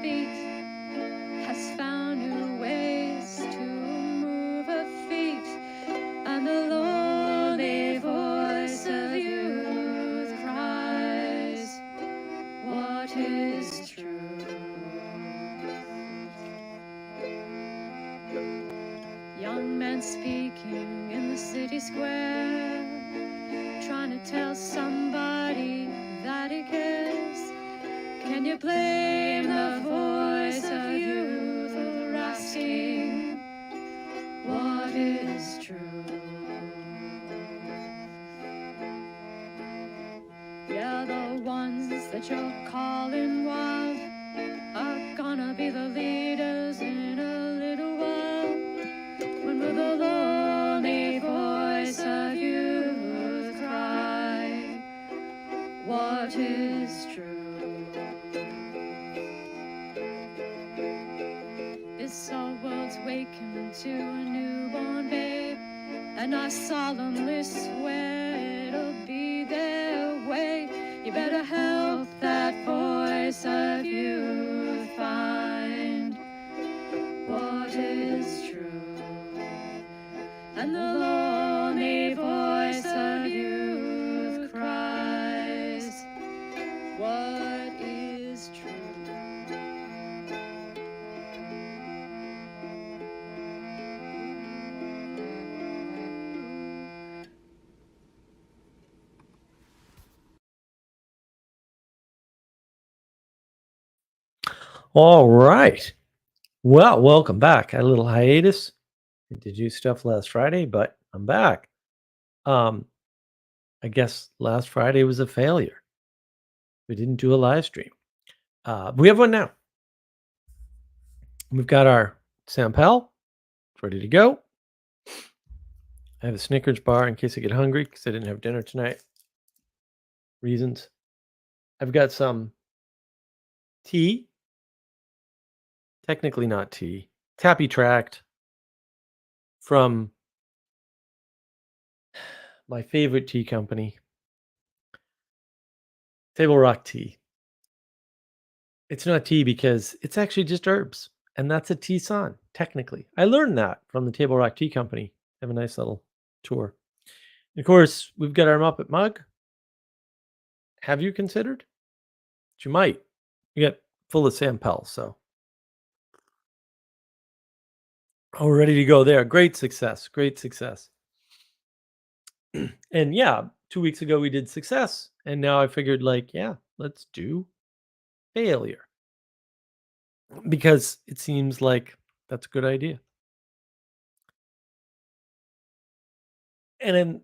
beat has found new ways to move her feet, and the lonely voice of youth cries, what is true? Young men speaking in the city square, trying to tell somebody that he cares. Can you blame the voice of youth for asking what is true? Yeah, the ones that you're calling wild are gonna be the leaders in a little while. When will the lonely voice of youth cry, what is true? This our world's waking to a newborn babe, and I solemnly swear it'll be their way. You better help that voice of youth find what is true. And the lonely voice of youth cries, what is true? All right. Well, welcome back. I had a little hiatus. I did do stuff last Friday, but I'm back. I guess last Friday was a failure. We didn't do a live stream. We have one now. We've got our Sampel. It's ready to go. I have a Snickers bar in case I get hungry because I didn't have dinner tonight. Reasons. I've got some tea. Technically not tea. Tappy Tract from my favorite tea company, Table Rock Tea. It's not tea because it's actually just herbs, and that's a tisane, technically. I learned that from the Table Rock Tea Company. Have a nice little tour. And of course, we've got our Muppet mug. Have you considered? But you might. You get full of Sampel, so. Oh, ready to go there. Great success. Great success. And yeah, 2 weeks ago we did success. And now I figured, like, yeah, let's do failure. Because it seems like that's a good idea. And then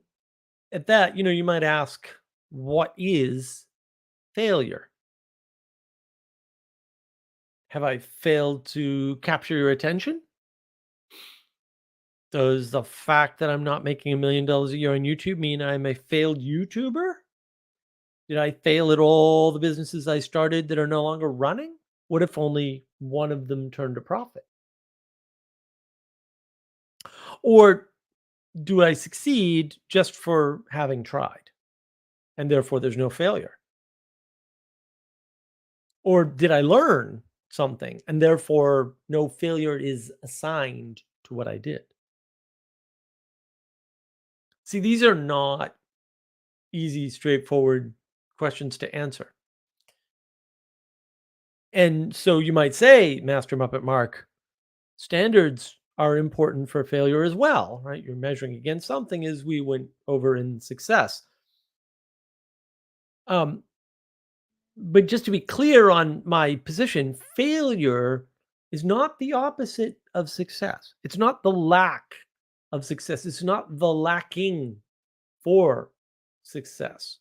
at that, you might ask, what is failure? Have I failed to capture your attention? Does the fact that I'm not making $1 million a year on YouTube mean I'm a failed YouTuber? Did I fail at all the businesses I started that are no longer running? What if only one of them turned a profit? Or do I succeed just for having tried? And therefore there's no failure? Or did I learn something and therefore no failure is assigned to what I did? See, these are not easy, straightforward questions to answer. And so you might say, Master Muppet Mark, standards are important for failure as well, right? You're measuring against something as we went over in success. But just to be clear on my position, failure is not the opposite of success. It's not the lack of success. It's not the lacking for success.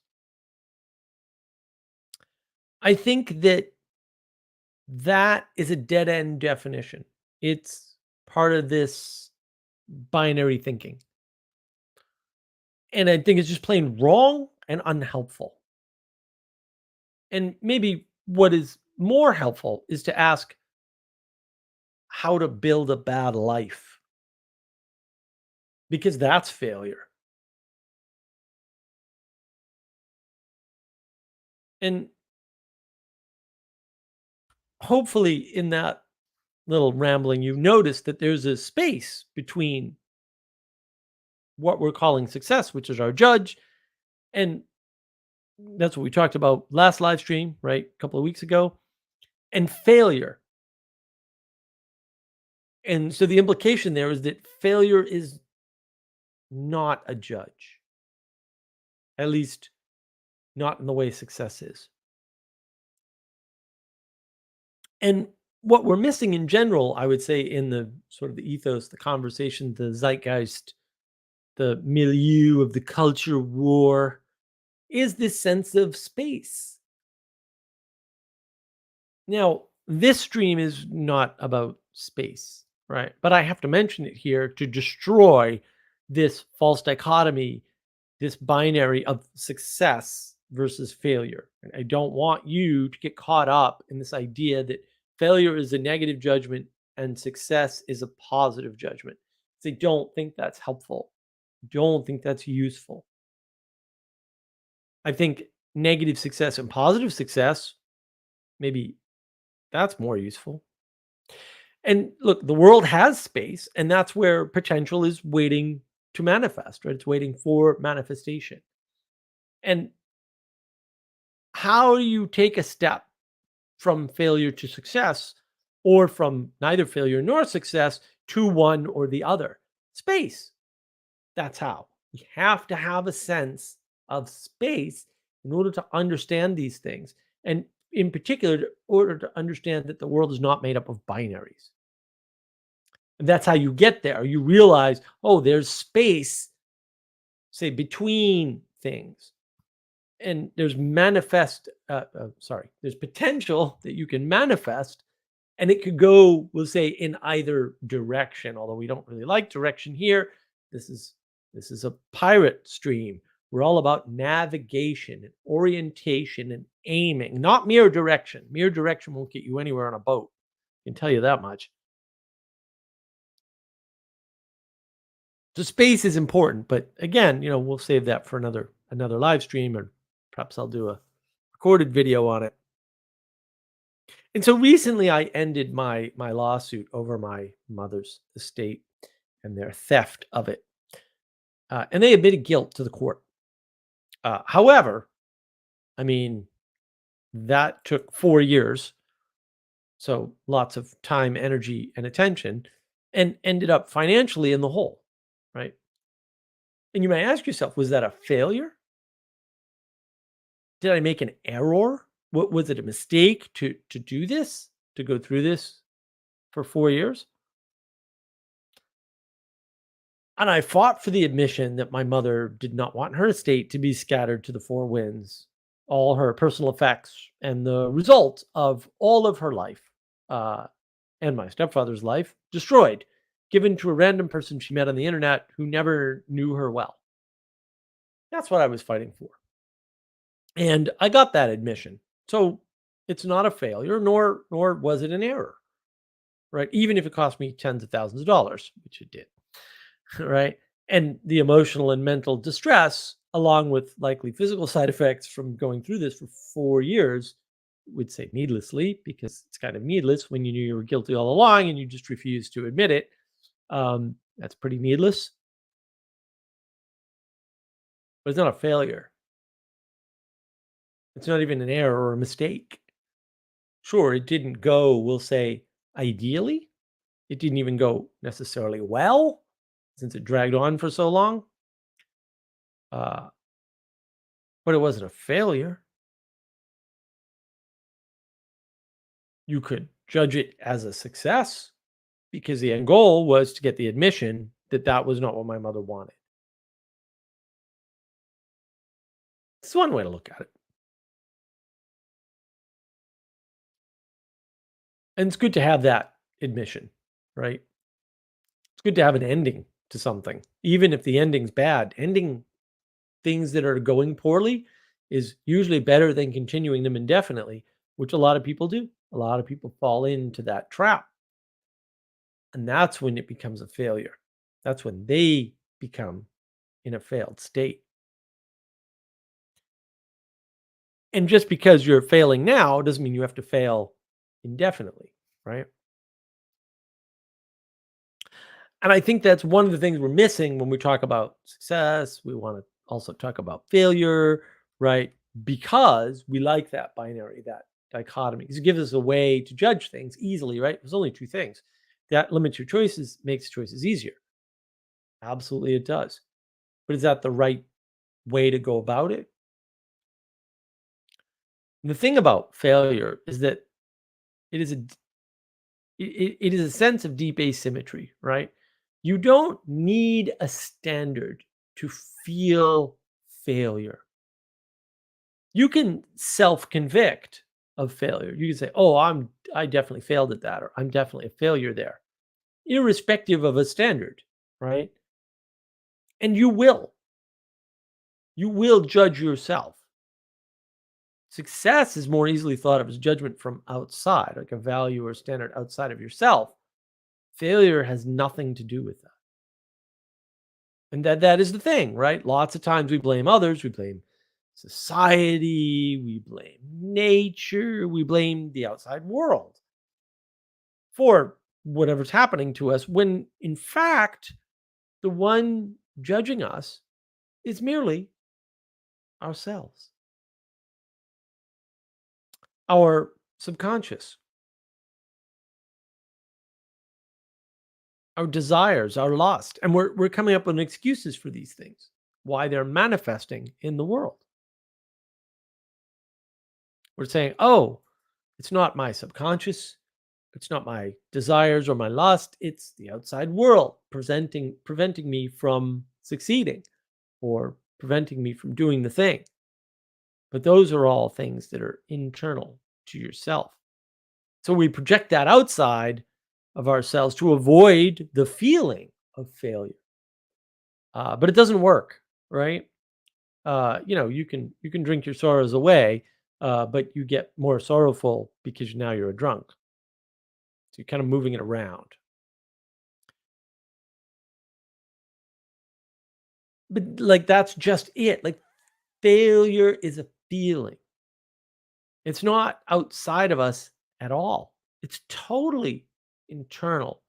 I think that is a dead end definition. It's part of this binary thinking. And I think it's just plain wrong and unhelpful. And maybe what is more helpful is to ask how to build a bad life, because that's failure. And hopefully in that little rambling, you notice that there's a space between what we're calling success, which is our judge, and that's what we talked about last live stream, right? A couple of weeks ago, and failure. And so the implication there is that failure is not a judge, at least not in the way success is. And what we're missing in general, I would say, in the sort of the ethos, the conversation, the zeitgeist, the milieu of the culture war, is this sense of space. Now, this stream is not about space, right? But I have to mention it here to destroy this false dichotomy, this binary of success versus failure. And I don't want you to get caught up in this idea that failure is a negative judgment and success is a positive judgment. So I don't think that's helpful. Don't think that's useful. I think negative success and positive success, maybe that's more useful. And look, the world has space, and that's where potential is waiting to manifest, right? It's waiting for manifestation. And how you take a step from failure to success or from neither failure nor success to one or the other? Space. That's how. You have to have a sense of space in order to understand these things. And in particular, in order to understand that the world is not made up of binaries. And that's how you get there. You realize, oh, there's space, say, between things. And there's there's potential that you can manifest, and it could go, we'll say, in either direction, although we don't really like direction here. This is this is a pirate stream. We're all about navigation and orientation and aiming, not mere direction. Mere direction won't get you anywhere on a boat. I can tell you that much. So space is important, but again, we'll save that for another live stream, or perhaps I'll do a recorded video on it. And so recently I ended my lawsuit over my mother's estate and their theft of it. And they admitted guilt to the court. However, I mean, that took 4 years. So lots of time, energy, and attention, and ended up financially in the hole, right? And you may ask yourself, was that a failure? Did I make an error? What was it, a mistake to do this, to go through this for 4 years? And I fought for the admission that my mother did not want her estate to be scattered to the four winds, all her personal effects, and the result of all of her life, uh, and my stepfather's life, destroyed, given to a random person she met on the internet who never knew her well. That's what I was fighting for. And I got that admission. So it's not a failure, nor was it an error, right? Even if it cost me tens of thousands of dollars, which it did. Right? And the emotional and mental distress, along with likely physical side effects from going through this for 4 years, would say needlessly, because it's kind of needless when you knew you were guilty all along and you just refused to admit it. That's pretty needless, but it's not a failure. It's not even an error or a mistake. Sure, it didn't go, we'll say, ideally. It didn't even go necessarily well, since it dragged on for so long. Uh, but it wasn't a failure. You could judge it as a success because the end goal was to get the admission that that was not what my mother wanted. It's one way to look at it. And it's good to have that admission, right? It's good to have an ending to something, even if the ending's bad. Ending things that are going poorly is usually better than continuing them indefinitely, which a lot of people do. A lot of people fall into that trap. And that's when it becomes a failure. That's when they become in a failed state. And just because you're failing now doesn't mean you have to fail indefinitely, right? And I think that's one of the things we're missing when we talk about success. We want to also talk about failure, right? Because we like that binary, that dichotomy, because it gives us a way to judge things easily, right? There's only two things. That limits your choices, makes choices easier. Absolutely, it does. But is that the right way to go about it? And the thing about failure is that it is a it is a sense of deep asymmetry, right? You don't need a standard to feel failure. You can self-convict of failure. You can say, "Oh, I definitely failed at that," or "I'm definitely a failure there," irrespective of a standard, right? And you will judge yourself. Success is more easily thought of as judgment from outside, like a value or standard outside of yourself. Failure has nothing to do with that. And that is the thing, right? Lots of times we blame others, we blame society, we blame nature, we blame the outside world for whatever's happening to us when in fact the one judging us is merely ourselves, our subconscious, our desires, our lust. And we're coming up with excuses for these things, why they're manifesting in the world. We're saying, oh, it's not my subconscious. It's not my desires or my lust. It's the outside world preventing me from succeeding or preventing me from doing the thing. But those are all things that are internal to yourself. So we project that outside of ourselves to avoid the feeling of failure. But it doesn't work, right? You can drink your sorrows away, but you get more sorrowful because now you're a drunk. So you're kind of moving it around. But like that's just it. Like failure is a feeling. It's not outside of us at all. It's totally internal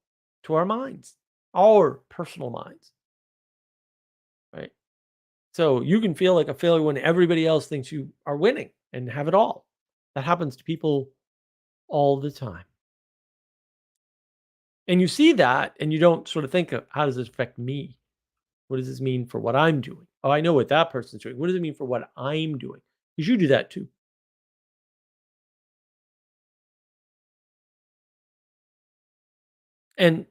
to our minds, our personal minds, right? So you can feel like a failure when everybody else thinks you are winning and have it all. That happens to people all the time. And you see that and you don't sort of think of how does this affect me? What does this mean for what I'm doing? Oh, I know what that person's doing. What does it mean for what I'm doing? Because you do that too. And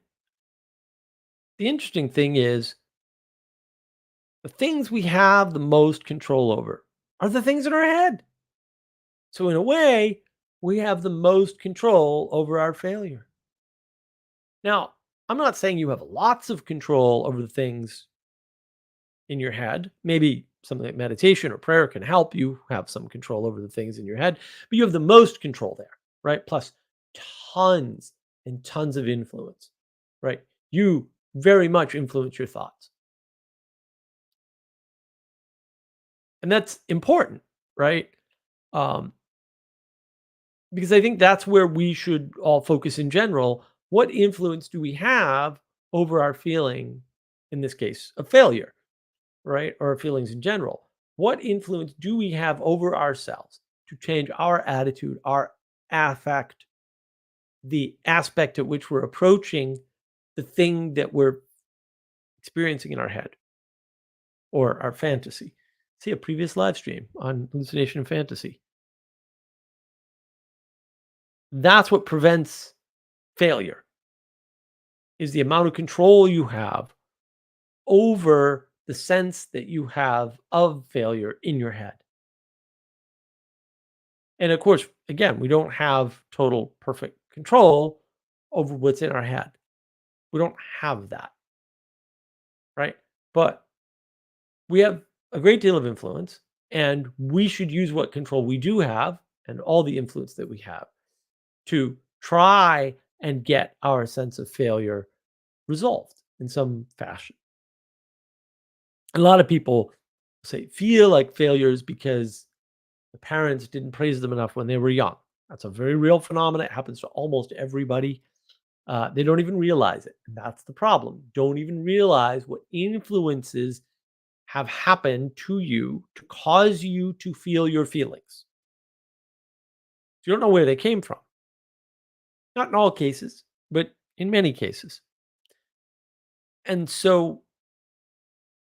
the interesting thing is the things we have the most control over are the things in our head. So, in a way, we have the most control over our failure. Now, I'm not saying you have lots of control over the things in your head. Maybe something like meditation or prayer can help you have some control over the things in your head, but you have the most control there, right? Plus, tons and tons of influence, right? You very much influence your thoughts. And that's important, right? Um, because I think that's where we should all focus in general. What influence do we have over our feeling, in this case, of failure, right? Or our feelings in general? What influence do we have over ourselves to change our attitude, our affect, the aspect at which we're approaching the thing that we're experiencing in our head or our fantasy? See a previous live stream on hallucination and fantasy. That's what prevents failure is the amount of control you have over the sense that you have of failure in your head. And of course, again, we don't have total perfect control over what's in our head. We don't have that, right? But we have a great deal of influence, and we should use what control we do have and all the influence that we have to try and get our sense of failure resolved in some fashion. A lot of people say feel like failures because the parents didn't praise them enough when they were young. That's a very real phenomenon. It happens to almost everybody. They don't even realize it. And that's the problem. Don't even realize what influences have happened to you to cause you to feel your feelings. You don't know where they came from. Not in all cases, but in many cases. And so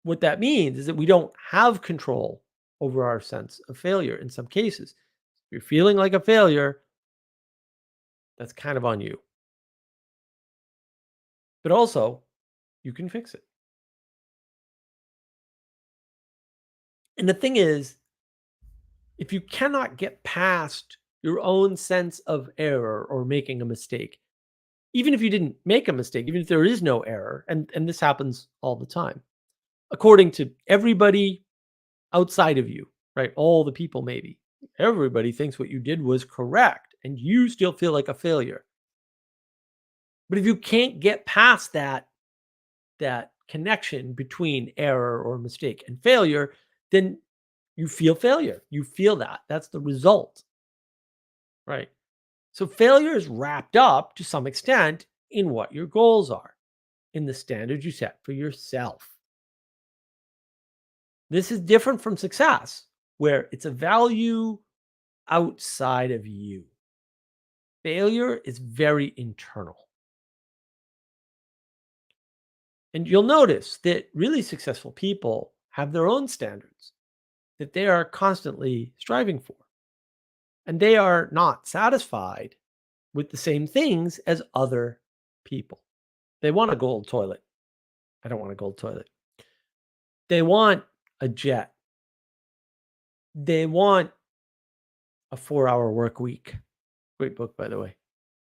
what that means is that we don't have control over our sense of failure in some cases. If you're feeling like a failure, that's kind of on you. But also, you can fix it. And the thing is, if you cannot get past your own sense of error or making a mistake, even if you didn't make a mistake, even if there is no error, and this happens all the time, according to everybody outside of you, right? All the people, maybe everybody thinks what you did was correct, and you still feel like a failure. But if you can't get past that connection between error or mistake and failure, then you feel failure. You feel that. That's the result, right? So failure is wrapped up to some extent in what your goals are, in the standards you set for yourself. This is different from success, where it's a value outside of you. Failure is very internal. And you'll notice that really successful people have their own standards that they are constantly striving for. And they are not satisfied with the same things as other people. They want a gold toilet. I don't want a gold toilet. They want a jet. They want a 4-hour work week. Great book, by the way,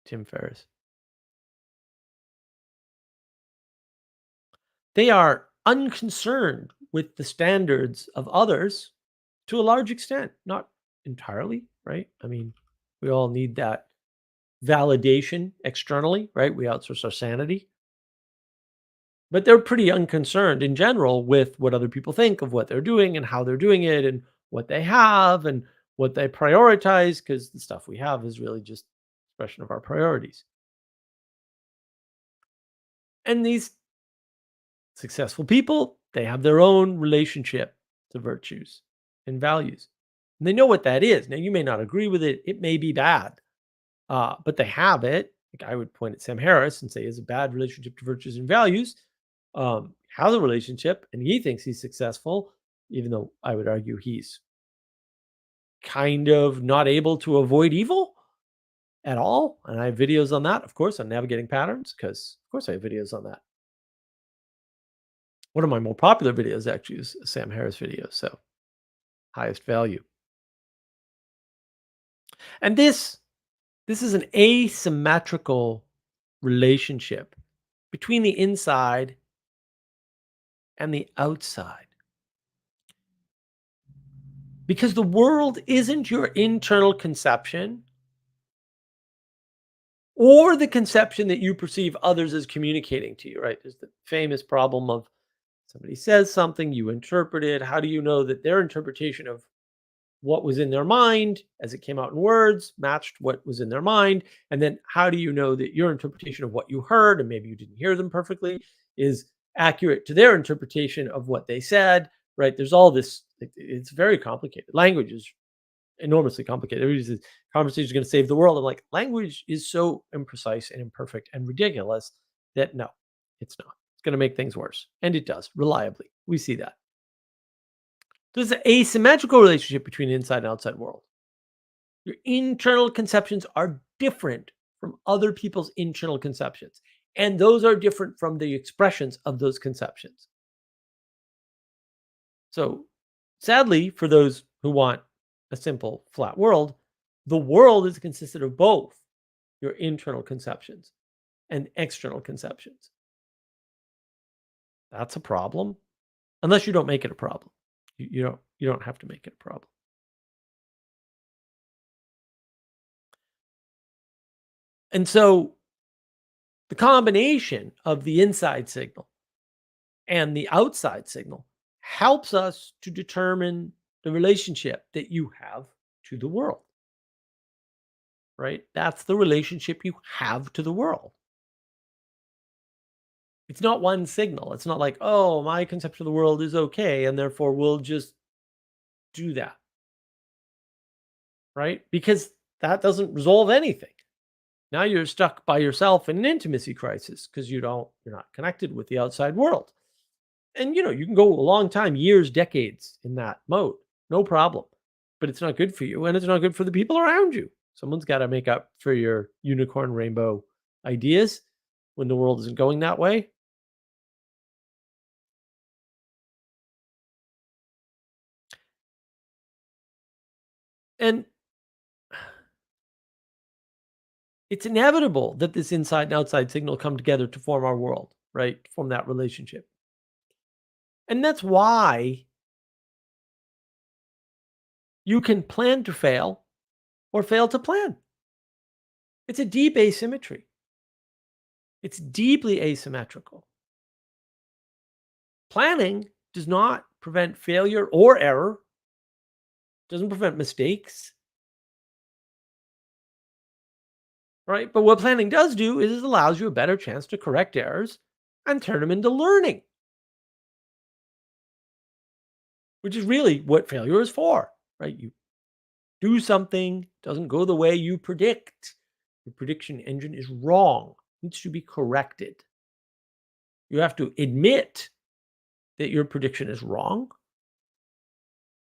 Tim Ferriss. They are unconcerned with the standards of others to a large extent, not entirely, right? I mean, we all need that validation externally, right? We outsource our sanity. But they're pretty unconcerned in general with what other people think of what they're doing and how they're doing it and what they have and what they prioritize, because the stuff we have is really just expression of our priorities. And these successful people, they have their own relationship to virtues and values. And they know what that is. Now, you may not agree with it. It may be bad, but they have it. Like I would point at Sam Harris and say, he has a bad relationship to virtues and values. Has a relationship, and he thinks he's successful, even though I would argue he's kind of not able to avoid evil at all. And I have videos on that, of course, on navigating patterns, because of course I have videos on that. One of my more popular videos actually is a Sam Harris video. So highest value. And this is an asymmetrical relationship between the inside and the outside. Because the world isn't your internal conception or the conception that you perceive others as communicating to you, right? There's the famous problem of somebody says something, you interpret it. How do you know that their interpretation of what was in their mind as it came out in words matched what was in their mind? And then how do you know that your interpretation of what you heard, and maybe you didn't hear them perfectly, is accurate to their interpretation of what they said, right? There's all this, it's very complicated. Language is enormously complicated. Everybody says conversation is going to save the world. I'm like, language is so imprecise and imperfect and ridiculous that no, it's not. It's going to make things worse. And it does reliably. We see that. There's an asymmetrical relationship between the inside and outside world. Your internal conceptions are different from other people's internal conceptions. And those are different from the expressions of those conceptions. So, sadly, for those who want a simple, flat world, the world is consisted of both your internal conceptions and external conceptions. That's a problem, unless you don't make it a problem. You don't have to make it a problem. And so the combination of the inside signal and the outside signal helps us to determine the relationship that you have to the world. right? That's the relationship you have to the world. It's not one signal. It's not like, oh, my conception of the world is okay, and therefore we'll just do that, right? Because that doesn't resolve anything. Now you're stuck by yourself in an intimacy crisis because you're not connected with the outside world. And you can go a long time, years, decades in that mode, no problem. But it's not good for you, and it's not good for the people around you. Someone's got to make up for your unicorn rainbow ideas when the world isn't going that way. And it's inevitable that this inside and outside signal come together to form our world, right? Form that relationship. And that's why you can plan to fail or fail to plan. It's a deep asymmetry. It's deeply asymmetrical. Planning does not prevent failure or error, doesn't prevent mistakes, right? But what planning does do is it allows you a better chance to correct errors and turn them into learning, which is really what failure is for, right? You do something, doesn't go the way you predict. Your prediction engine is wrong, needs to be corrected. You have to admit that your prediction is wrong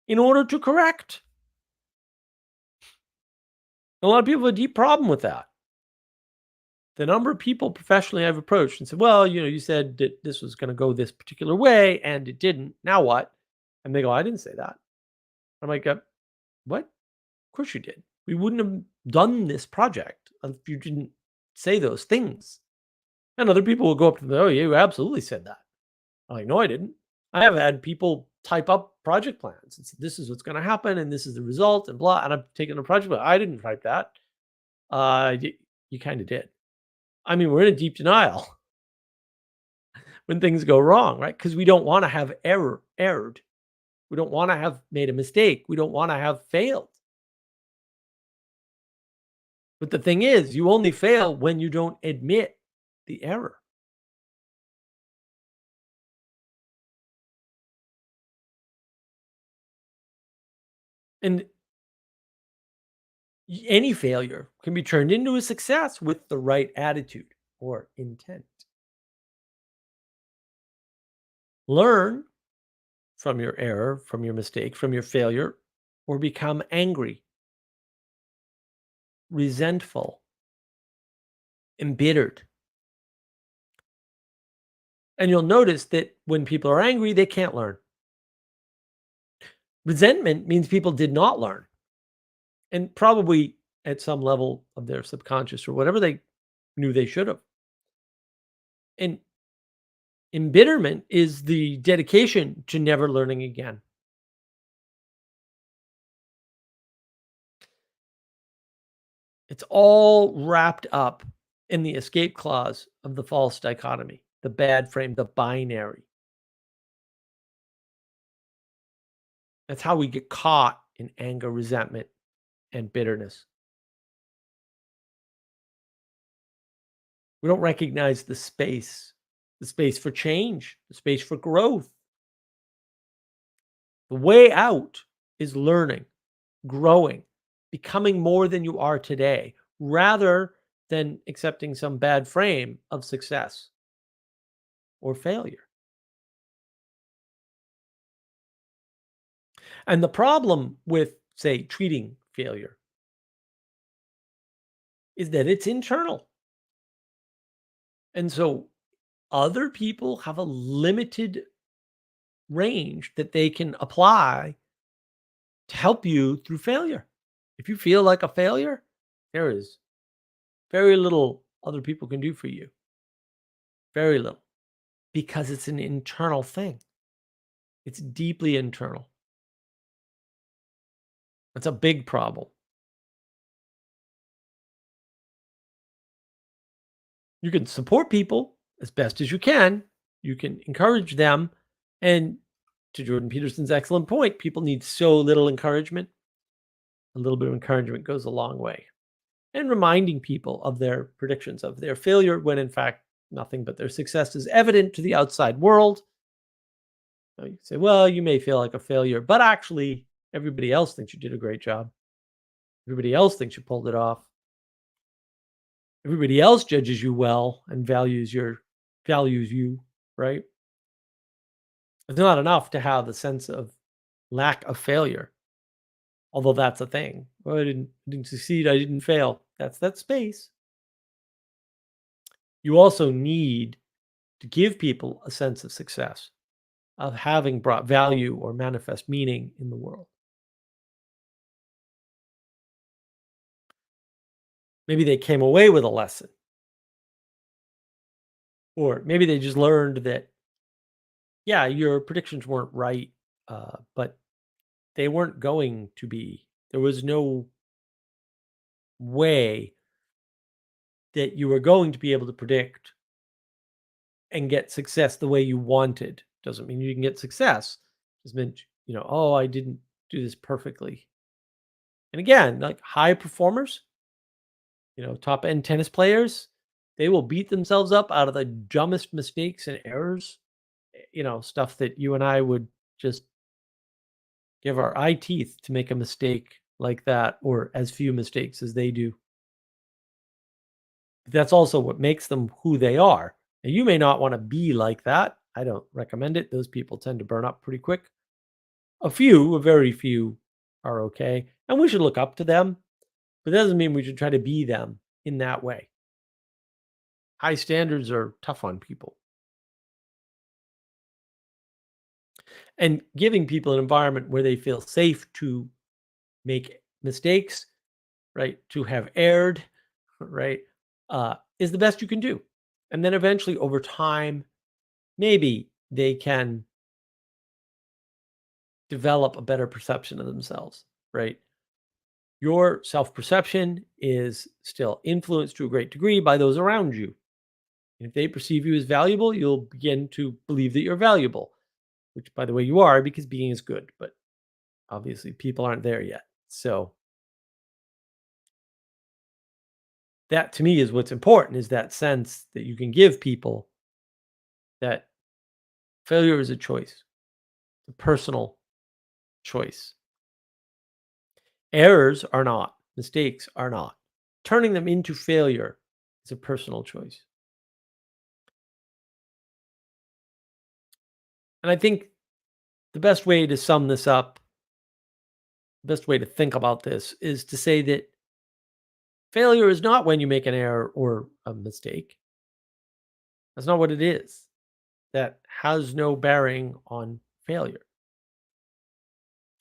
in order to correct. A lot of people have a deep problem with that. The number of people professionally I've approached and said, well, you said that this was going to go this particular way and it didn't. Now what? And they go, I didn't say that. I'm like, what? Of course you did. We wouldn't have done this project if you didn't say those things. And other people will go up to them, oh, yeah, you absolutely said that. I'm like, no, I didn't. I have had people type up project plans and say, this is what's going to happen and this is the result and blah. And I've taken a project, but I didn't type that. You kind of did. I mean, we're in a deep denial when things go wrong, right? Because we don't want to have erred. We don't want to have made a mistake. We don't want to have failed. But the thing is, you only fail when you don't admit the error. And any failure can be turned into a success with the right attitude or intent. Learn from your error, from your mistake, from your failure, or become angry, resentful, embittered. And you'll notice that when people are angry, they can't learn. Resentment means people did not learn. And probably at some level of their subconscious or whatever they knew they should have. And embitterment is the dedication to never learning again. It's all wrapped up in the escape clause of the false dichotomy, the bad frame, the binary. That's how we get caught in anger, resentment, and bitterness. We don't recognize the space for change, the space for growth. The way out is learning, growing, becoming more than you are today, rather than accepting some bad frame of success or failure. And the problem with, say, treating failure is that it's internal. And so other people have a limited range that they can apply to help you through failure. If you feel like a failure, there is very little other people can do for you. Very little. Because it's an internal thing. It's deeply internal. It's a big problem. You can support people as best as you can. You can encourage them. And to Jordan Peterson's excellent point, people need so little encouragement. A little bit of encouragement goes a long way. and reminding people of their predictions of their failure when in fact nothing but their success is evident to the outside world. You say, well, you may feel like a failure, but actually everybody else thinks you did a great job. Everybody else thinks you pulled it off. Everybody else judges you well and values you, right? It's not enough to have the sense of lack of failure, although that's a thing. Well, I didn't succeed, I didn't fail. That's that space. You also need to give people a sense of success, of having brought value or manifest meaning in the world. Maybe they came away with a lesson, or maybe they just learned that, yeah, your predictions weren't right, but they weren't going to be. There was no way that you were going to be able to predict and get success the way you wanted. Doesn't mean you can get success. Just meant, oh, I didn't do this perfectly. And again, like high performers, top end tennis players, they will beat themselves up out of the dumbest mistakes and errors, stuff that you and I would just give our eye teeth to make a mistake like that or as few mistakes as they do. But that's also what makes them who they are. And you may not want to be like that. I don't recommend it. Those people tend to burn up pretty quick. A very few are okay. And we should look up to them, but that doesn't mean we should try to be them in that way. High standards are tough on people. And giving people an environment where they feel safe to make mistakes, right? To have erred, right? Is the best you can do. And then eventually over time, maybe they can develop a better perception of themselves, right? Your self perception is still influenced to a great degree by those around you. If they perceive you as valuable, you'll begin to believe that you're valuable, which, by the way, you are because being is good. But obviously, people aren't there yet. So, that to me is what's important is that sense that you can give people that failure is a choice, a personal choice. Errors are not, mistakes are not. Turning them into failure is a personal choice. And I think the best way to sum this up, the best way to think about this is to say that failure is not when you make an error or a mistake. That's not what it is. That has no bearing on failure.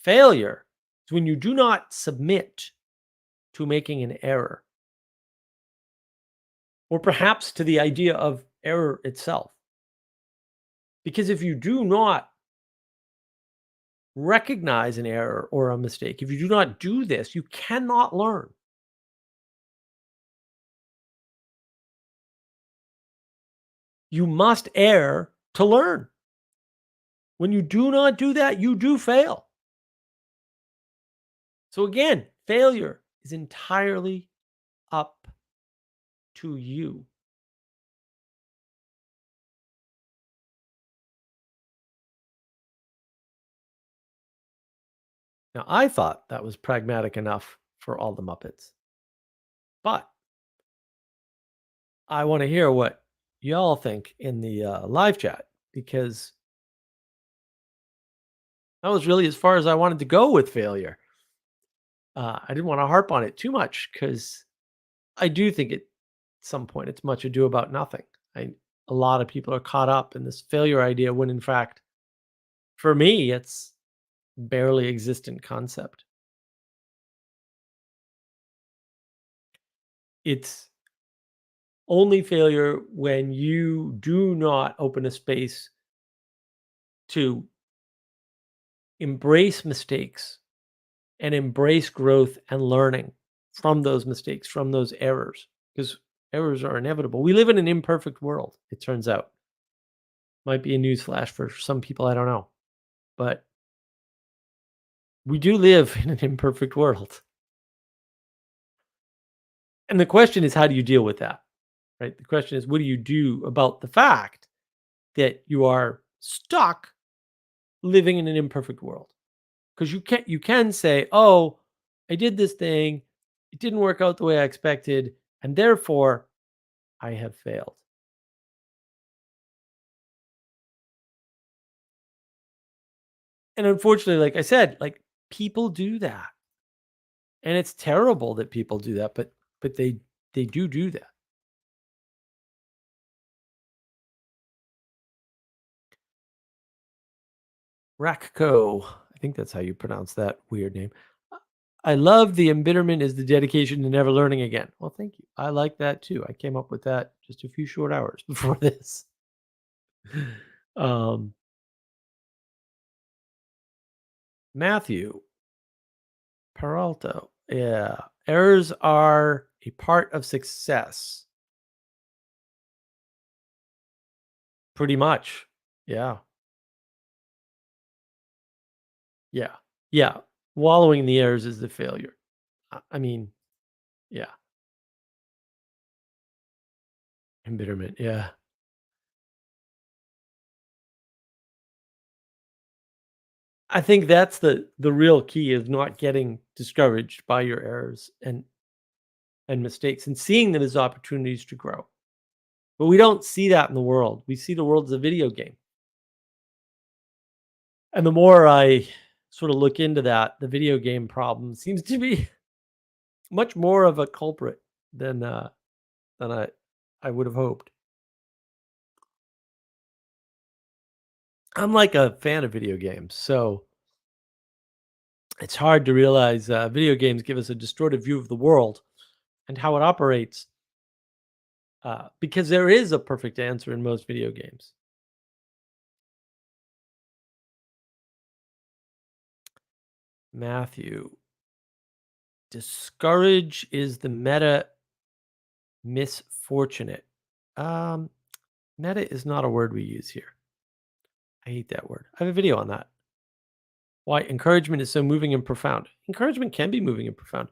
Failure is when you do not submit to making an error, or perhaps to the idea of error itself. Because if you do not recognize an error or a mistake, if you do not do this, you cannot learn. You must err to learn. When you do not do that, you do fail. So again, failure is entirely up to you. Now, I thought that was pragmatic enough for all the Muppets, but I want to hear what y'all think in the live chat because that was really as far as I wanted to go with failure. I didn't want to harp on it too much because I do think at some point it's much ado about nothing. A lot of people are caught up in this failure idea when, in fact, for me, it's barely existent concept. It's only failure when you do not open a space to embrace mistakes and embrace growth and learning from those mistakes, from those errors, because errors are inevitable. We live in an imperfect world, it turns out. Might be a newsflash for some people, I don't know. But we do live in an imperfect world. And the question is, how do you deal with that? Right? The question is, what do you do about the fact that you are stuck living in an imperfect world? Because you can say, "Oh, I did this thing, it didn't work out the way I expected, and therefore I have failed." And unfortunately, like I said, like people do that. And it's terrible that people do that, but they do that. Rakko, I think that's how you pronounce that weird name. I love the embitterment is the dedication to never learning again. Well, thank you. I like that too. I came up with that just a few short hours before this. Um, Matthew Peralta. Yeah. Errors are a part of success. Pretty much. Yeah. Yeah. Yeah. Wallowing in the errors is the failure. I mean, yeah. Embitterment. Yeah. I think that's the real key is not getting discouraged by your errors and mistakes and seeing them as opportunities to grow. But we don't see that in the world. We see the world as a video game. And the more I sort of look into that, the video game problem seems to be much more of a culprit than than I would have hoped. I'm like a fan of video games, so it's hard to realize video games give us a distorted view of the world and how it operates because there is a perfect answer in most video games. Matthew, discourage is the meta misfortunate. Um, Meta is not a word we use here. I hate that word. I have a video on that. Why encouragement is so moving and profound. Encouragement can be moving and profound.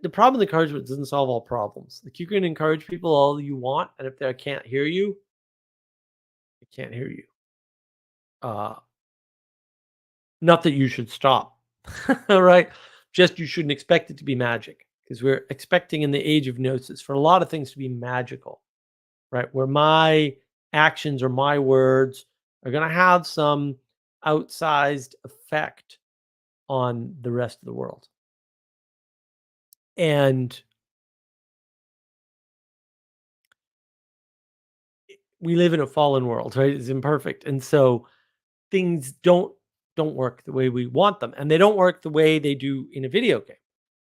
The problem with encouragement doesn't solve all problems. Like you can encourage people all you want, and if they can't hear you, they can't hear you. Uh, Not that you should stop, right? Just you shouldn't expect it to be magic because we're expecting in the age of gnosis for a lot of things to be magical, right? Where my actions or my words are going to have some outsized effect on the rest of the world. And we live in a fallen world, right? It's imperfect. And so things don't work the way we want them and they don't work the way they do in a video game.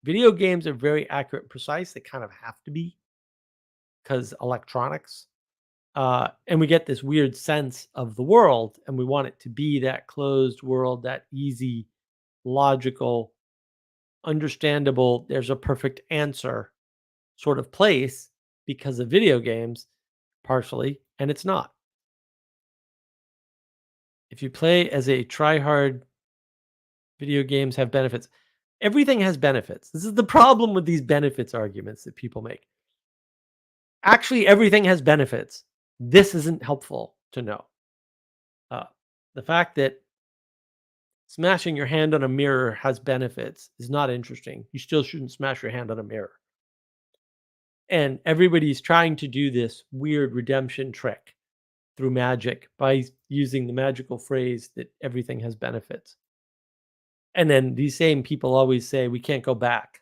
Video games are very accurate and precise. They kind of have to be because electronics. And we get this weird sense of the world, and we want it to be that closed world, that easy, logical, understandable, there's a perfect answer sort of place because of video games, partially, and it's not. If you play as a try hard, video games have benefits. Everything has benefits. This is the problem with these benefits arguments that people make. Actually, everything has benefits. This isn't helpful to know. Uh, the fact that smashing your hand on a mirror has benefits is not interesting. You still shouldn't smash your hand on a mirror. And everybody's trying to do this weird redemption trick through magic by using the magical phrase that everything has benefits. And then these same people always say we can't go back.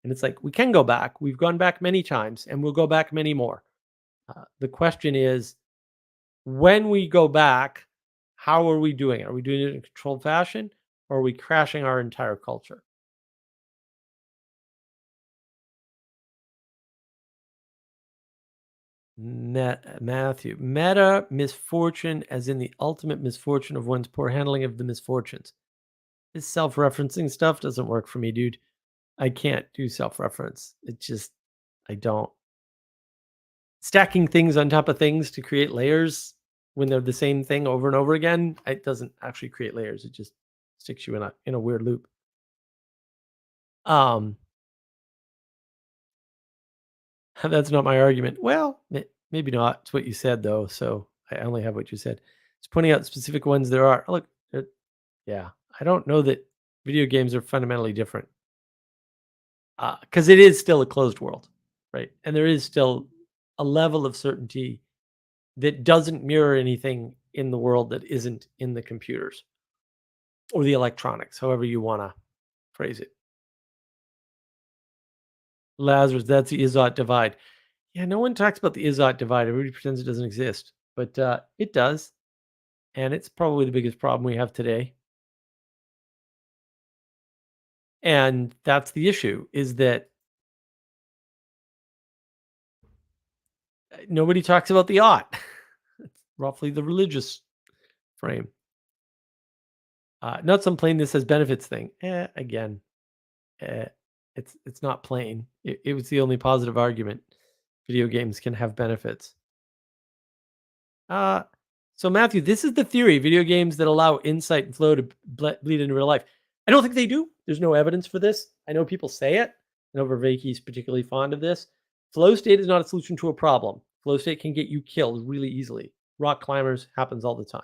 And it's like we can go back. We've gone back many times and we'll go back many more. The question is when we go back, how are we doing it? Are we doing it in a controlled fashion or are we crashing our entire culture? Matthew, meta misfortune, as in the ultimate misfortune of one's poor handling of the misfortunes. This self-referencing stuff doesn't work for me, dude. I can't do self-reference. It just, I don't. Stacking things on top of things to create layers when they're the same thing over and over again, it doesn't actually create layers. It just sticks you in a weird loop. Um, That's not my argument. Well, maybe not. It's what you said, though. So I only have what you said. It's pointing out specific ones there are. Look, yeah, I don't know that video games are fundamentally different because it is still a closed world, right? And there is still a level of certainty that doesn't mirror anything in the world that isn't in the computers or the electronics, however you want to phrase it. Lazarus, that's the Izot divide. Yeah, no one talks about the Izot divide. Everybody pretends it doesn't exist, but it does, and it's probably the biggest problem we have today. And that's the issue: is that nobody talks about the ought. It's roughly the religious frame. Not some plain this has benefits thing. Again, eh, it's not plain. It was the only positive argument. Video games can have benefits. Uh, so Matthew, this is the theory: video games that allow insight and flow to bleed into real life. I don't think they do. There's no evidence for this. I know people say it. I know Vervaeke is particularly fond of this. Flow state is not a solution to a problem. Flow state can get you killed really easily. Rock climbers happens all the time.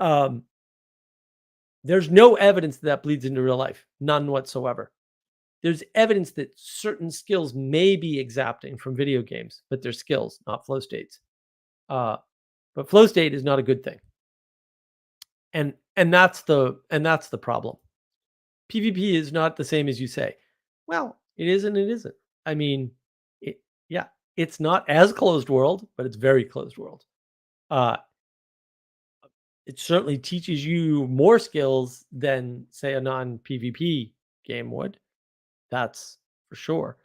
Um, there's no evidence that bleeds into real life. None whatsoever. There's evidence that certain skills may be exacting from video games, but they're skills, not flow states. Uh, but flow state is not a good thing. And that's the problem. PvP is not the same as you say. Well, it is and it isn't. I mean, yeah, it's not as closed world, but it's very closed world. Uh, it certainly teaches you more skills than, say, a non-PvP game would. That's for sure.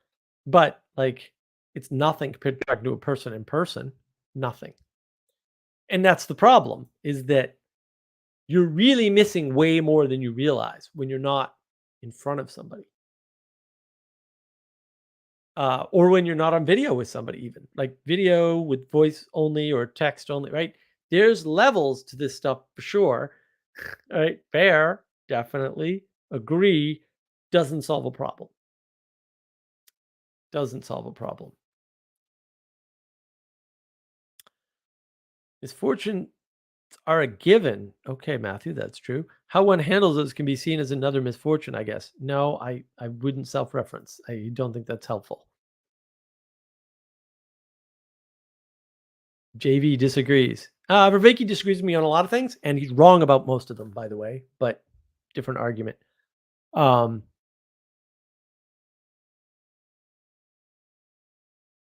But like, it's nothing compared to talking to a person in person. Nothing. And that's the problem: is that you're really missing way more than you realize when you're not in front of somebody. Or when you're not on video with somebody, even like video with voice only or text only, right? There's levels to this stuff for sure. Right? Fair, definitely agree. Doesn't solve a problem. Doesn't solve a problem. Misfortune are a given. Okay, Matthew, that's true. How one handles those can be seen as another misfortune, I guess. No, I wouldn't self-reference. I don't think that's helpful. JV disagrees. Vervaeke disagrees with me on a lot of things, and he's wrong about most of them, by the way, but different argument. Um,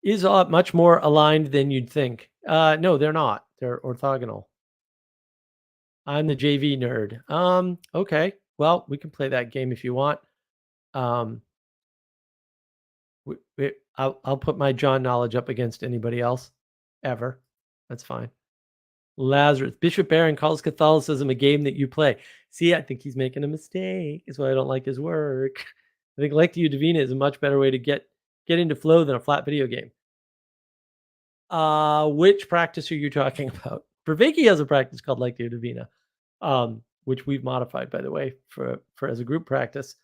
is much more aligned than you'd think. No, they're not. They're orthogonal. I'm the JV nerd. Okay. Well, we can play that game if you want. Um, I'll put my John knowledge up against anybody else ever. That's fine. Lazarus. Bishop Barron calls Catholicism a game that you play. See, I think he's making a mistake. That's why I don't like his work. I think Lectio Divina is a much better way to get into flow than a flat video game. Which practice are you talking about? Vervaeke has a practice called Lectio Divina, which we've modified, by the way, for as a group practice.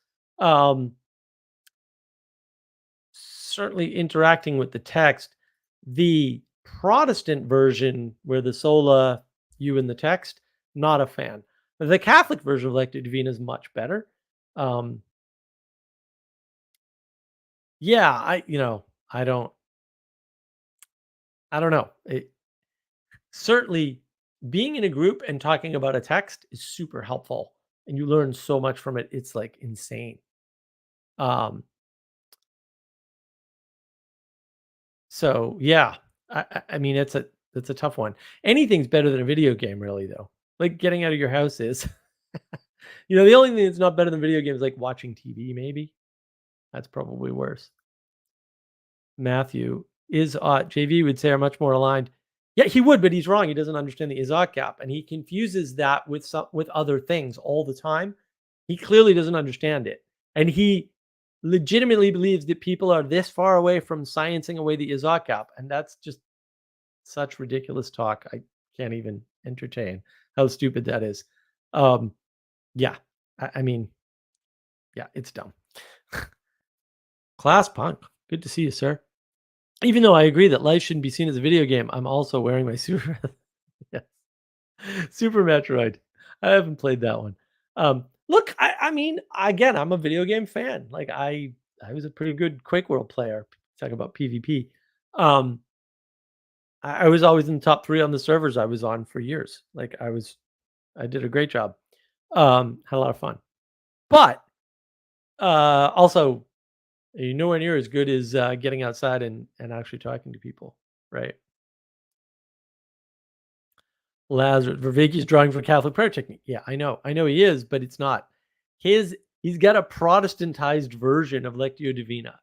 Certainly interacting with the text. The Protestant version, where the sola, you and the text, not a fan. The Catholic version of Lectio Divina is much better. Yeah, I don't know. Certainly, being in a group and talking about a text is super helpful, and you learn so much from it. It's like insane. Um, so yeah, I mean, it's a tough one. Anything's better than a video game, really, though. Like getting out of your house is. The only thing that's not better than video games is like watching TV. Maybe that's probably worse. Matthew is JV would say are much more aligned. Yeah, he would, but he's wrong. He doesn't understand the Izot gap, and he confuses that with other things all the time. He clearly doesn't understand it, and he legitimately believes that people are this far away from sciencing away the Izot gap, and that's just such ridiculous talk. I can't even entertain how stupid that is. Yeah, I mean, yeah, it's dumb. Class punk. Good to see you, sir. Even though I agree that life shouldn't be seen as a video game, I'm also wearing my Super yeah, Super Metroid. I haven't played that one. Look, I mean, again, I'm a video game fan. Like I was a pretty good Quake World player. Talk about PvP. Um, I was always in the top 3 on the servers I was on for years. Like I did a great job. Had a lot of fun. But also, you're nowhere near as good as getting outside and actually talking to people, right? Lazarus, Vervaeke's drawing from Catholic prayer technique. Yeah, I know he is, but it's not. He's got a Protestantized version of Lectio Divina.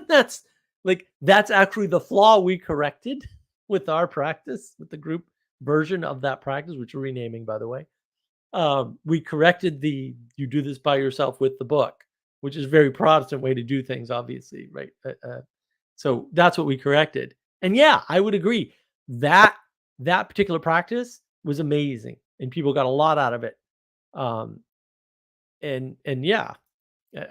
that's that's actually the flaw we corrected with our practice, with the group version of that practice, which we're renaming, by the way. We corrected the you do this by yourself with the book, which is a very Protestant way to do things, obviously, right? So that's what we corrected. And yeah, I would agree that that particular practice was amazing, and people got a lot out of it. Um, and yeah,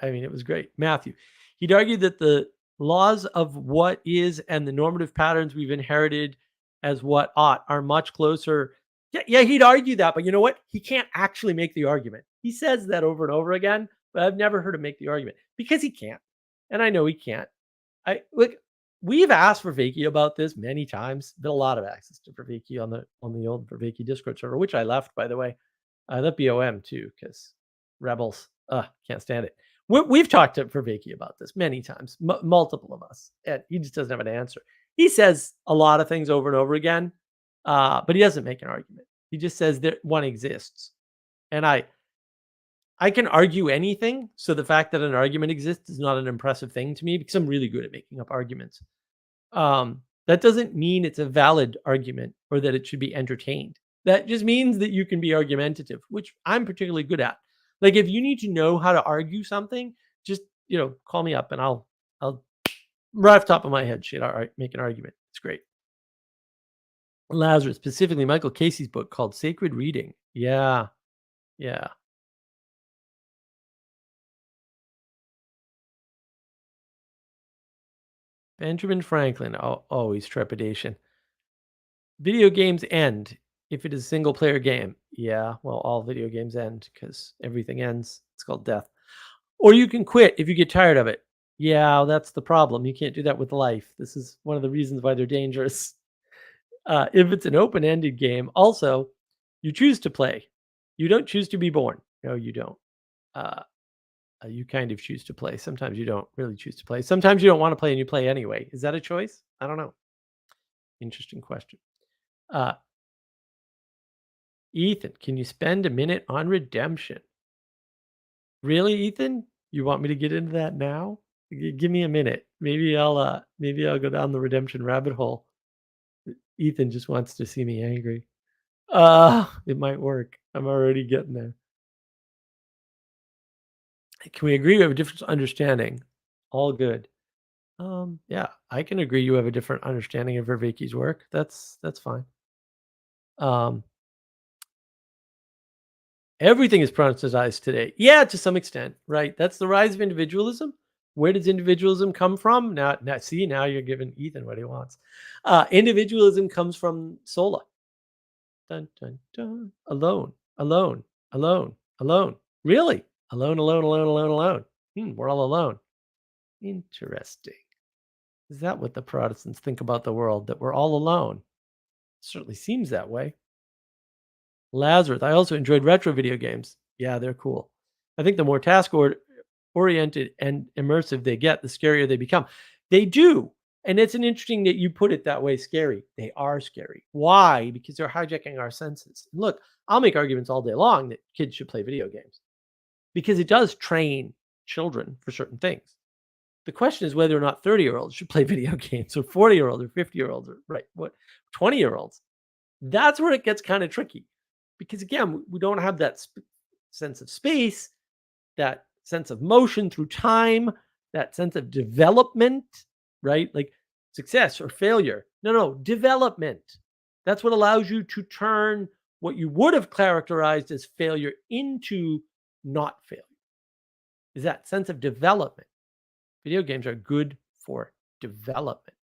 I mean, it was great. Matthew, he'd argue that the laws of what is and the normative patterns we've inherited as what ought are much closer. Yeah, he'd argue that, but you know what? He can't actually make the argument. He says that over and over again, but I've never heard him make the argument because he can't. And I know he can't. I look. We've asked for Vervaeke about this many times. Been a lot of access to Vervaeke on the old Vervaeke Discord server, which I left, by the way. I left BOM too because rebels. Can't stand it. We've talked to Vervaeke about this many times, multiple of us, and he just doesn't have an answer. He says a lot of things over and over again, but he doesn't make an argument. He just says that one exists, and I can argue anything. So the fact that an argument exists is not an impressive thing to me because I'm really good at making up arguments. That doesn't mean it's a valid argument or that it should be entertained. That just means that you can be argumentative, which I'm particularly good at. Like if you need to know how to argue something, just call me up and I'll right off the top of my head, shit, all right, make an argument. It's great. Lazarus, specifically Michael Casey's book called Sacred Reading. Yeah, yeah. Benjamin Franklin, always trepidation. Video games end if it is a single player game. Yeah, well, all video games end because everything ends. It's called death. Or you can quit if you get tired of it. Yeah, that's the problem. You can't do that with life. This is one of the reasons why they're dangerous. If it's an open ended game, also, you choose to play. You don't choose to be born. No, you don't. Uh, you kind of choose to play. Sometimes you don't really choose to play. Sometimes you don't want to play and you play anyway. Is that a choice? I don't know. Interesting question. Uh, Ethan, can you spend a minute on redemption? Really, Ethan? You want me to get into that now? Give me a minute. Maybe I'll go down the redemption rabbit hole. Ethan just wants to see me angry. It might work. I'm already getting there. Can we agree we have a different understanding? All good. Yeah, I can agree you have a different understanding of Vervaeke's work. That's fine. Um, Everything is Protestantized today. Yeah, to some extent, right? That's the rise of individualism. Where does individualism come from? Now you're giving Ethan what he wants. Individualism comes from sola. Dun, dun, dun. Alone, alone, alone, alone. Really? Alone, alone, alone, alone, alone. We're all alone. Interesting. Is that what the Protestants think about the world? That we're all alone? Certainly seems that way. Lazarus. I also enjoyed retro video games. Yeah, they're cool. I think the more oriented and immersive they get, the scarier they become. They do. And it's an interesting that you put it that way, scary. They are scary. Why? Because they're hijacking our senses. And look, I'll make arguments all day long that kids should play video games because it does train children for certain things. The question is whether or not 30-year-olds should play video games or 40-year-olds or 50-year-olds or right, what 20-year-olds. That's where it gets kind of tricky because again, we don't have that sense of space, that sense of motion through time, that sense of development, right? Like success or failure. No, development. That's what allows you to turn what you would have characterized as failure into not failure. Is that sense of development. Video games are good for development.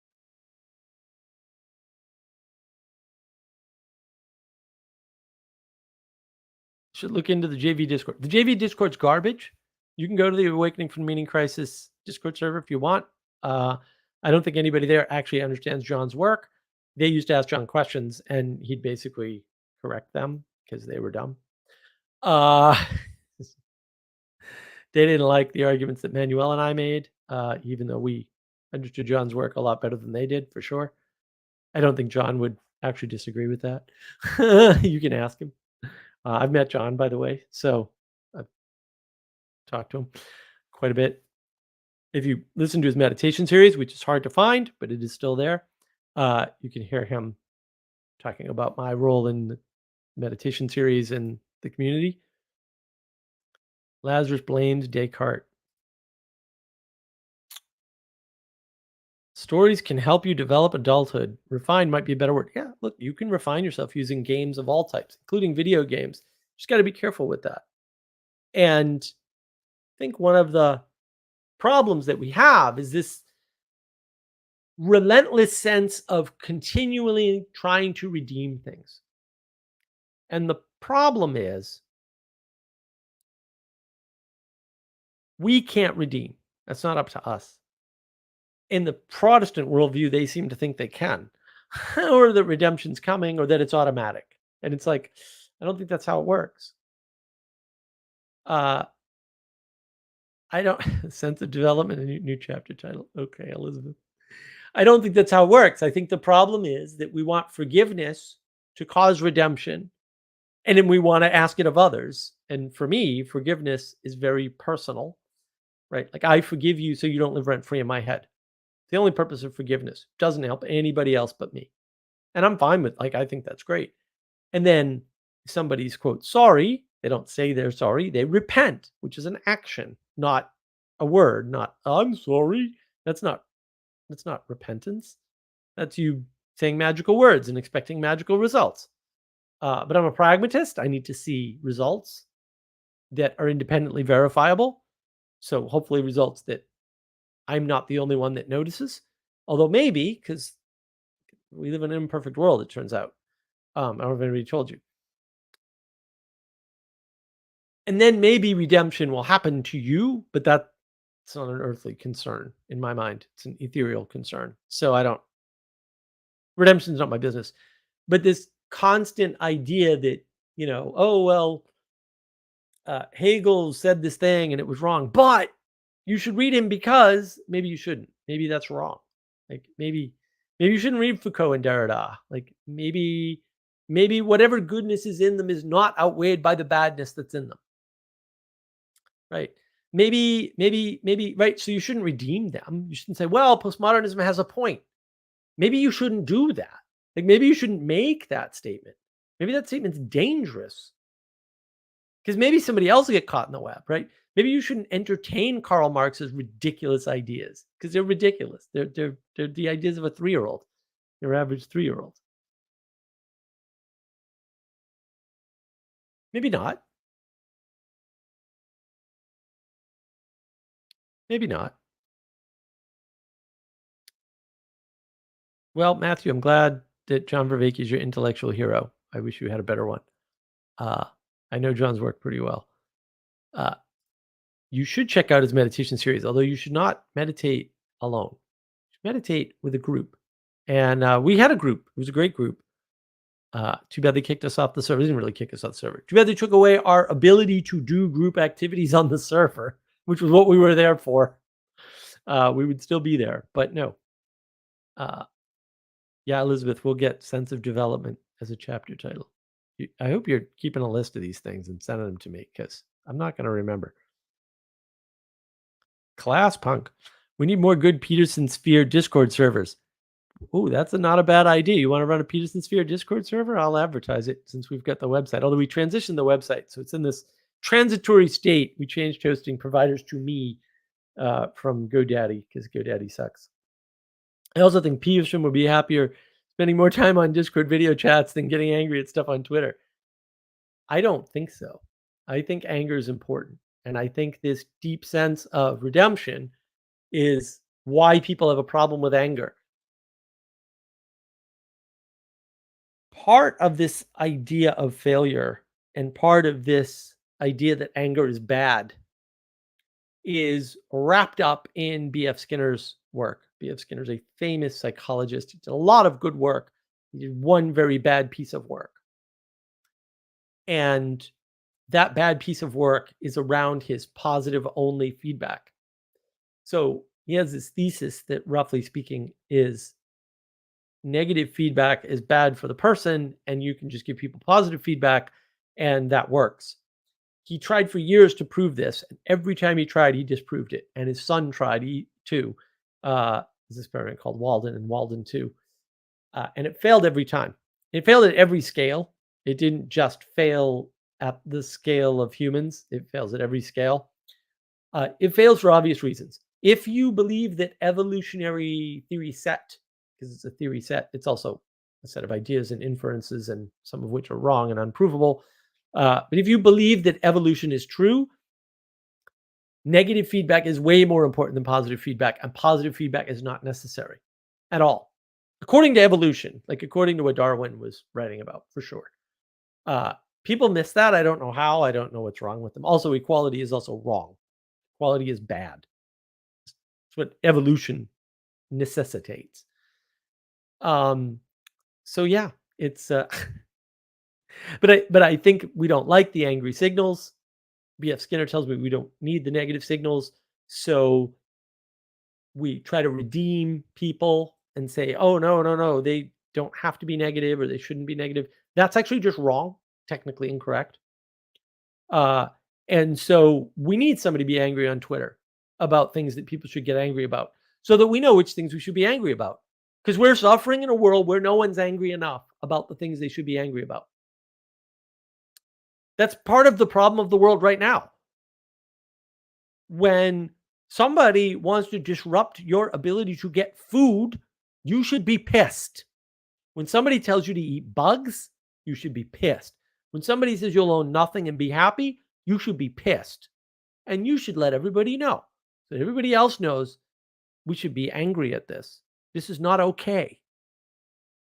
Should look into the JV Discord. The JV Discord's garbage. You can go to the Awakening from Meaning Crisis Discord server if you want. Uh, I don't think anybody there actually understands John's work. They used to ask John questions, and he'd basically correct them because they were dumb. Uh, they didn't like the arguments that Manuel and I made, even though we understood John's work a lot better than they did, for sure. I don't think John would actually disagree with that. You can ask him. I've met John, by the way, so I've talked to him quite a bit. If you listen to his meditation series, which is hard to find, but it is still there, you can hear him talking about my role in the meditation series and the community. Lazarus blames Descartes. Stories can help you develop adulthood. Refine might be a better word. Yeah, look, you can refine yourself using games of all types, including video games. Just got to be careful with that. And I think one of the problems that we have is this relentless sense of continually trying to redeem things. And the problem is we can't redeem. That's not up to us. In the Protestant worldview, they seem to think they can, or that redemption's coming, or that it's automatic. And it's like, I don't think that's how it works. I don't sense of development, a new chapter title. Okay, Elizabeth. I don't think that's how it works. I think the problem is that we want forgiveness to cause redemption, and then we want to ask it of others. And for me, forgiveness is very personal, right? Like, I forgive you so you don't live rent free in my head. The only purpose of forgiveness doesn't help anybody else but me. And I'm fine with, like, I think that's great. And then if somebody's quote sorry, they don't say they're sorry, they repent, which is an action, not a word, not I'm sorry. That's not repentance. That's you saying magical words and expecting magical results. But I'm a pragmatist. I need to see results that are independently verifiable. So hopefully results that I'm not the only one that notices. Although maybe, because we live in an imperfect world, it turns out. I don't know if anybody told you. And then maybe redemption will happen to you, but that's not an earthly concern in my mind. It's an ethereal concern. So I don't, redemption's not my business. But this constant idea that, oh, well, Hegel said this thing and it was wrong, but you should read him because maybe you shouldn't. Maybe that's wrong. Like maybe you shouldn't read Foucault and Derrida. Like maybe whatever goodness is in them is not outweighed by the badness that's in them. Right. Maybe, right. So you shouldn't redeem them. You shouldn't say, well, postmodernism has a point. Maybe you shouldn't do that. Like maybe you shouldn't make that statement. Maybe that statement's dangerous. Because maybe somebody else will get caught in the web, right? Maybe you shouldn't entertain Karl Marx's ridiculous ideas because they're ridiculous. They're the ideas of a 3-year-old, your average 3-year-old. Maybe not. Maybe not. Well, Matthew, I'm glad that John Vervaeke is your intellectual hero. I wish you had a better one. I know John's work pretty well. You should check out his meditation series, although you should not meditate alone. You should meditate with a group. And we had a group. It was a great group. Too bad they kicked us off the server. They didn't really kick us off the server. Too bad they took away our ability to do group activities on the server, which was what we were there for. We would still be there, but no. Yeah, Elizabeth, we'll get sense of development as a chapter title. I hope you're keeping a list of these things and sending them to me because I'm not going to remember. Class punk. We need more good Peterson Sphere Discord servers. Oh, that's not a bad idea. You want to run a Peterson Sphere Discord server? I'll advertise it since we've got the website. Although we transitioned the website, so it's in this transitory state. We changed hosting providers to me from GoDaddy because GoDaddy sucks. I also think Peterson would be happier spending more time on Discord video chats than getting angry at stuff on Twitter. I don't think so. I think anger is important. And I think this deep sense of redemption is why people have a problem with anger. Part of this idea of failure and part of this idea that anger is bad is wrapped up in B.F. Skinner's work. B.F. Skinner's a famous psychologist. He did a lot of good work. He did one very bad piece of work. And that bad piece of work is around his positive only feedback. So he has this thesis that, roughly speaking, is negative feedback is bad for the person, and you can just give people positive feedback, and that works. He tried for years to prove this, and every time he tried, he disproved it. And his son tried too. There's this experiment called Walden and Walden 2, and it failed every time. It failed at every scale. It didn't just fail at the scale of humans. It fails at every scale. It fails for obvious reasons. If you believe that evolutionary theory set, because it's a theory set, it's also a set of ideas and inferences, and some of which are wrong and unprovable. But if you believe that evolution is true, negative feedback is way more important than positive feedback, and positive feedback is not necessary at all. According to evolution, like according to what Darwin was writing about, for sure. People miss that. I don't know how. I don't know what's wrong with them. Also, equality is also wrong. Equality is bad. It's what evolution necessitates. So yeah, it's but I think we don't like the angry signals. B.F. Skinner tells me we don't need the negative signals. So we try to redeem people and say, oh, no, they don't have to be negative, or they shouldn't be negative. That's actually just wrong, technically incorrect. And so we need somebody to be angry on Twitter about things that people should get angry about, so that we know which things we should be angry about. Because we're suffering in a world where no one's angry enough about the things they should be angry about. That's part of the problem of the world right now. When somebody wants to disrupt your ability to get food, you should be pissed. When somebody tells you to eat bugs, you should be pissed. When somebody says you'll own nothing and be happy, you should be pissed. And you should let everybody know, so everybody else knows we should be angry at this. This is not okay.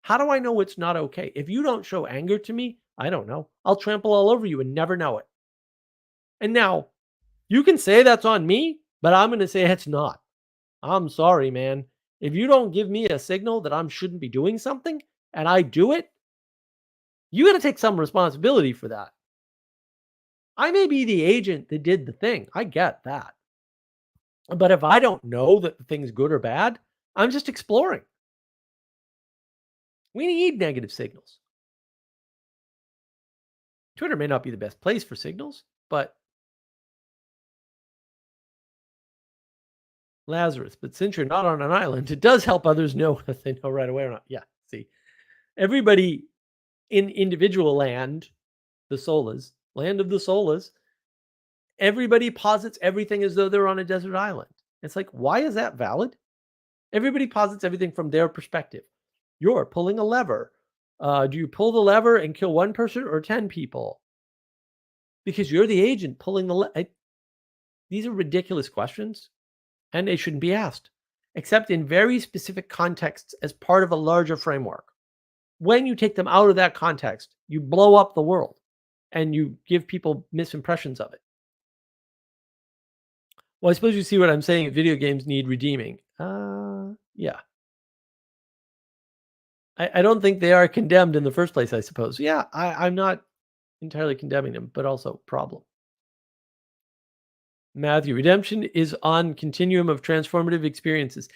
How do I know it's not okay? If you don't show anger to me, I don't know. I'll trample all over you and never know it. And now, you can say that's on me, but I'm going to say it's not. I'm sorry, man. If you don't give me a signal that I shouldn't be doing something and I do it, you got to take some responsibility for that. I may be the agent that did the thing. I get that. But if I don't know that the thing's good or bad, I'm just exploring. We need negative signals. Twitter may not be the best place for signals, but Lazarus, but since you're not on an island, it does help others know if they know right away or not. Yeah, see, everybody in individual land, the Solas, land of the Solas, everybody posits everything as though they're on a desert island. It's like, why is that valid? Everybody posits everything from their perspective. You're pulling a lever. Do you pull the lever and kill one person or 10 people? Because you're the agent pulling the lever. These are ridiculous questions, and they shouldn't be asked, except in very specific contexts as part of a larger framework. When you take them out of that context, you blow up the world and you give people misimpressions of it. Well, I suppose you see what I'm saying. Video games need redeeming. Yeah. I don't think they are condemned in the first place, I suppose. Yeah, I'm not entirely condemning them, but also problem. Matthew, redemption is on continuum of transformative experiences.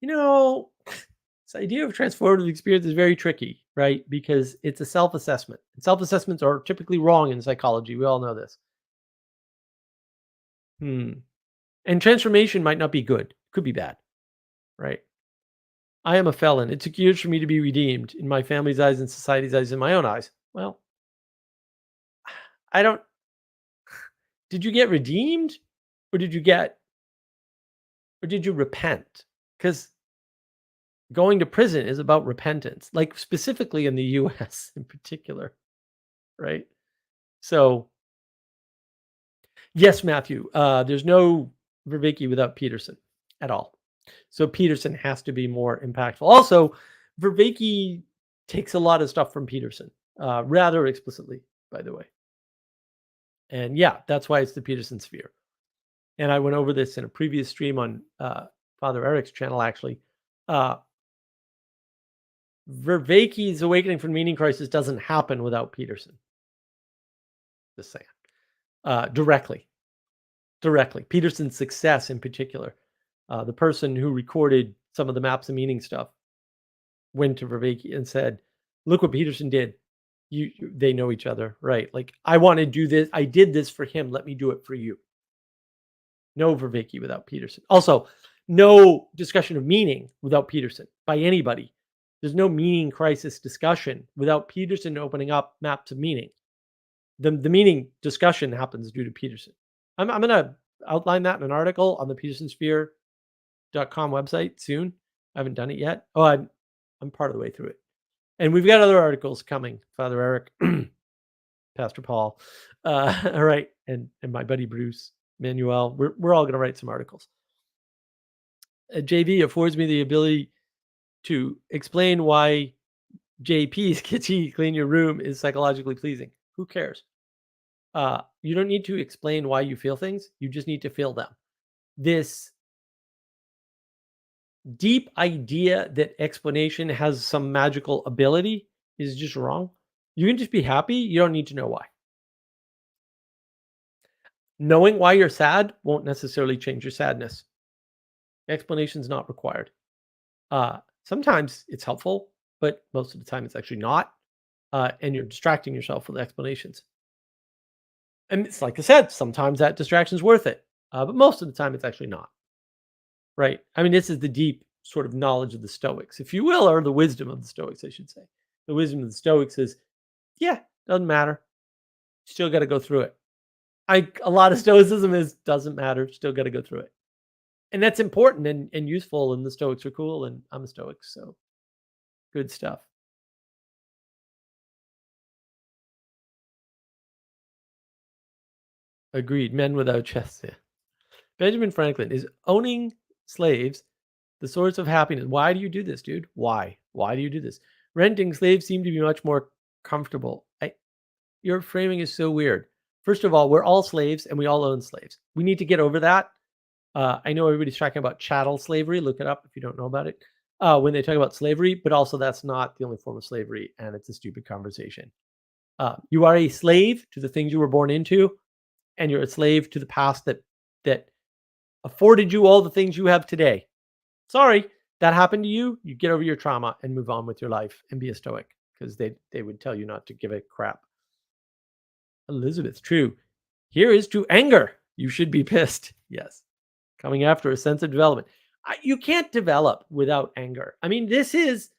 You know, this idea of transformative experience is very tricky, right? Because it's a self-assessment. Self-assessments are typically wrong in psychology. We all know this. And transformation might not be good. Could be bad, right? I am a felon. It took years for me to be redeemed in my family's eyes, and society's eyes, and my own eyes. Well, I don't. Did you get redeemed, or did you repent? Because going to prison is about repentance, like specifically in the U.S. in particular, right? So, yes, Matthew. There's no Verbeke without Peterson at all. So Peterson has to be more impactful. Also, Vervaeke takes a lot of stuff from Peterson, rather explicitly, by the way. And yeah, that's why it's the Peterson sphere. And I went over this in a previous stream on Father Eric's channel, actually. Vervaeke's awakening from meaning crisis doesn't happen without Peterson. Just saying. Directly. Peterson's success in particular. The person who recorded some of the maps of meaning stuff went to Vervaeke and said, look what Peterson did. They know each other, right? Like, I want to do this. I did this for him. Let me do it for you. No Vervaeke without Peterson. Also, no discussion of meaning without Peterson by anybody. There's no meaning crisis discussion without Peterson opening up maps of meaning. The meaning discussion happens due to Peterson. I'm going to outline that in an article on the petersonsphere.com website soon. I haven't done it yet. Oh, I'm part of the way through it. And we've got other articles coming, Father Eric, Pastor Paul, all right, and my buddy Bruce, Manuel. We're all going to write some articles. JV affords me the ability to explain why JP's kitty clean your room is psychologically pleasing. Who cares? You don't need to explain why you feel things. You just need to feel them. This deep idea that explanation has some magical ability is just wrong. You can just be happy. You don't need to know why. Knowing why you're sad won't necessarily change your sadness. Explanation is not required. Sometimes it's helpful, but most of the time it's actually not. And you're distracting yourself with explanations. And it's like I said, sometimes that distraction is worth it. But most of the time it's actually not. Right? I mean, this is the deep sort of knowledge of the Stoics, if you will, or the wisdom of the Stoics, I should say. The wisdom of the Stoics is, yeah, doesn't matter. Still got to go through it. A lot of Stoicism is doesn't matter. Still got to go through it. And that's important and useful, and the Stoics are cool, and I'm a Stoic, so good stuff. Agreed. Men without chests. Yeah. Benjamin Franklin, is owning slaves the source of happiness? Why do you do this, dude? Why? Why do you do this? Renting slaves seem to be much more comfortable. Your framing is so weird. First of all, we're all slaves and we all own slaves. We need to get over that. I know everybody's talking about chattel slavery. Look it up if you don't know about it. When they talk about slavery, but also that's not the only form of slavery, and it's a stupid conversation. You are a slave to the things you were born into, and you're a slave to the past that afforded you all the things you have today. Sorry, that happened to you. You get over your trauma and move on with your life and be a Stoic, because they would tell you not to give a crap. Elizabeth, true. Here is to anger. You should be pissed. Yes. Coming after a sense of development. You can't develop without anger. I mean, this is,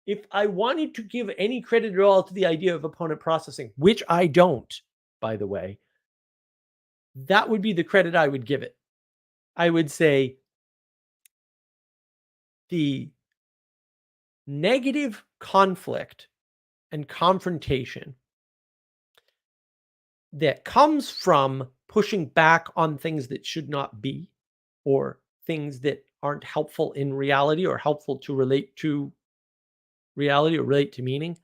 if I wanted to give any credit at all to the idea of opponent processing, which I don't, by the way, that would be the credit I would give it. I would say the negative conflict and confrontation that comes from pushing back on things that should not be, or things that aren't helpful in reality or helpful to relate to reality or relate to meaning,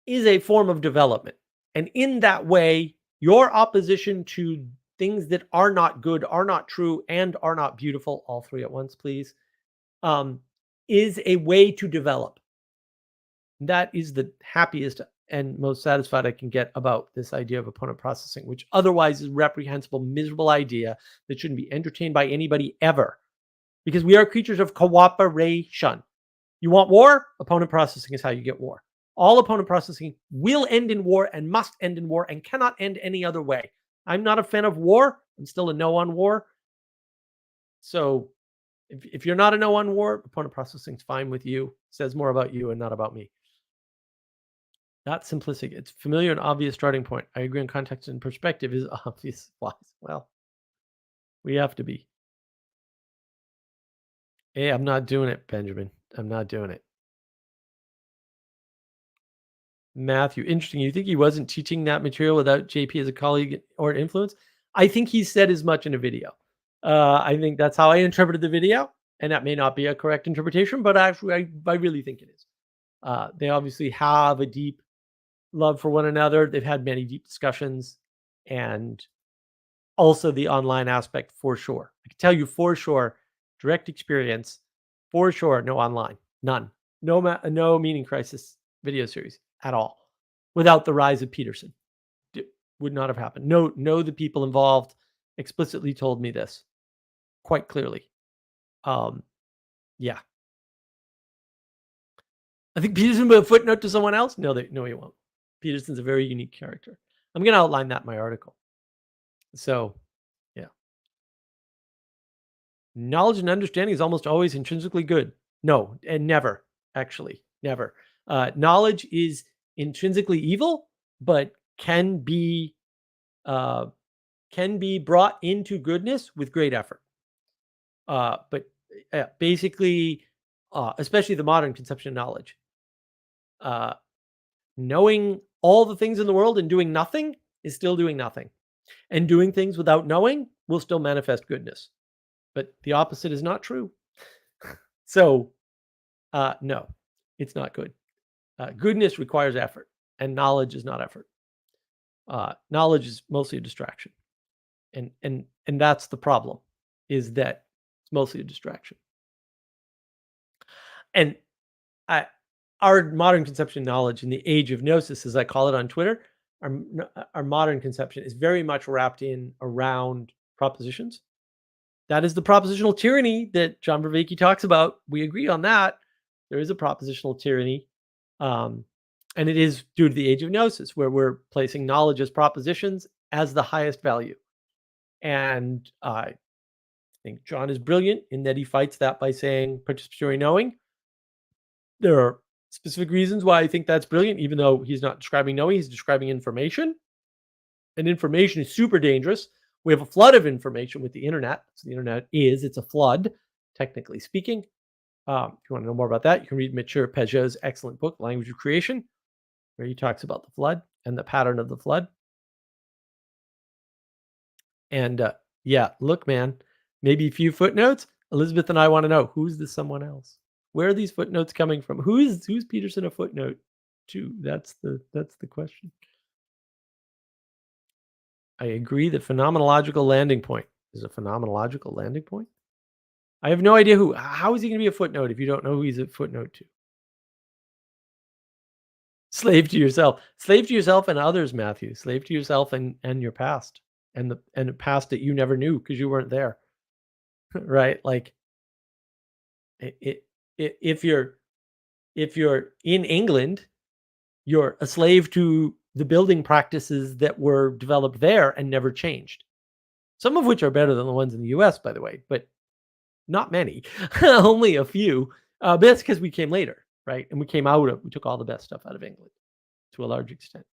is a form of development. And in that way, your opposition to things that are not good, are not true, and are not beautiful, all three at once, please, is a way to develop. That is the happiest and most satisfied I can get about this idea of opponent processing, which otherwise is a reprehensible, miserable idea that shouldn't be entertained by anybody ever. Because we are creatures of cooperation. You want war? Opponent processing is how you get war. All opponent processing will end in war and must end in war and cannot end any other way. I'm not a fan of war. I'm still a no on war. So if you're not a no on war, opponent processing is fine with you. It says more about you and not about me. Not simplistic. It's familiar and obvious starting point. I agree on context and perspective is obvious. Well, we have to be. Hey, I'm not doing it, Benjamin. I'm not doing it. Matthew, interesting. You think he wasn't teaching that material without JP as a colleague or influence? I think he said as much in a video. I think that's how I interpreted the video, and that may not be a correct interpretation, but actually, I really think it is. They obviously have a deep love for one another. They've had many deep discussions, and also the online aspect for sure. I can tell you for sure, direct experience, for sure, no online, none, no meaning crisis video series at all, without the rise of Peterson. Would not have happened. No, the people involved explicitly told me this quite clearly. Um, yeah, I think Peterson will footnote to someone else. No, he won't. Peterson's a very unique character. I'm going to outline that in my article. So, yeah, knowledge and understanding is almost always intrinsically good. No, and never, actually, never. Knowledge is intrinsically evil, but uh, can be brought into goodness with great effort. But basically, especially the modern conception of knowledge, uh, knowing all the things in the world and doing nothing is still doing nothing, and doing things without knowing will still manifest goodness. But the opposite is not true. So, no, it's not good. Goodness requires effort, and knowledge is not effort. Knowledge is mostly a distraction, and that's the problem, is that it's mostly a distraction. And I, our modern conception of knowledge in the age of gnosis, as I call it on Twitter, our modern conception is very much wrapped in around propositions. That is the propositional tyranny that John Vervaeke talks about. We agree on that. There is a propositional tyranny. Um, and it is due to the age of gnosis, where we're placing knowledge as propositions as the highest value. And I think John is brilliant in that he fights that by saying participatory knowing. There are specific reasons why I think that's brilliant, even though he's not describing knowing, he's describing information. And information is super dangerous. We have a flood of information with the internet. So the internet it's a flood, technically speaking. If you want to know more about that, you can read Mature Peugeot's excellent book, Language of Creation, where he talks about the flood and the pattern of the flood. And yeah, look, man, maybe a few footnotes. Elizabeth and I want to know, who's the someone else? Where are these footnotes coming from? Who's Peterson a footnote to? That's the question. I agree that phenomenological landing point is a phenomenological landing point. I have no idea how is he going to be a footnote if you don't know who he's a footnote to? Slave to yourself and others, Matthew. Slave to yourself and your past, and the past that you never knew because you weren't there, right? Like if you're in England, you're a slave to the building practices that were developed there and never changed. Some of which are better than the ones in the US, by the way, but not many, only a few. But that's because we came later, right? And we took all the best stuff out of England to a large extent.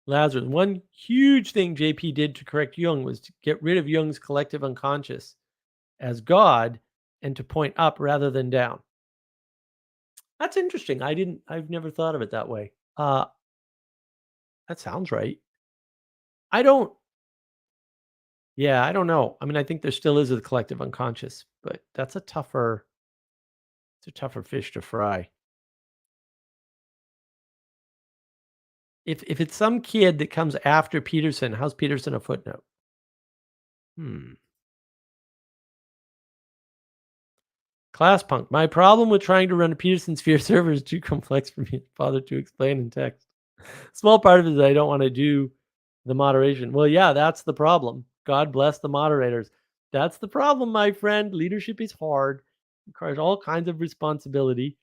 Lazarus, one huge thing JP did to correct Jung was to get rid of Jung's collective unconscious as God and to point up rather than down. That's interesting. I've never thought of it that way. That sounds right. I don't Yeah, I don't know. I mean, I think there still is a collective unconscious, but it's a tougher fish to fry. If it's some kid that comes after Peterson, how's Peterson a footnote? Class punk. My problem with trying to run a Peterson Sphere server is too complex for me to bother to explain in text. Small part of it is I don't want to do the moderation. Well, yeah, that's the problem. God bless the moderators. That's the problem, my friend. Leadership is hard, requires all kinds of responsibility,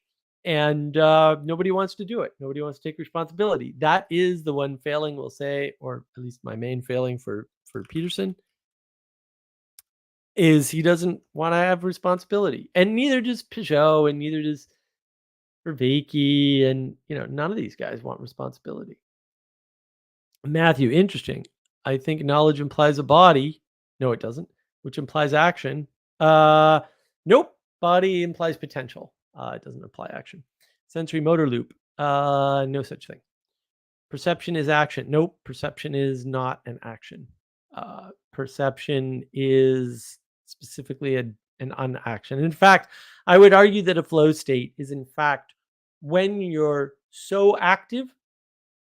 and nobody wants to do it. Nobody wants to take responsibility. That is the one failing, we'll say, or at least my main failing for Peterson, is he doesn't want to have responsibility, and neither does Peugeot, and neither does Vervaeke, and none of these guys want responsibility. Matthew, interesting. I think knowledge implies a body. No, it doesn't. Which implies action. Nope. Body implies potential. It doesn't imply action. Sensory motor loop. No such thing. Perception is action. Nope. Perception is not an action. Perception is specifically an unaction. In fact, I would argue that a flow state is, in fact, when you're so active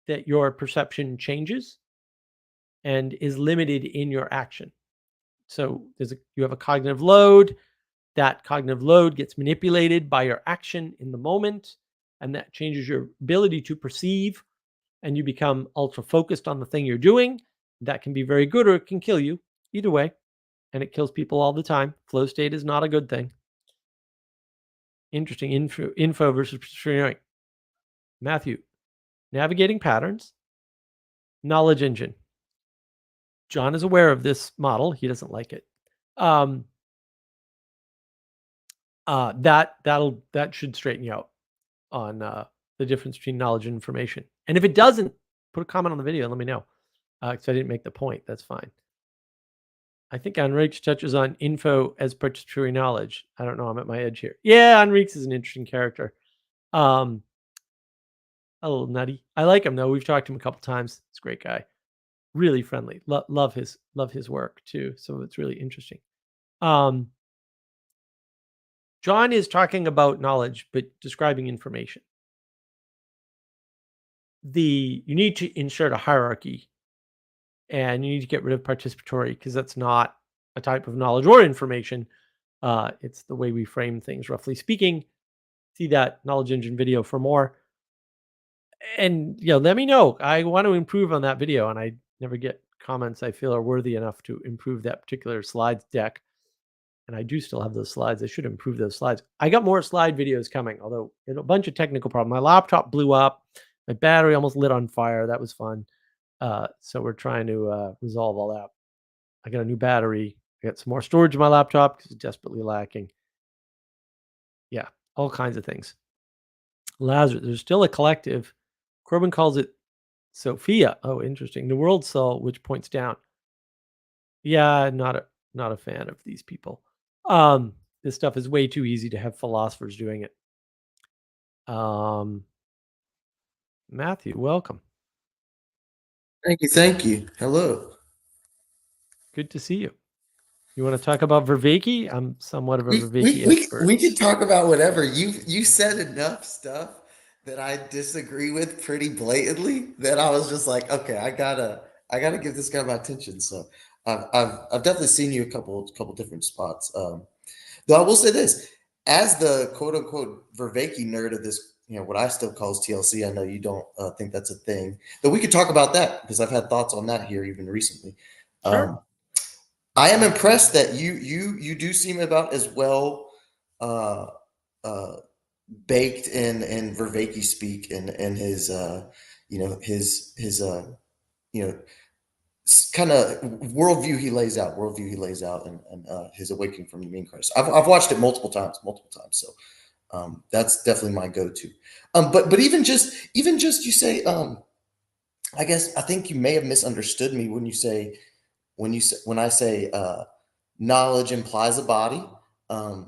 that your perception changes and is limited in your action. So you have a cognitive load. That cognitive load gets manipulated by your action in the moment, and that changes your ability to perceive, and you become ultra focused on the thing you're doing. That can be very good, or it can kill you. Either way, and it kills people all the time. Flow state is not a good thing. Interesting info versus pursuing. Matthew, navigating patterns, knowledge engine. John is aware of this model. He doesn't like it. That should straighten you out on the difference between knowledge and information. And if it doesn't, put a comment on the video and let me know. Because I didn't make the point. That's fine. I think Enrique touches on info as participatory knowledge. I don't know. I'm at my edge here. Yeah, Enrique is an interesting character. A little nutty. I like him though. We've talked to him a couple times. He's a great guy. Really friendly. Love his work too. So it's really interesting. John is talking about knowledge, but describing information. You need to insert a hierarchy, and you need to get rid of participatory because that's not a type of knowledge or information. It's the way we frame things, roughly speaking. See that knowledge engine video for more. And let me know. I want to improve on that video, and I never get comments I feel are worthy enough to improve that particular slides deck. And I do still have those slides. I should improve those slides. I got more slide videos coming, although a bunch of technical problems. My laptop blew up. My battery almost lit on fire. That was fun. So we're trying to resolve all that. I got a new battery. I got some more storage in my laptop because it's desperately lacking. Yeah, all kinds of things. Lazarus, there's still a collective. Corbin calls it Sophia. Oh, interesting. The world soul, which points down. Yeah, not a fan of these people. This stuff is way too easy to have philosophers doing it. Matthew, welcome. Thank you. Hello. Good to see you. You want to talk about Vervaeke? I'm somewhat of a Vervaeke expert. We can talk about whatever. You said enough stuff that I disagree with pretty blatantly that I was just like, okay, I gotta give this guy my attention. So I've definitely seen you a couple different spots. Though I will say this, as the quote unquote Vervaeke nerd of this, what I still call TLC. I know you don't think that's a thing, but we could talk about that because I've had thoughts on that here even recently. Sure. I am impressed that you do seem about as well baked in Vervaeke speak and his kind of worldview he lays out and his awakening from the mean Christ. I've watched it multiple times. So that's definitely my go-to. But even just you say, I guess I think you may have misunderstood me when I say knowledge implies a body. I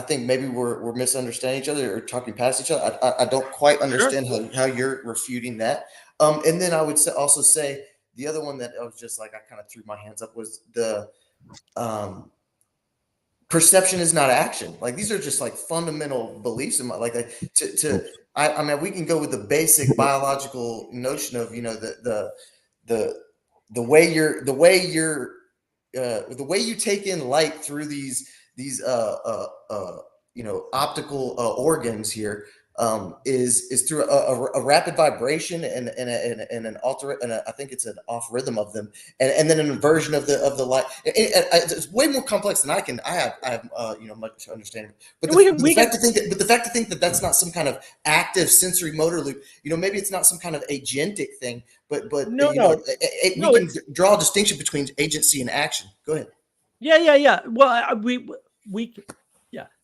think maybe we're misunderstanding each other or talking past each other. I don't quite understand how you're refuting that. And then I would also say the other one that I was just like, I kind of threw my hands up was the perception is not action. Like these are just like fundamental beliefs in my I mean, we can go with the basic biological notion of the way you take in light through these optical organs here is through a rapid vibration and an alter, and I think it's an off rhythm of them, and then an inversion of the light. It's way more complex than I have much understanding. But the fact to think that that's not some kind of active sensory motor loop, maybe it's not some kind of agentic thing, but we can draw a distinction between agency and action. Go ahead. Yeah. Well,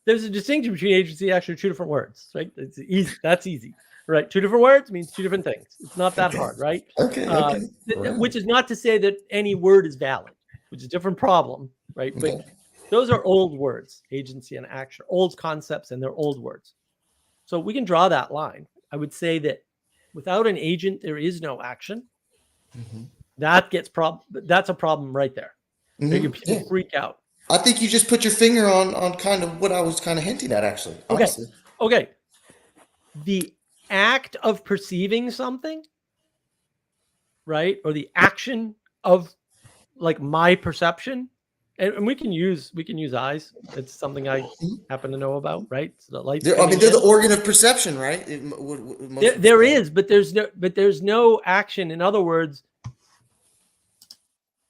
there's a distinction between agency and action, two different words, right? It's easy. That's easy, right? Two different words means two different things. It's not that hard, right? Okay. Which is not to say that any word is valid, which is a different problem, right? Okay. But those are old words, agency and action, old concepts, and they're old words. So we can draw that line. I would say that without an agent, there is no action. Mm-hmm. That's a problem right there. Mhm. People Yeah. freak out. I think you just put your finger on kind of what I was kind of hinting at, actually, honestly. Okay. The act of perceiving something, right? Or the action of like my perception, and we can use eyes. It's something I happen to know about, right? So the light's I mean, coming they're the in. organ of perception, right? There is, but there's no action. In other words,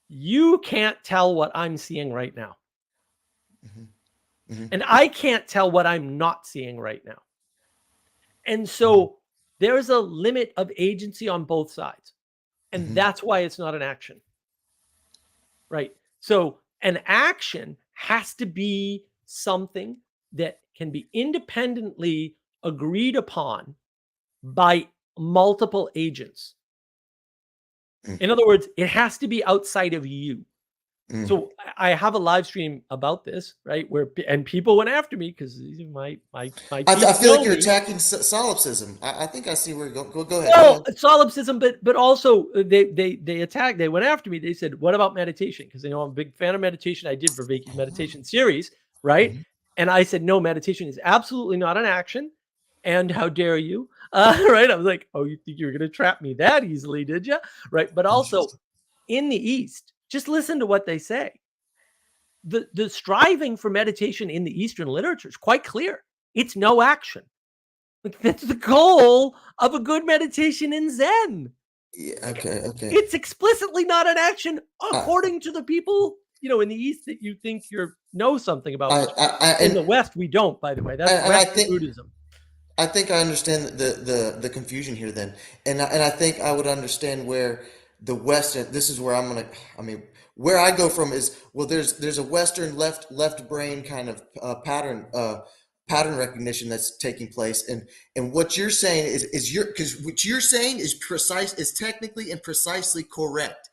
you can't tell what I'm seeing right now. And I can't tell what I'm not seeing right now. And so there's a limit of agency on both sides. And that's why it's not an action. Right? So an action has to be something that can be independently agreed upon by multiple agents. In other words, it has to be outside of you. So I have a live stream about this, right? And people went after me because these are my I feel like you're attacking solipsism. I think I see where you're going. Go ahead. Well, solipsism, but also they went after me. They said, "What about meditation?" Because they know I'm a big fan of meditation. I did for Vicky's meditation series, right? And I said, "No, meditation is absolutely not an action." And how dare you? Right? I was like, "Oh, you think you were going to trap me that easily, did you?" Right? But also in the East, just listen to what they say. The striving for meditation in the Eastern literature is quite clear. It's no action. That's the goal of a good meditation in Zen. Yeah, okay. It's explicitly not an action according to the people, in the East that you think you know something about. In the West, we don't, by the way. That's Western Buddhism. I think I understand the confusion here then. And I think I would understand where the Western, this is where where I go from is, well, there's a Western left brain kind of pattern recognition that's taking place, and what you're saying is because what you're saying is technically and precisely correct.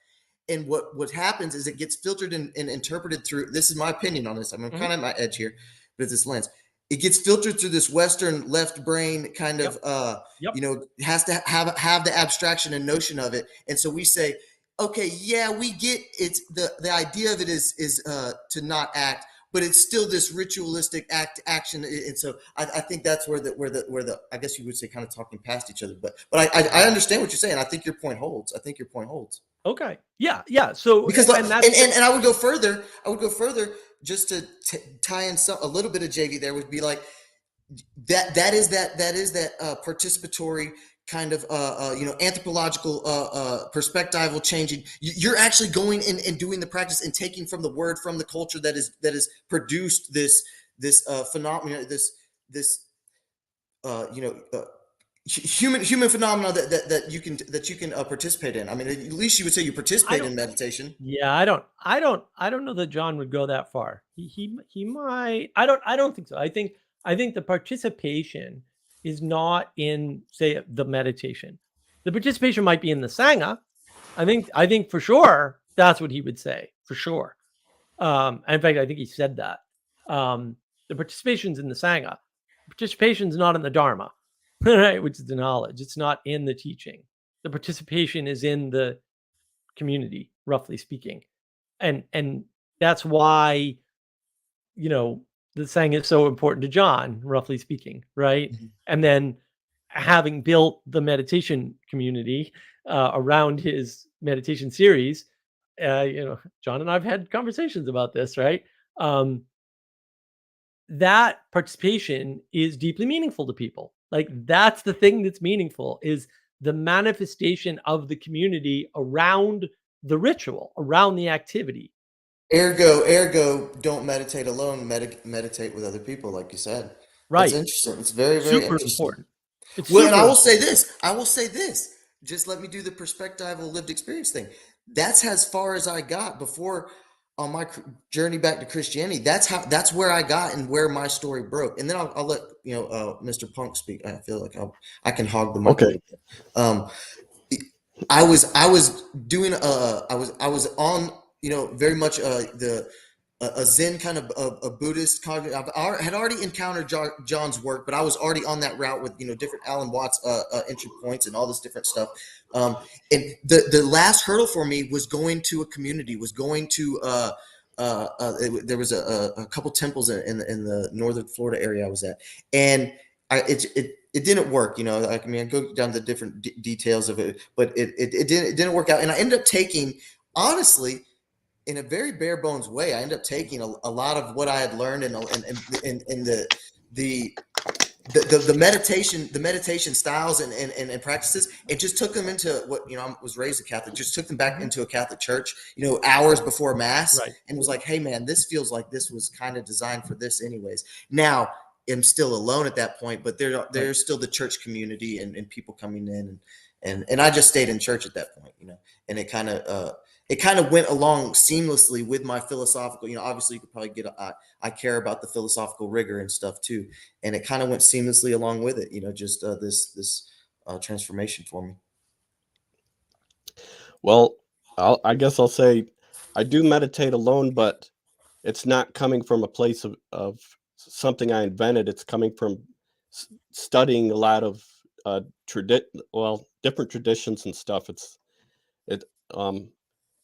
And what happens is it gets filtered and interpreted through, this is my opinion on this, I'm kind of at my edge here, but it's this lens. It gets filtered through this Western left brain kind of, has to have the abstraction and notion of it. And so we say, okay, yeah, we get it's the idea of it is to not act, but it's still this ritualistic action. And so I think that's where the I guess you would say kind of talking past each other. But I understand what you're saying. I think your point holds. Okay. Yeah. So because and I would go further. Just to tie in a little bit of JV there would be like that is participatory kind of anthropological perspectival changing. You're actually going and doing the practice and taking from the word, from the culture that is produced this phenomenon, this human phenomena that you can participate in. I mean, at least you would say you participate in meditation. Yeah, I don't know that John would go that far. He might. I don't think so. I think the participation is not in, say, the meditation. The participation might be in the Sangha. I think for sure that's what he would say, for sure. In fact, I think he said that. The participation's in the Sangha. Participation's not in the Dharma. Right, which is the knowledge. It's not in the teaching. The participation is in the community, roughly speaking, and that's why the saying is so important to John, roughly speaking, right? And then having built the meditation community around his meditation series, John and I've had conversations about this, right? That participation is deeply meaningful to people. Like, that's the thing that's meaningful, is the manifestation of the community around the ritual, around the activity. Ergo, don't meditate alone. Meditate with other people, like you said. Right. That's interesting. It's very, very super interesting. Important. It's well, and I will say this. Just let me do the perspectival lived experience thing. That's as far as I got before on my journey back to Christianity. That's where I got and where my story broke. And then I'll let Mr. Punk speak. I feel like I can hog the mic. Okay. I was doing I was on very much a Zen kind of a Buddhist cognitive. I had already encountered John's work, but I was already on that route with different Alan Watts entry points and all this different stuff. And the last hurdle for me was going to a community, was going to there was a couple temples in the northern Florida area I was at, and it didn't work. I mean, I go down the different details of it, but it didn't work out, and I ended up taking, honestly, in a very bare bones way, I ended up taking a lot of what I had learned in the meditation styles and practices, and just took them into what, I was raised a Catholic, just took them back into a Catholic church, hours before mass, Right. and was like, hey man, this feels like this was kind of designed for this anyways. Now I'm still alone at that point, but there's still the church community and people coming in, and I just stayed in church at that point, and it kind of went along seamlessly with my philosophical, obviously you could probably get, I care about the philosophical rigor and stuff too. And it kind of went seamlessly along with it, just this transformation for me. Well, I guess I'll say I do meditate alone, but it's not coming from a place of something I invented. It's coming from studying a lot of different traditions and stuff.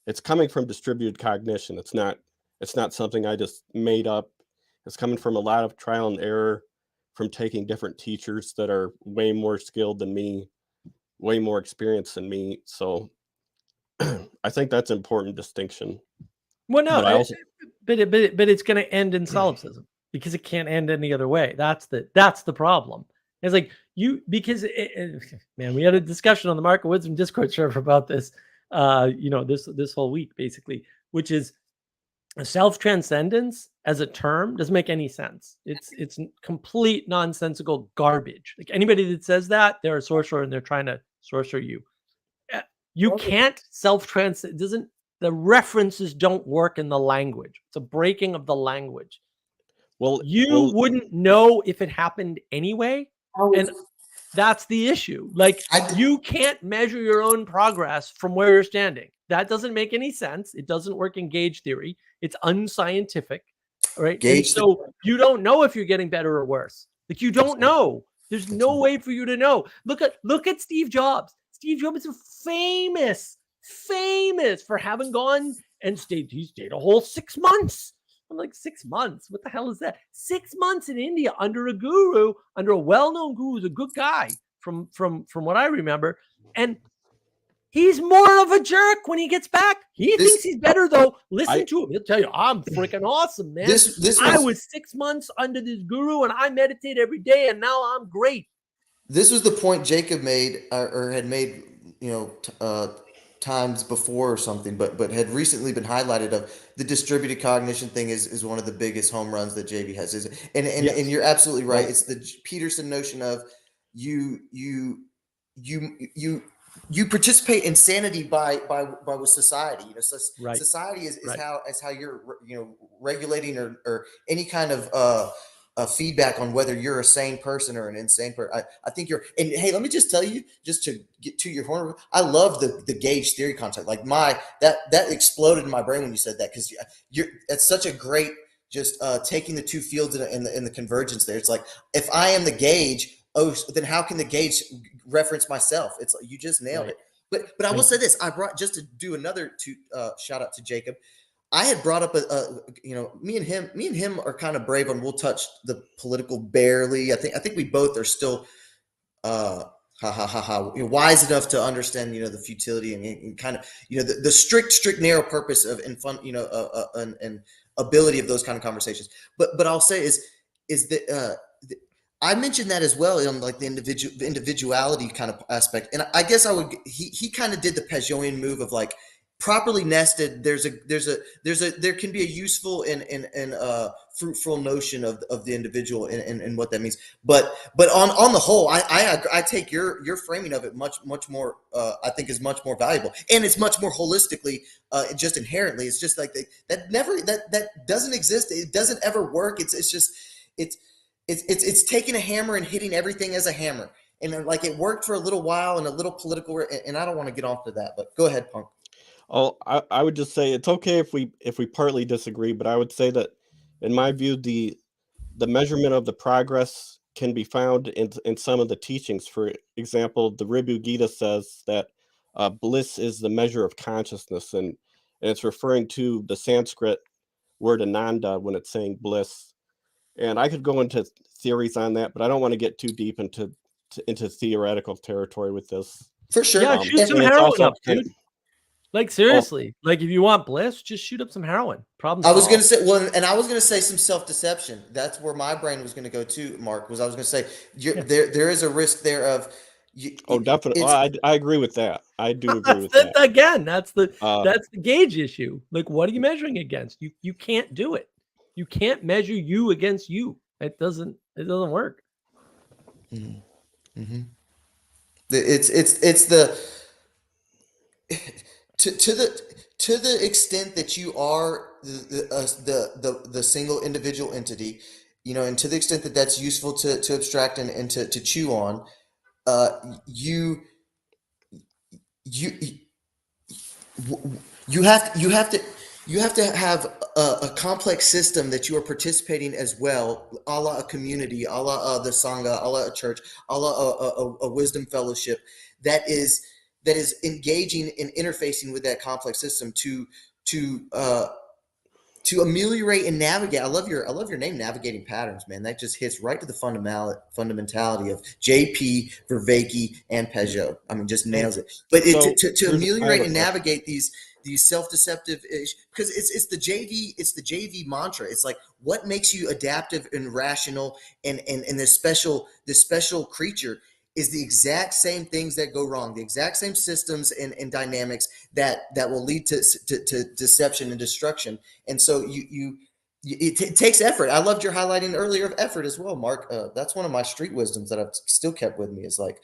It's coming from distributed cognition. It's not something I just made up. It's coming from a lot of trial and error, from taking different teachers that are way more skilled than me, way more experienced than me. So I think that's an important distinction. Well, no, but but it's going to end in solipsism because it can't end any other way. That's the problem. It's like because man, we had a discussion on the Market Wisdom Discord server about this. This whole week, basically, which is self-transcendence as a term doesn't make any sense. It's complete nonsensical garbage. Like anybody that says that, they're a sorcerer and they're trying to sorcerer you. You can't self-transcend. The references don't work in the language. It's a breaking of the language. Well, you wouldn't know if it happened anyway. And that's the issue. Like you can't measure your own progress from where you're standing. That doesn't make any sense. It doesn't work in gauge theory. It's unscientific, right? And so you don't know if you're getting better or worse. Like you don't know. There's no way for you to know. Look at Steve Jobs. Steve Jobs is famous for having gone and stayed. He stayed a whole 6 months. I'm like, 6 months? What the hell is that? 6 months in India under a guru, under a well-known guru, who's a good guy from what I remember. And he's more of a jerk when he gets back. He thinks he's better though. Listen to him. He'll tell you, I'm freaking awesome, man. I was 6 months under this guru and I meditate every day and now I'm great. This was the point Jacob made or had made, times before or something, but had recently been highlighted of the distributed cognition thing is one of the biggest home runs that JV has. And you're absolutely right. It's the Peterson notion of you participate in sanity by with society. Society is how you're regulating or any kind of feedback on whether you're a sane person or an insane person. I think you're, and hey, let me just tell you, just to get to your horn, I love the gauge theory concept. Like that exploded in my brain when you said that, because that's such a great, just taking the two fields in the convergence there. It's like, if I am the gauge, then how can the gauge reference myself? It's like, you just nailed it. But I will say this, I brought, just to do another shout out to Jacob, I had brought up me and him are kind of brave, and we'll touch the political barely. I think we both are still wise enough to understand the futility and kind of the strict narrow purpose of and fun and ability of those kind of conversations. But I'll say is that I mentioned that as well on like the individuality kind of aspect, and I guess he kind of did the Pageauian move of like, properly nested, there can be a useful and fruitful notion of the individual and what that means. But on the whole, I take your framing of it much more. I think is much more valuable, and it's much more holistically, just inherently. It's just like that doesn't exist. It doesn't ever work. It's taking a hammer and hitting everything as a hammer, and like it worked for a little while and a little political. And I don't want to get off to that, but go ahead, Punk. Oh, I would just say it's okay if we partly disagree, but I would say that in my view, the measurement of the progress can be found in some of the teachings. For example, the Ribhu Gita says that bliss is the measure of consciousness, and it's referring to the Sanskrit word ananda when it's saying bliss. And I could go into theories on that, but I don't want to get too deep into theoretical territory with this. For sure. Yeah, shoot And some And it's heroin also up, dude. Like, seriously. Like, if you want bliss, just shoot up some heroin. Problem I was going solved. to say, well, and I was going to say some self-deception. That's where my brain was going to go to, Mark, was I was going to say Yeah. there is a risk there of Oh, definitely. it's I agree with that. I do agree with That's that. again, that's the Uh, gauge issue. Like, what are you measuring against? You can't do it. You can't measure you against you. It doesn't work. Mhm. It's the to the extent that you are the single individual entity, and to the extent that that's useful to abstract and to chew on, you you you have to have a complex system that you are participating as well, a la a community, a la the sangha, a la a church, a la a wisdom fellowship that is engaging and interfacing with that complex system to ameliorate and navigate. I love your name, Navigating Patterns, man. That just hits right to the fundamentality of JP, Vervaeke, and Peugeot. I mean, just nails it. But So to I have ameliorate a and question. navigate these self-deceptive issues, because it's the JV mantra. It's like, what makes you adaptive and rational, and this special creature is the exact same things that go wrong, the exact same systems and dynamics that will lead to deception and destruction. And so it takes effort. I loved your highlighting earlier of effort as well, Mark. That's one of my street wisdoms that I've still kept with me, is like,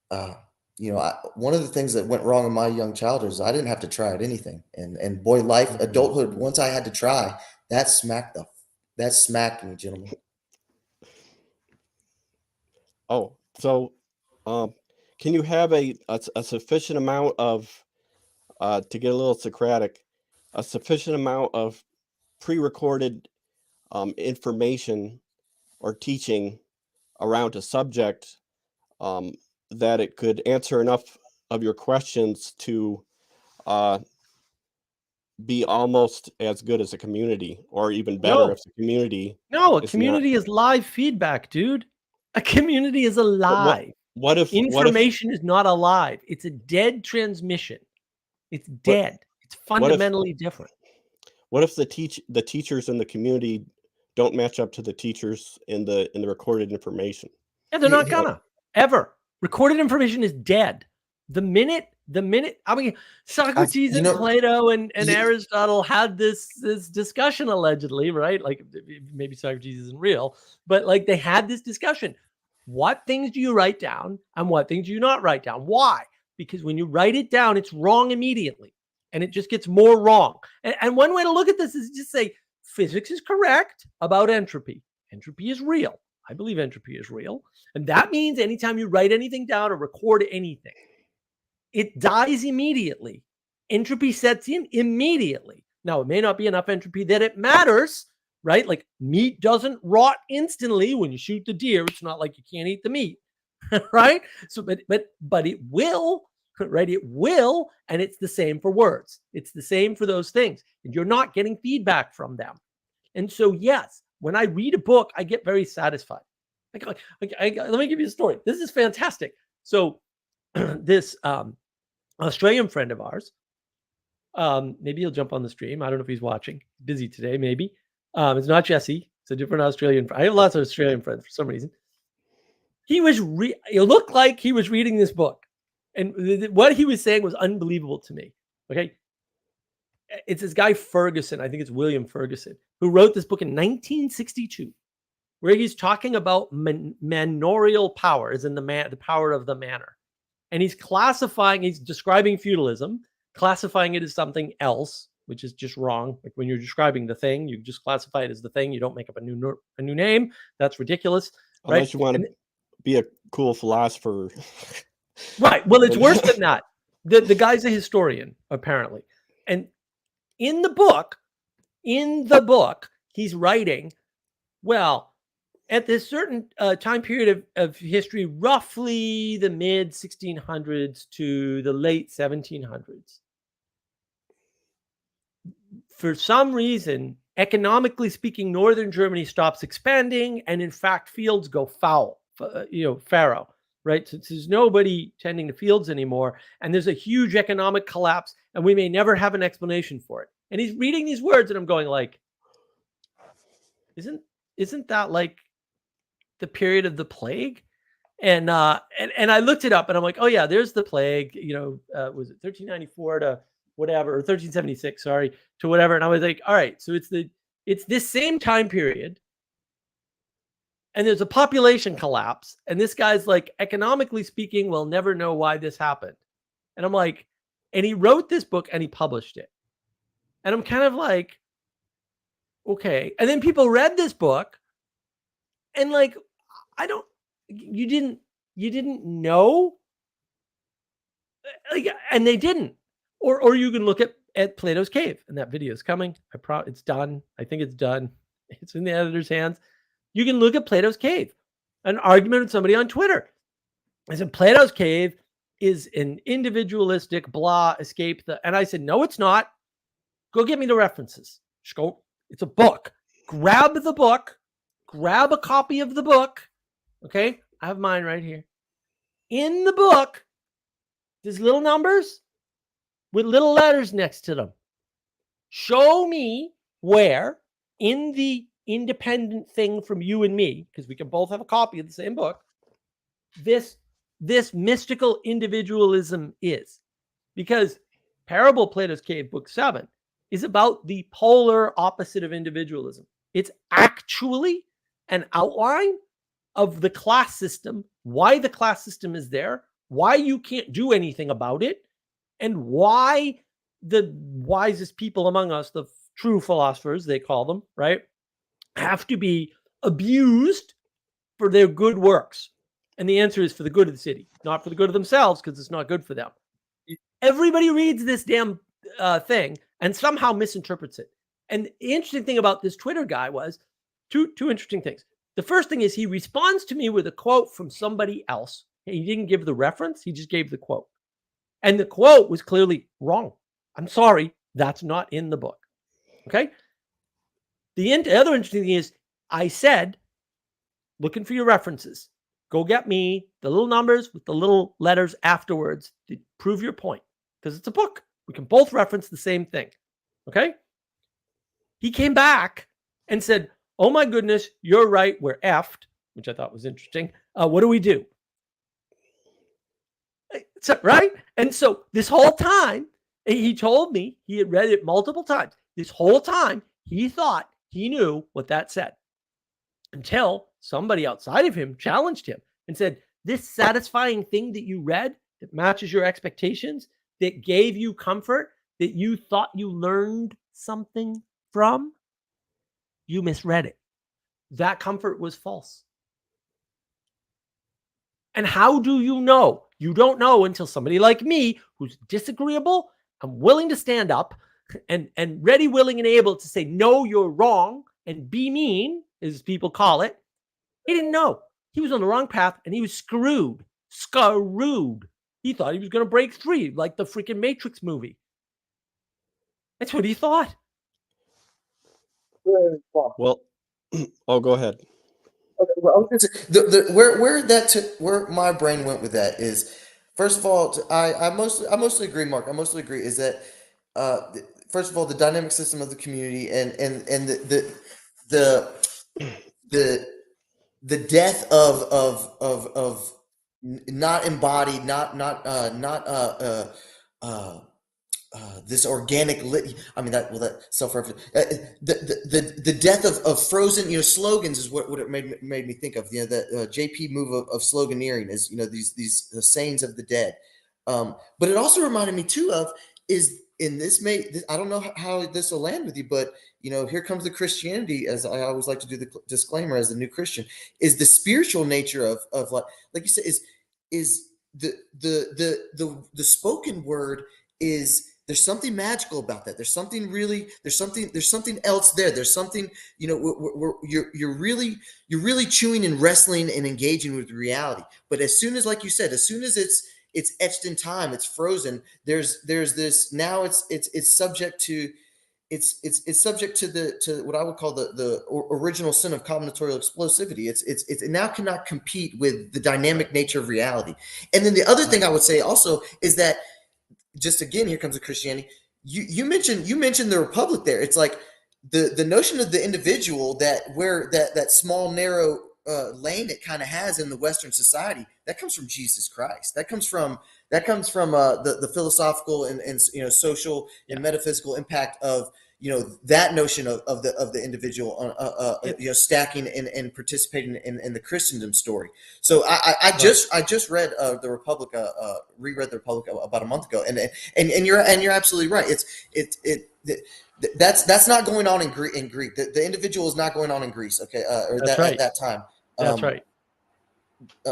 one of the things that went wrong in my young childhood is I didn't have to try at anything. And boy, life, adulthood, once I had to try, that smacked me, gentlemen. Oh, so can you have a sufficient amount of to get a little Socratic, a sufficient amount of pre-recorded information or teaching around a subject that it could answer enough of your questions to be almost as good as a community, or even better No. if the community No, a is not. community is live feedback, dude. A community is But alive. what if Information is not alive. It's a dead transmission. It's dead. It's fundamentally different. what if the teachers in the community don't match up to the teachers in the recorded information? Yeah, they're not Yeah, gonna ever. Recorded information is dead. The minute, I mean, Socrates and Plato and Aristotle had this discussion allegedly, right? Like, maybe Socrates isn't real, but like, they had this discussion. What things do you write down and what things do you not write down? Why? Because when you write it down, it's wrong immediately, and it just gets more wrong. And one way to look at this is just say physics is correct about entropy. Entropy is real. I believe entropy is real. And that means anytime you write anything down or record anything, it dies immediately. Entropy sets in immediately. Now, it may not be enough entropy that it matters, right? Like, meat doesn't rot instantly when you shoot the deer. It's not like you can't eat the meat, right? So, but it will, right? It will, and it's the same for words. It's the same for those things. And you're not getting feedback from them. And so, yes, when I read a book, I get very satisfied. Let me give you a story. This is fantastic. So this Australian friend of ours, maybe he'll jump on the stream. I don't know if he's watching. Busy today, maybe. It's not Jesse. It's a different Australian friend. I have lots of Australian friends for some reason. He was it looked like he was reading this book. And what he was saying was unbelievable to me. Okay. It's this guy Ferguson. I think it's William Ferguson, who wrote this book in 1962, where he's talking about manorial power, as in the power of the manor. And he's describing feudalism, classifying it as something else, which is just wrong. Like, when you're describing the thing, you just classify it as the thing. You don't make up a new name. That's ridiculous. Unless right? you want to be a cool philosopher. Right. Well, it's worse than that. The guy's a historian, apparently. And in the book, he's writing, well, at this certain time period of history, roughly the mid 1600s to the late 1700s, for some reason, economically speaking, northern Germany stops expanding, and in fact, fields go fallow, right? So there's nobody tending to fields anymore, and there's a huge economic collapse, and we may never have an explanation for it. And he's reading these words, and I'm going like, isn't that like the period of the plague? And I looked it up, and I'm like, oh yeah, there's the plague. Was it 1394 to whatever, or 1376? Sorry, to whatever. And I was like, all right, so it's this same time period, and there's a population collapse, and this guy's like, economically speaking, we'll never know why this happened. And I'm like, and he wrote this book and he published it, and I'm kind of like, okay. And then people read this book, and like, you didn't know, like, and they didn't. Or you can look at Plato's Cave, and that video is coming. It's done. I think it's done. It's in the editor's hands. You can look at Plato's Cave, an argument with somebody on Twitter. I said, Plato's Cave is an individualistic blah escape. And I said, no, it's not. Go get me the references. Just go. It's a book. Grab the book. Grab a copy of the book. Okay, I have mine right here. In the book, there's little numbers with little letters next to them. Show me where in the independent thing from you and me, because we can both have a copy of the same book, this mystical individualism is. Because Parable Plato's Cave, Book 7, is about the polar opposite of individualism. It's actually an outline of the class system, why the class system is there, why you can't do anything about it, and why the wisest people among us, the true philosophers, they call them, right, have to be abused for their good works. And the answer is for the good of the city, not for the good of themselves, because it's not good for them. Everybody reads this damn thing and somehow misinterprets it. And the interesting thing about this Twitter guy was two interesting things. The first thing is he responds to me with a quote from somebody else. He didn't give the reference. He just gave the quote. And the quote was clearly wrong. I'm sorry. That's not in the book. Okay. The other interesting thing is I said, looking for your references, go get me the little numbers with the little letters afterwards to prove your point. Because it's a book. We can both reference the same thing. Okay. He came back and said, oh my goodness, you're right. We're effed, which I thought was interesting. What do we do? So, right? And so this whole time, he told me he had read it multiple times. This whole time, he thought he knew what that said until somebody outside of him challenged him and said, this satisfying thing that you read that matches your expectations, that gave you comfort, that you thought you learned something from, you misread it. That comfort was false. And how do you know? You don't know until somebody like me, who's disagreeable and willing to stand up and ready, willing, and able to say, no, you're wrong, and be mean, as people call it. He didn't know. He was on the wrong path, and he was screwed. He thought he was going to break free, like the freaking Matrix movie. That's what he thought. Well, oh, go ahead. Okay, well, I was gonna say, where my brain went with that is, first of all, I mostly agree, Mark. I mostly agree is that first of all, the dynamic system of the community and the death of not embodied, this organic that self-reference, the death of frozen slogans is what it made me think of. The JP move of sloganeering is these sayings of the dead. But it also reminded me too of is in this I don't know how this will land with you, but here comes the Christianity, as I always like to do the disclaimer as a new Christian, is the spiritual nature of like you said is the spoken word is there's something magical about that. There's something else there. There's something, you're really chewing and wrestling and engaging with reality. But as soon as, like you said, as soon as it's etched in time, it's frozen. There's this, now it's subject to, it's subject to what I would call the original sin of combinatorial explosivity. It now cannot compete with the dynamic nature of reality. And then the other thing I would say also is that, just again, here comes the Christianity. You mentioned the Republic there. It's like the notion of the individual, that small narrow lane it kind of has in the Western society, that comes from Jesus Christ. That comes from the philosophical and social and metaphysical impact of that notion of the individual on stacking and participating in the Christendom story. So I just read the Republic, reread the Republic about a month ago, and you're absolutely right. That's not going on in Greek. The individual is not going on in Greece. Okay, or That's right. at that time. That's right.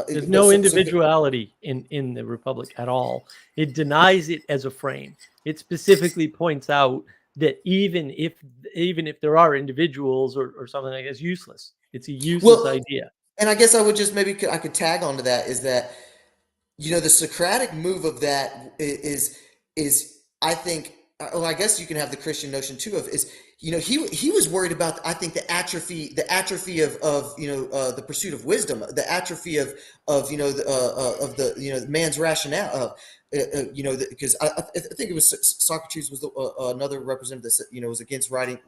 There's no individuality in the Republic at all. It denies it as a frame. It specifically points out that even if there are individuals or something like that, it's useless. It's a useless idea. And I guess I would just I could tag onto that, is that the Socratic move of that is I think, well, I guess you can have the Christian notion too of, is he was worried about, I think, the atrophy of the pursuit of wisdom, the atrophy of the man's rationale, because I think it was Socrates was another representative that was against writing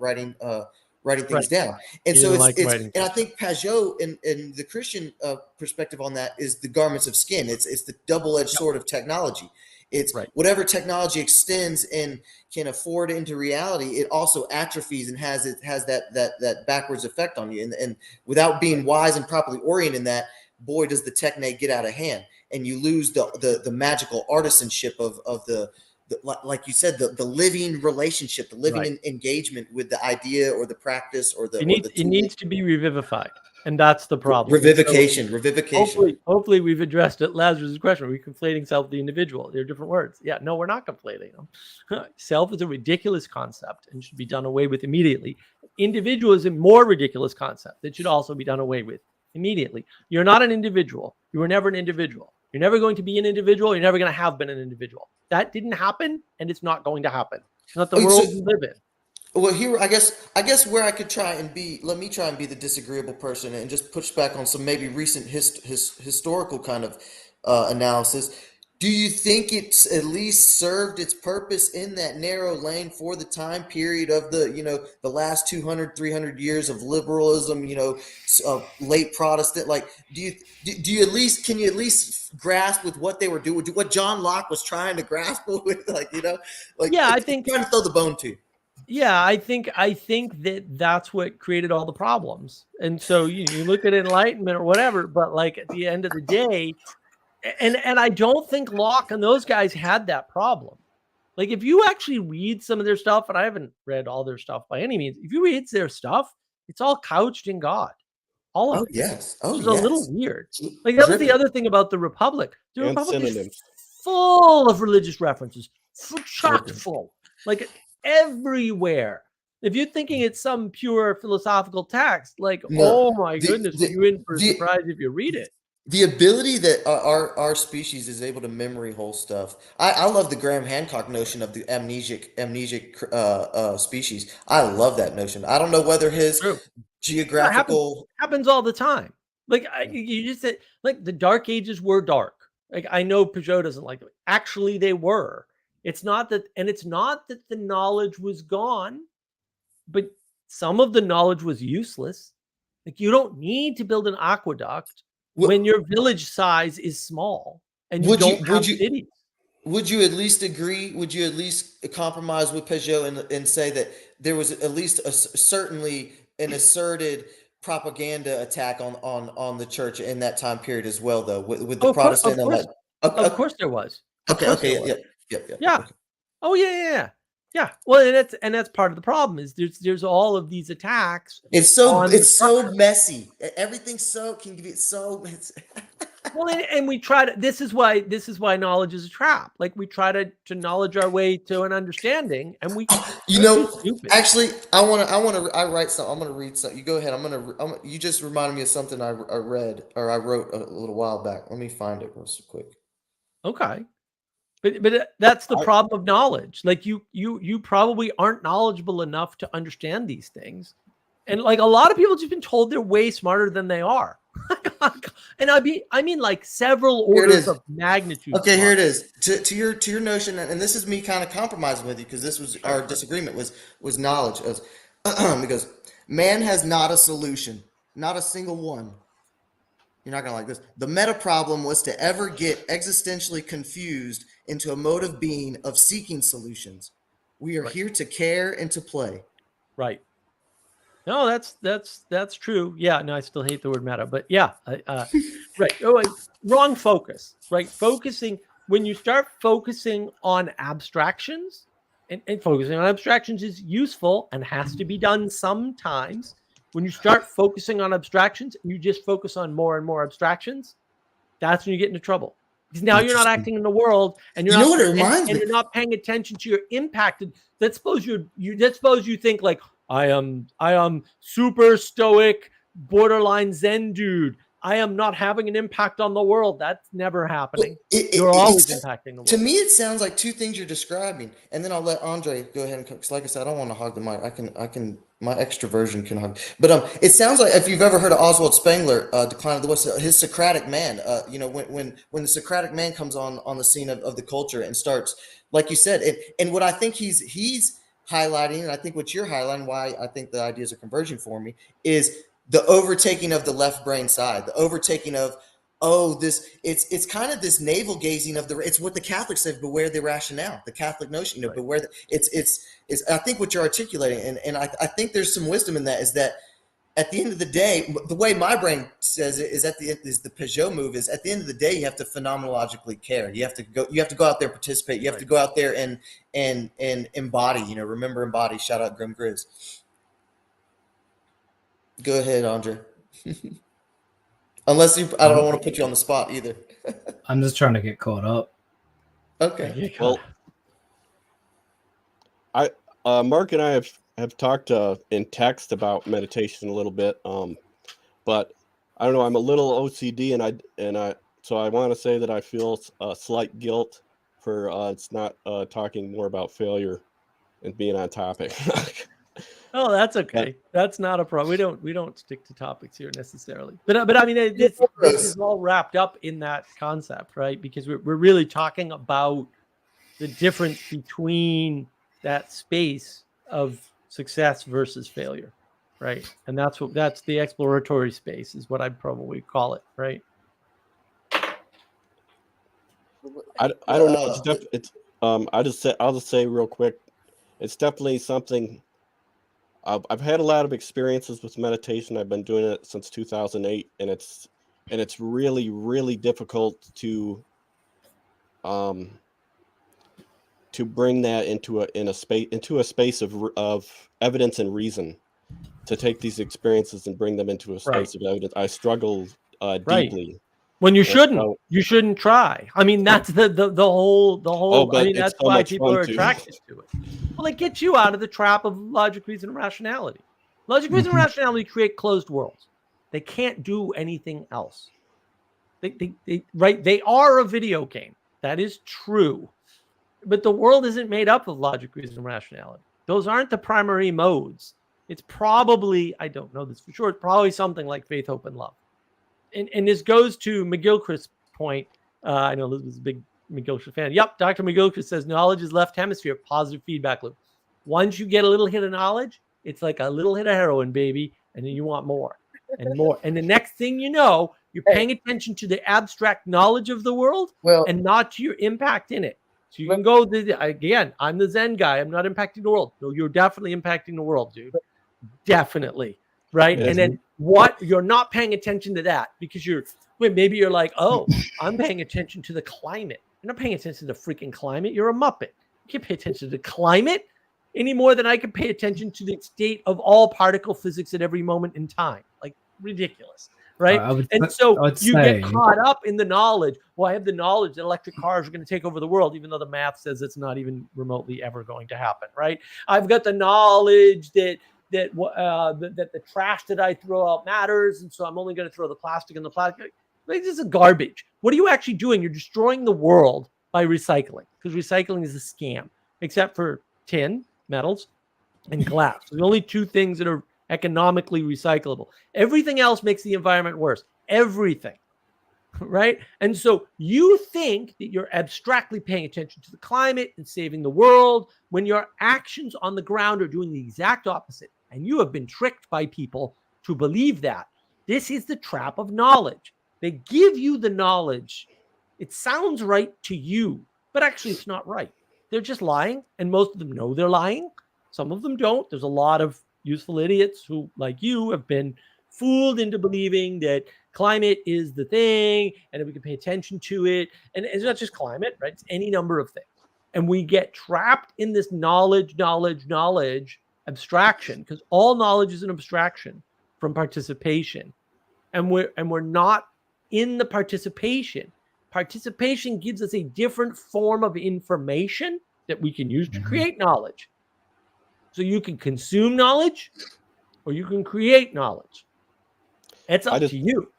things down. And so and I think Pajot in the Christian perspective on that is the garments of skin. It's the double-edged sword of technology. It's whatever technology extends and can afford into reality, it also atrophies and has that backwards effect on you. And without being wise and properly oriented in that, boy, does the techne get out of hand, and you lose the magical artisanship of the like you said, the living relationship, the living engagement with the idea or the practice or the it needs to be revivified. And that's the problem. Revivication. Hopefully we've addressed it. Lazarus' question. Are we conflating self with the individual? They're different words. Yeah, no, we're not conflating them. Self is a ridiculous concept and should be done away with immediately. Individual is a more ridiculous concept that should also be done away with immediately. You're not an individual. You were never an individual. You're never going to be an individual. You're never going to have been an individual. That didn't happen, and it's not going to happen. It's not the world we live in. Well, here, I guess where I could let me try and be the disagreeable person and just push back on some maybe recent historical kind of analysis. Do you think it's at least served its purpose in that narrow lane for the time period of the last 200, 300 years of liberalism, late Protestant? Like, do you at least, can you at least grasp with what they were doing, what John Locke was trying to grasp with, I think trying to throw the bone to. Yeah, I think that's what created all the problems. And so you look at Enlightenment or whatever, but like at the end of the day, and I don't think Locke and those guys had that problem. Like, if you actually read some of their stuff, and I haven't read all their stuff by any means, if you read their stuff, it's all couched in God. All of it. Yes. Which is a little weird. Like, that was the other thing about the Republic. The Republic is full of religious references. Chock full. Like, everywhere. If you're thinking it's some pure philosophical text, like, oh my goodness, you're in for a surprise if you read it. The ability that our species is able to memory hold stuff. I love the Graham Hancock notion of the amnesic species. I love that notion. I don't know whether his geographical happens all the time. Like, you just said, like, the Dark Ages were dark. Like, I know Pajot doesn't like it. Actually, they were. It's not that the knowledge was gone, but some of the knowledge was useless. Like, you don't need to build an aqueduct when your village size is small and you don't have cities. Would you at least agree? Would you at least compromise with Pajot and say that there was at least certainly an asserted propaganda attack on the church in that time period as well, though, with the Protestant? Of course there was. Okay. Yeah. Okay. Oh yeah. Well, and that's part of the problem is there's all of these attacks. It's so messy. Everything can be so. Well, and we try to. This is why knowledge is a trap. Like we try to knowledge our way to an understanding, and we You we're too know, stupid. actually, I write something. I'm gonna read something. You go ahead. You just reminded me of something I read or I wrote a little while back. Let me find it real quick. Okay. But that's the I- problem of knowledge. Like you probably aren't knowledgeable enough to understand these things. And like a lot of people just been told they're way smarter than they are. And I mean like several Here it orders is. of magnitude. Okay, here smart. it is. To your notion, and this is me kind of compromising with you because this was our disagreement was knowledge. It was, because man has not a solution, not a single one. You're not gonna like this. The meta problem was to ever get existentially confused into a mode of being of seeking solutions. We are Right. here to care and to play. Right. No, that's true. Yeah, no, I still hate the word meta, but yeah, right. Oh, wait, wrong focus. Right, focusing when you start focusing on abstractions, and focusing on abstractions is useful and has to be done sometimes. When you start focusing on abstractions, and you just focus on more and more abstractions, that's when you get into trouble. Because now you're not Interesting. acting in the world, and you're You know not what it reminds me? you're not paying attention to your impact. Let's suppose let's suppose you think like I am super stoic, borderline Zen dude. I am not having an impact on the world. That's never happening. You're always impacting the world. To me, it sounds like two things you're describing, and then I'll let Andre go ahead and cook. 'Cause like I said, I don't want to hog the mic. I can. My extroversion can hug. But it sounds like if you've ever heard of Oswald Spengler, Decline of the West, his Socratic man. You know, when the Socratic man comes on the scene of the culture and starts, like you said, and what I think he's highlighting, and I think what you're highlighting, why I think the ideas are converging for me, is the overtaking of the left brain side, the overtaking of it's kind of this navel gazing of it's what the Catholics say, beware the rationale, the Catholic notion, Right. beware it's I think what you're articulating, and I think there's some wisdom in that, is that at the end of the day, the way my brain says it is the Peugeot move is at the end of the day, you have to phenomenologically care. You have to go out there, participate. You have to go out there and embody, remember, embody, shout out Grim Grizz. Go ahead, Andre. Unless I don't want to put you on the spot either. I'm just trying to get caught up. Okay. Well, Mark and I have talked in text about meditation a little bit, but I don't know. I'm a little OCD, so I want to say that I feel a slight guilt for it's not talking more about failure and being on topic. Oh, that's okay. That's not a problem. We don't stick to topics here necessarily. But I mean, this is all wrapped up in that concept, right? Because we're really talking about the difference between that space of success versus failure, right? And that's the exploratory space, is what I'd probably call it, right? I don't know. I'll just say real quick, it's definitely something. I've had a lot of experiences with meditation. I've been doing it since 2008, and it's really, really difficult to bring that into a space of evidence and reason, to take these experiences and bring them into a space of evidence. I struggle deeply. When you shouldn't try. I mean, that's the whole. I mean, that's why people are attracted to it. Well, it gets you out of the trap of logic, reason, and rationality. Logic, reason, and rationality create closed worlds. They can't do anything else. They are a video game. That is true. But the world isn't made up of logic, reason, and rationality. Those aren't the primary modes. It's probably, I don't know this for sure, it's probably something like faith, hope, and love. And this goes to McGilchrist's point. I know Elizabeth's a big McGilchrist fan. Yep, Dr. McGilchrist says knowledge is left hemisphere, positive feedback loop. Once you get a little hit of knowledge, it's like a little hit of heroin, baby, and then you want more and more. And the next thing you know, you're paying attention to the abstract knowledge of the world and not to your impact in it. So you can go, again, I'm the Zen guy. I'm not impacting the world. No, you're definitely impacting the world, dude. Definitely. Right. And then you're not paying attention to that because maybe you're like, oh, I'm paying attention to the climate. You're not paying attention to the freaking climate. You're a Muppet. You can't pay attention to the climate any more than I can pay attention to the state of all particle physics at every moment in time. Like, ridiculous. right? I would You say, get caught up in the knowledge. Well, I have the knowledge that electric cars are going to take over the world, even though the math says it's not even remotely ever going to happen, right? I've got the knowledge that the trash that I throw out matters, and so I'm only going to throw the plastic in the plastic. Like, this is garbage. What are you actually doing? You're destroying the world by recycling, because recycling is a scam, except for tin, metals, and glass. There's only two things that are economically recyclable. Everything else makes the environment worse. Everything. Right? And so you think that you're abstractly paying attention to the climate and saving the world when your actions on the ground are doing the exact opposite. And you have been tricked by people to believe that. This is the trap of knowledge. They give you the knowledge. It sounds right to you, but actually it's not right. They're just lying, and most of them know they're lying. Some of them don't. There's a lot of useful idiots who, like you, have been fooled into believing that climate is the thing and that we can pay attention to it. And it's not just climate, right? It's any number of things. And we get trapped in this knowledge abstraction, because all knowledge is an abstraction from participation. And we're not in the participation. Participation gives us a different form of information that we can use to create knowledge. So you can consume knowledge or you can create knowledge. It's up to you.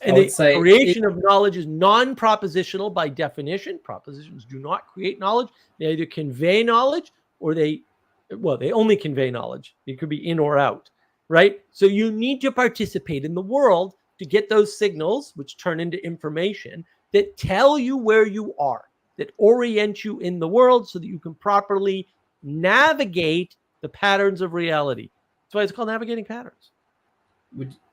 And the creation of knowledge is non-propositional by definition. Propositions do not create knowledge. They either convey knowledge or they only convey knowledge. It could be in or out, right? So you need to participate in the world to get those signals, which turn into information that tell you where you are, that orient you in the world so that you can properly navigate the patterns of reality. That's why it's called navigating patterns.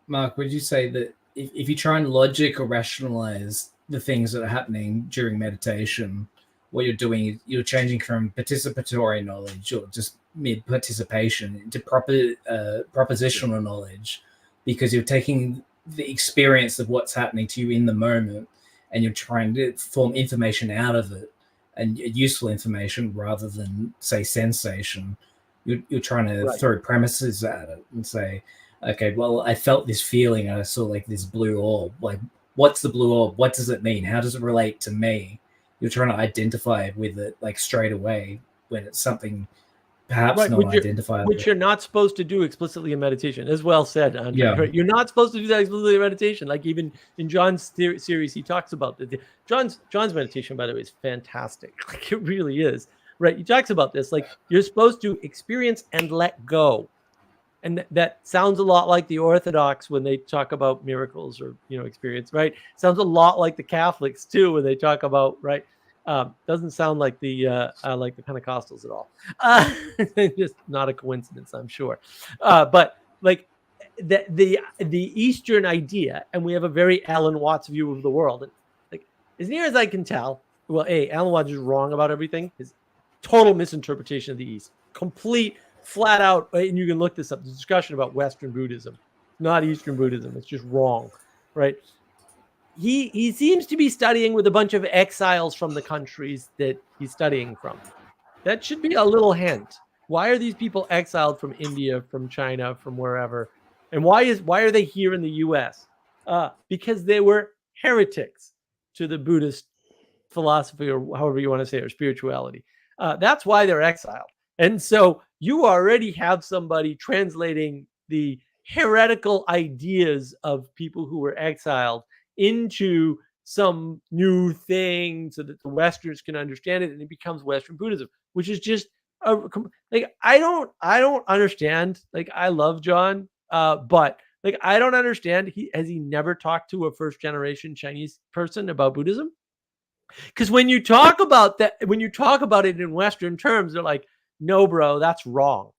Mark, would you say that if you try and logic or rationalize the things that are happening during meditation, what you're doing is you're changing from participatory knowledge or just mid-participation into propositional knowledge, because you're taking the experience of what's happening to you in the moment and you're trying to form information out of it, and useful information rather than, say, sensation. You're trying to throw premises at it and say, okay, well, I felt this feeling and I saw like this blue orb. Like, what's the blue orb? What does it mean? How does it relate to me? You're trying to identify with it like straight away when it's something perhaps not identifiable. Which you're not supposed to do explicitly in meditation. As well said, Andre. Yeah. Right? You're not supposed to do that explicitly in meditation. Like even in John's series, he talks about that. John's meditation, by the way, is fantastic. Like it really is. Right? He talks about this. Like you're supposed to experience and let go. And that sounds a lot like the Orthodox when they talk about miracles or, experience, right? Sounds a lot like the Catholics too, when they talk about, right? Doesn't sound like the Pentecostals at all. Just not a coincidence, I'm sure. But like the Eastern idea, and we have a very Alan Watts view of the world. And like as near as I can tell, well, Alan Watts is wrong about everything. His total misinterpretation of the East, complete. Flat out, and you can look this up. The discussion about Western Buddhism, not Eastern Buddhism. It's just wrong, right? He seems to be studying with a bunch of exiles from the countries that he's studying from. That should be a little hint. Why are these people exiled from India, from China, from wherever? And why are they here in the U.S.? Because they were heretics to the Buddhist philosophy, or however you want to say it, or spirituality. That's why they're exiled. And so you already have somebody translating the heretical ideas of people who were exiled into some new thing so that the Westerners can understand it, and it becomes Western Buddhism, which is just like I don't understand. Like I love John, but like I don't understand. Has he never talked to a first generation Chinese person about Buddhism? Because when you talk about that, when you talk about it in Western terms, they're like, no, bro, that's wrong.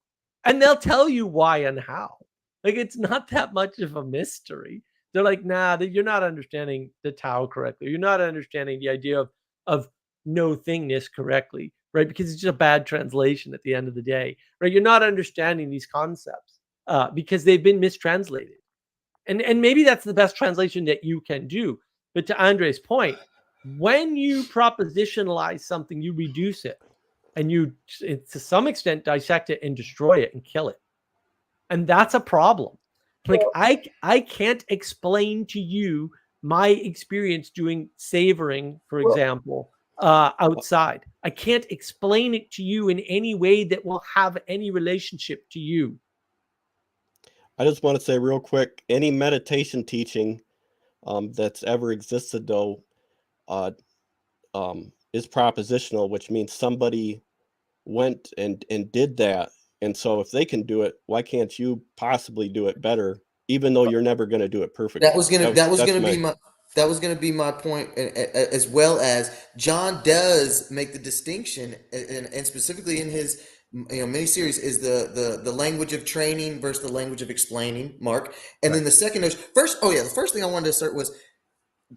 And they'll tell you why and how. Like, it's not that much of a mystery. They're like, nah, you're not understanding the Tao correctly. You're not understanding the idea of no thingness correctly, right? Because it's just a bad translation at the end of the day, right? You're not understanding these concepts because they've been mistranslated. And maybe that's the best translation that you can do. But to Andre's point, when you propositionalize something, you reduce it. And you, to some extent, dissect it and destroy it and kill it. And that's a problem. Like I can't explain to you my experience doing savoring, for example, outside. I can't explain it to you in any way that will have any relationship to you. I just want to say real quick, any meditation teaching that's ever existed, though, is propositional, which means somebody went and did that. And so if they can do it, why can't you possibly do it better, even though you're never going to do it perfectly? That was gonna be my point, as well as John does make the distinction, and specifically in his miniseries, is the language of training versus the language of explaining, Mark. And then the second is the first thing I wanted to start was,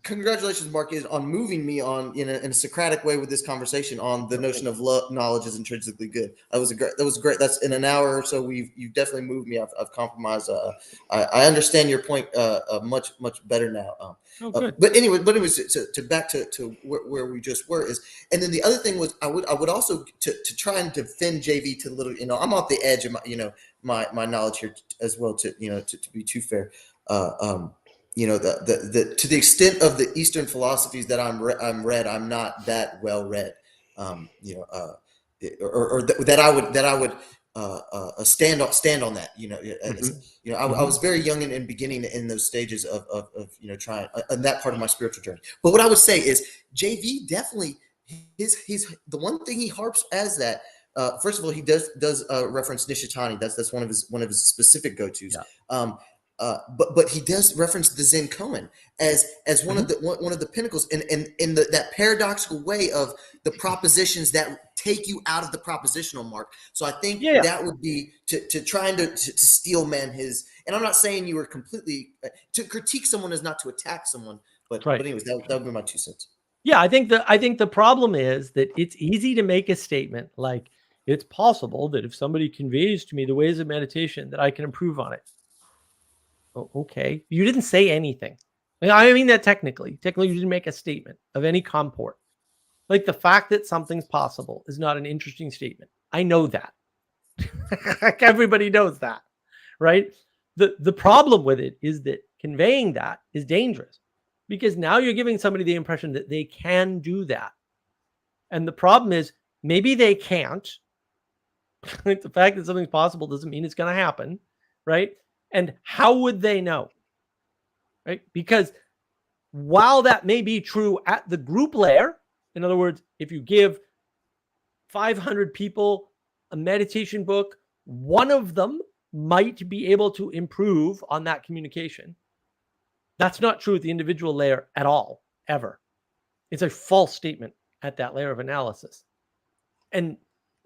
congratulations, Mark, is on moving me on in a Socratic way with this conversation on the notion of knowledge is intrinsically good. That was great. That's in an hour or so. You've definitely moved me. I've compromised. I understand your point much better now. Good. But anyways, to back to where we just were is, and then the other thing was I would also to try and defend JV to the little, I'm off the edge of my knowledge here as well, to be too fair. The to the extent of the Eastern philosophies that I'm not that well read, that I would stand on that. I was very young and beginning in those stages of trying in that part of my spiritual journey. But what I would say is JV definitely he's the one thing he harps as that. First of all, he does reference Nishitani. That's one of his specific go-tos. Yeah. But he does reference the Zen koan as one of the pinnacles in that paradoxical way of the propositions that take you out of the propositional, Mark. So I think that would be to trying to steel man his. And I'm not saying you were completely to critique someone is not to attack someone, but anyways, that would be my 2 cents. Yeah, I think the problem is that it's easy to make a statement like it's possible that if somebody conveys to me the ways of meditation that I can improve on it. Oh, okay. You didn't say anything. I mean that technically you didn't make a statement of any comport. Like the fact that something's possible is not an interesting statement. I know that. Everybody knows that, right? The problem with it is that conveying that is dangerous because now you're giving somebody the impression that they can do that. And the problem is maybe they can't. Like the fact that something's possible doesn't mean it's going to happen, right? And how would they know? Right? Because while that may be true at the group layer, in other words, if you give 500 people a meditation book, one of them might be able to improve on that communication. That's not true at the individual layer at all, ever. It's a false statement at that layer of analysis. And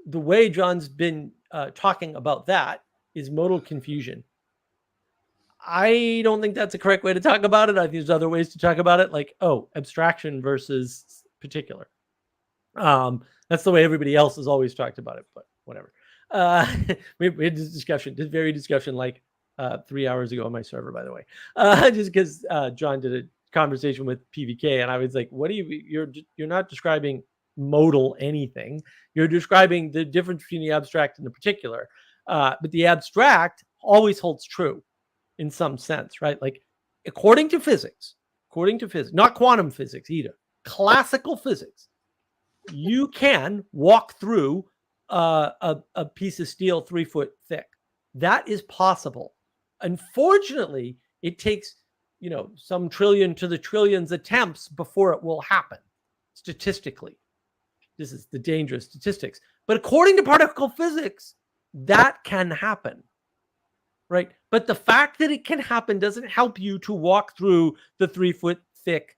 the way John's been talking about that is modal confusion. I don't think that's a correct way to talk about it. I think there's other ways to talk about it, like, abstraction versus particular. That's the way everybody else has always talked about it, but whatever. We had this very discussion like 3 hours ago on my server, by the way, just because John did a conversation with PVK and I was like, you're not describing modal anything. You're describing the difference between the abstract and the particular. But the abstract always holds true in some sense, right? Like according to physics, not quantum physics either, classical physics, you can walk through a piece of steel 3 foot thick. That is possible. Unfortunately, it takes, some trillion to the trillions attempts before it will happen. Statistically, this is the dangerous statistics. But according to particle physics, that can happen. Right. But the fact that it can happen doesn't help you to walk through the 3 foot thick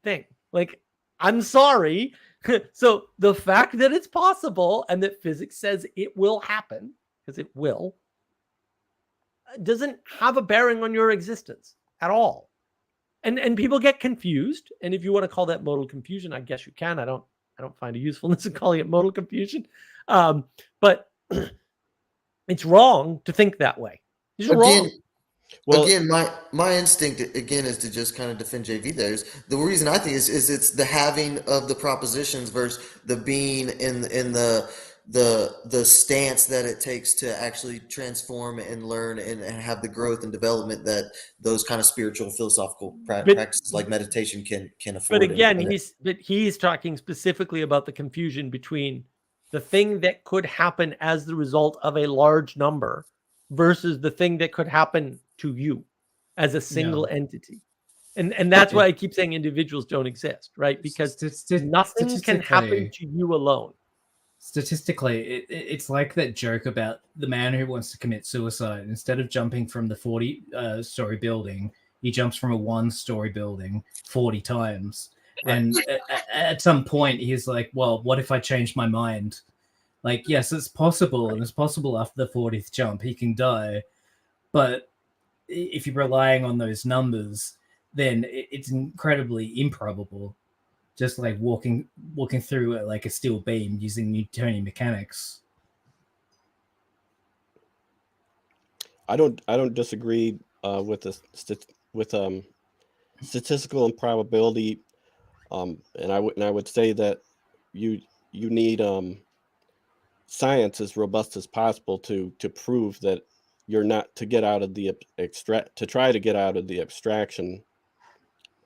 thing. Like, I'm sorry. So the fact that it's possible and that physics says it will happen, because it will, doesn't have a bearing on your existence at all. And people get confused. And if you want to call that modal confusion, I guess you can. I don't find a usefulness in calling it modal confusion. But it's wrong to think that way. It's wrong. Again, my instinct again is to just kind of defend JV there. The reason I think is it's the having of the propositions versus the being in the the stance that it takes to actually transform and learn and have the growth and development that those kind of spiritual philosophical practices like meditation can afford. But again, he's talking specifically about the confusion between the thing that could happen as the result of a large number versus the thing that could happen to you as a single entity. And that's why I keep saying individuals don't exist, right? Because nothing can happen to you alone. Statistically, it's like that joke about the man who wants to commit suicide. Instead of jumping from the 40-story building, he jumps from a 1-story building 40 times. Right. And at some point, he's like, well, what if I change my mind? Like, yes, it's possible. Right. And it's possible after the 40th jump, he can die. But if you're relying on those numbers, then it's incredibly improbable. Just like walking through like a steel beam using Newtonian mechanics. I don't disagree with statistical improbability, and I would say that you need science as robust as possible to prove that you're not to get out of the try to get out of the abstraction.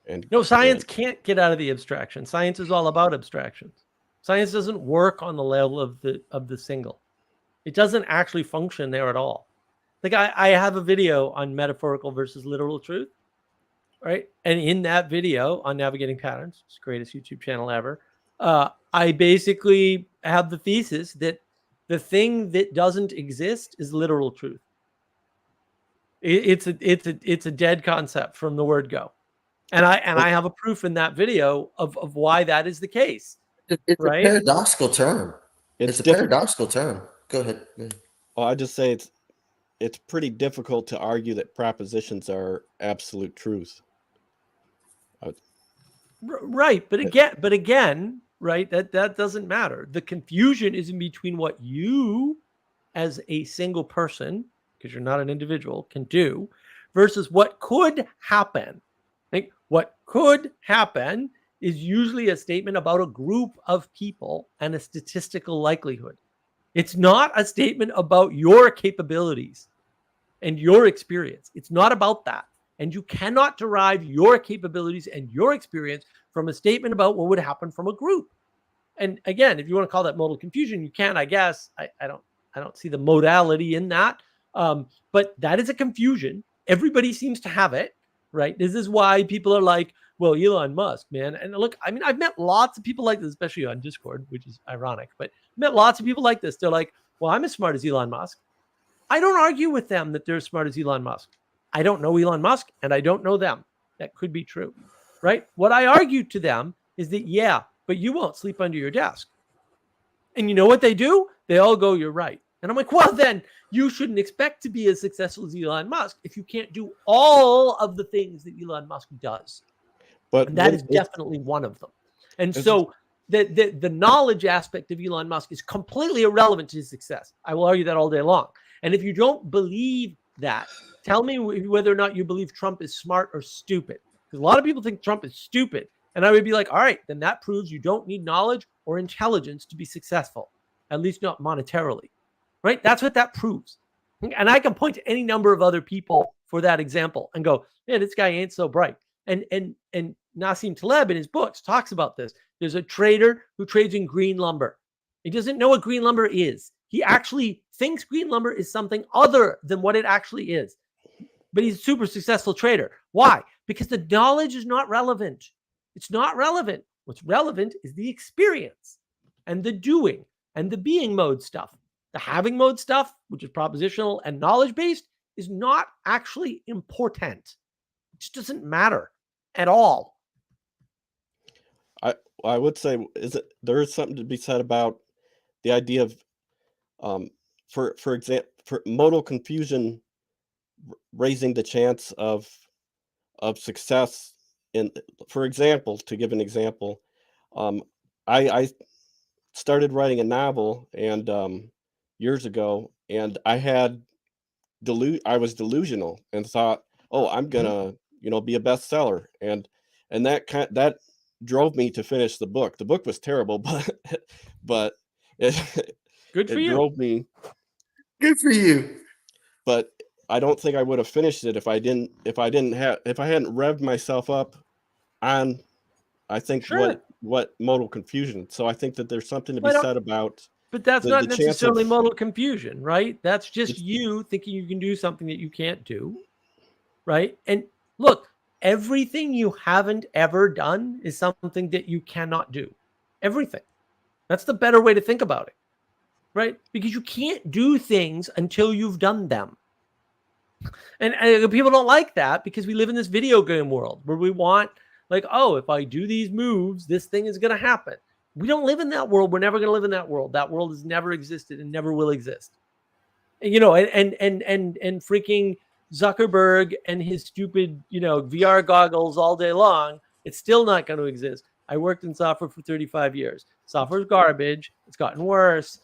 And no, science can't get out of the abstraction. Science is all about abstractions. Science doesn't work on the level of the single. It doesn't actually function there at all. Like I have a video on metaphorical versus literal truth, right? And in that video on navigating patterns, it's the greatest YouTube channel ever. I basically have the thesis that the thing that doesn't exist is literal truth. It's a dead concept from the word go. And I have a proof in that video of why that is the case. It's right? a paradoxical term. It's a paradoxical term. Go ahead. Well, I just say it's pretty difficult to argue that propositions are absolute truth. Right, but again, right? That doesn't matter. The confusion is in between what you, as a single person, because you're not an individual, can do, versus what could happen. Like what could happen is usually a statement about a group of people and a statistical likelihood. It's not a statement about your capabilities and your experience. It's not about that. And you cannot derive your capabilities and your experience from a statement about what would happen from a group. And again, if you want to call that modal confusion, you can, I guess. I don't see the modality in that. But that is a confusion. Everybody seems to have it, right? This is why people are like, well, Elon Musk, man. And look, I mean, I've met lots of people like this, especially on Discord, which is ironic, but I've met lots of people like this. They're like, well, I'm as smart as Elon Musk. I don't argue with them that they're as smart as Elon Musk. I don't know Elon Musk and I don't know them. That could be true, right? What I argue to them is that, yeah, but you won't sleep under your desk. And you know what they do? They all go, you're right. And I'm like, well, then you shouldn't expect to be as successful as Elon Musk if you can't do all of the things that Elon Musk does. But that is definitely one of them. And so the knowledge aspect of Elon Musk is completely irrelevant to his success. I will argue that all day long. And if you don't believe that, tell me whether or not you believe Trump is smart or stupid. Because a lot of people think Trump is stupid. And I would be like, all right, then that proves you don't need knowledge or intelligence to be successful, at least not monetarily, right? That's what that proves. And I can point to any number of other people for that example and go, yeah, this guy ain't so bright. And Nassim Taleb in his books talks about this. There's a trader who trades in green lumber. He doesn't know what green lumber is. He actually thinks green lumber is something other than what it actually is. But he's a super successful trader. Why? Because the knowledge is not relevant. It's not relevant. What's relevant is the experience and the doing and the being mode stuff. The having mode stuff, which is propositional and knowledge-based, is not actually important. It just doesn't matter at all. I would say there is something to be said about the idea of, for example, for modal confusion raising the chance of success. For example, to give an example, I started writing a novel and years ago, and I was delusional and thought, oh, I'm gonna be a bestseller, and that drove me to finish the book. The book was terrible, but Good for It you. drove me, Good for you. but I don't think I would have finished it if I hadn't revved myself up on, I think, Sure. what modal confusion. So I think that there's something to be Well, said about but that's the not chance of necessarily modal confusion, right? That's just it's- you thinking you can do something that you can't do, right? And look, everything you haven't ever done is something that you cannot do. Everything. That's the better way to think about it, right? Because you can't do things until you've done them. And people don't like that because we live in this video game world where we want, like, oh, if I do these moves, this thing is going to happen. We don't live in that world. We're never going to live in that world. That world has never existed and never will exist. And, and freaking Zuckerberg and his stupid, VR goggles all day long, it's still not going to exist. I worked in software for 35 years. Software's garbage. It's gotten worse.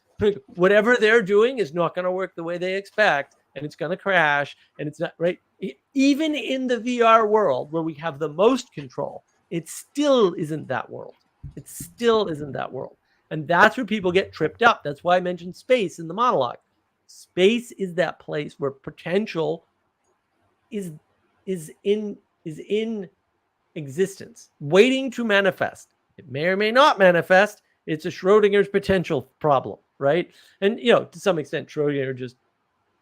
Whatever they're doing is not going to work the way they expect, and it's going to crash, and it's not right. Even in the VR world where we have the most control, it still isn't that world. It still isn't that world. And that's where people get tripped up. That's why I mentioned space in the monologue. Space is that place where potential is in existence, waiting to manifest. It may or may not manifest. It's a Schrodinger's potential problem, right? And to some extent, Schrodinger just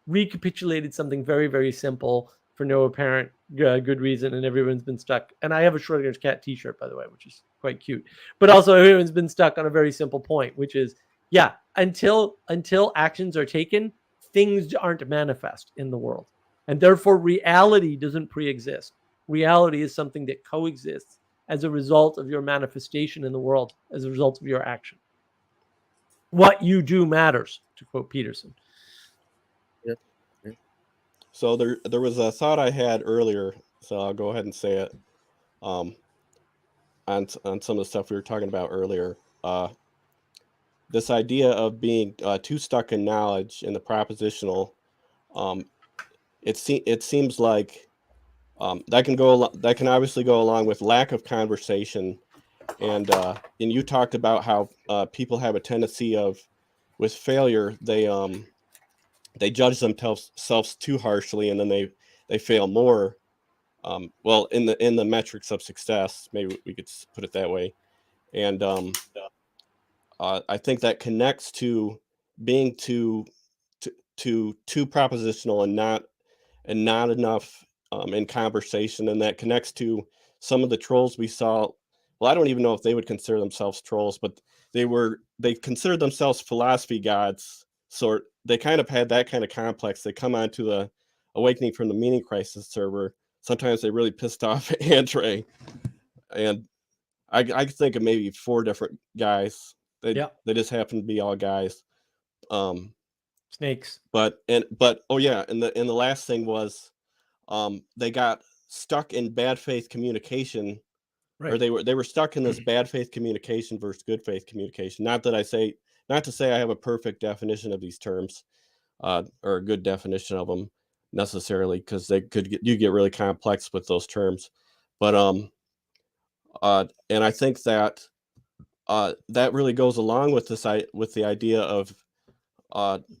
recapitulated something very, very simple for no apparent good reason, and everyone's been stuck. And I have a Schrodinger's cat T-shirt, by the way, which is quite cute. But also, everyone's been stuck on a very simple point, which is, until actions are taken, things aren't manifest in the world, and therefore reality doesn't pre-exist. Reality is something that coexists as a result of your manifestation in the world, as a result of your action. What you do matters, to quote Peterson. Yep. So there was a thought I had earlier, so I'll go ahead and say it. On some of the stuff we were talking about earlier, this idea of being too stuck in knowledge in the propositional, it seems like that can obviously go along with lack of conversation, and you talked about how people have a tendency of, with failure, they judge themselves too harshly, and then they fail more. Well, in the metrics of success, maybe we could put it that way, and I think that connects to being too propositional and not enough in conversation, and that connects to some of the trolls we saw. Well, I don't even know if they would consider themselves trolls, but they considered themselves philosophy gods. So they kind of had that kind of complex. They come onto the Awakening from the Meaning Crisis server. Sometimes they really pissed off Andre, and I think of maybe 4 different guys. They just happen to be all guys. Snakes. But oh yeah, and the last thing was, they got stuck in bad faith communication, right. Or they were stuck in this bad faith communication versus good faith communication. Not to say I have a perfect definition of these terms, or a good definition of them necessarily, because you get really complex with those terms. But and I think that that really goes along with the idea of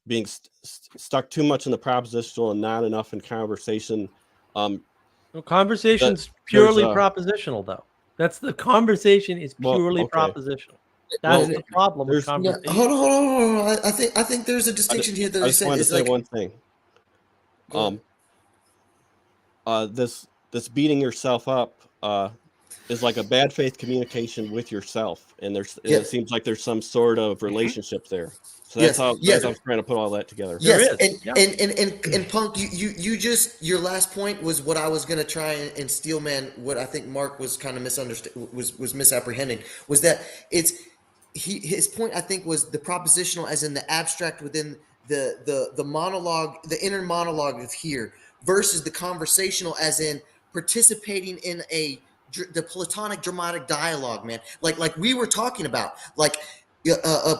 being stuck too much in the propositional and not enough in conversation. Conversation's purely propositional, though. That's the conversation is purely propositional. That's the problem with conversation. Yeah, hold on. I think there's a distinction here that I just wanted to say one thing. This beating yourself up is like a bad faith communication with yourself, and it seems like there's some sort of relationship there. So that's how I was trying to put all that together. Yes, and Punk, you just, your last point was what I was going to try and Steelman, what I think Mark was kind of was misapprehending, was that his point, I think, was the propositional as in the abstract within the monologue, the inner monologue of here, versus the conversational as in participating in the Platonic dramatic dialogue, man. Like we were talking about, like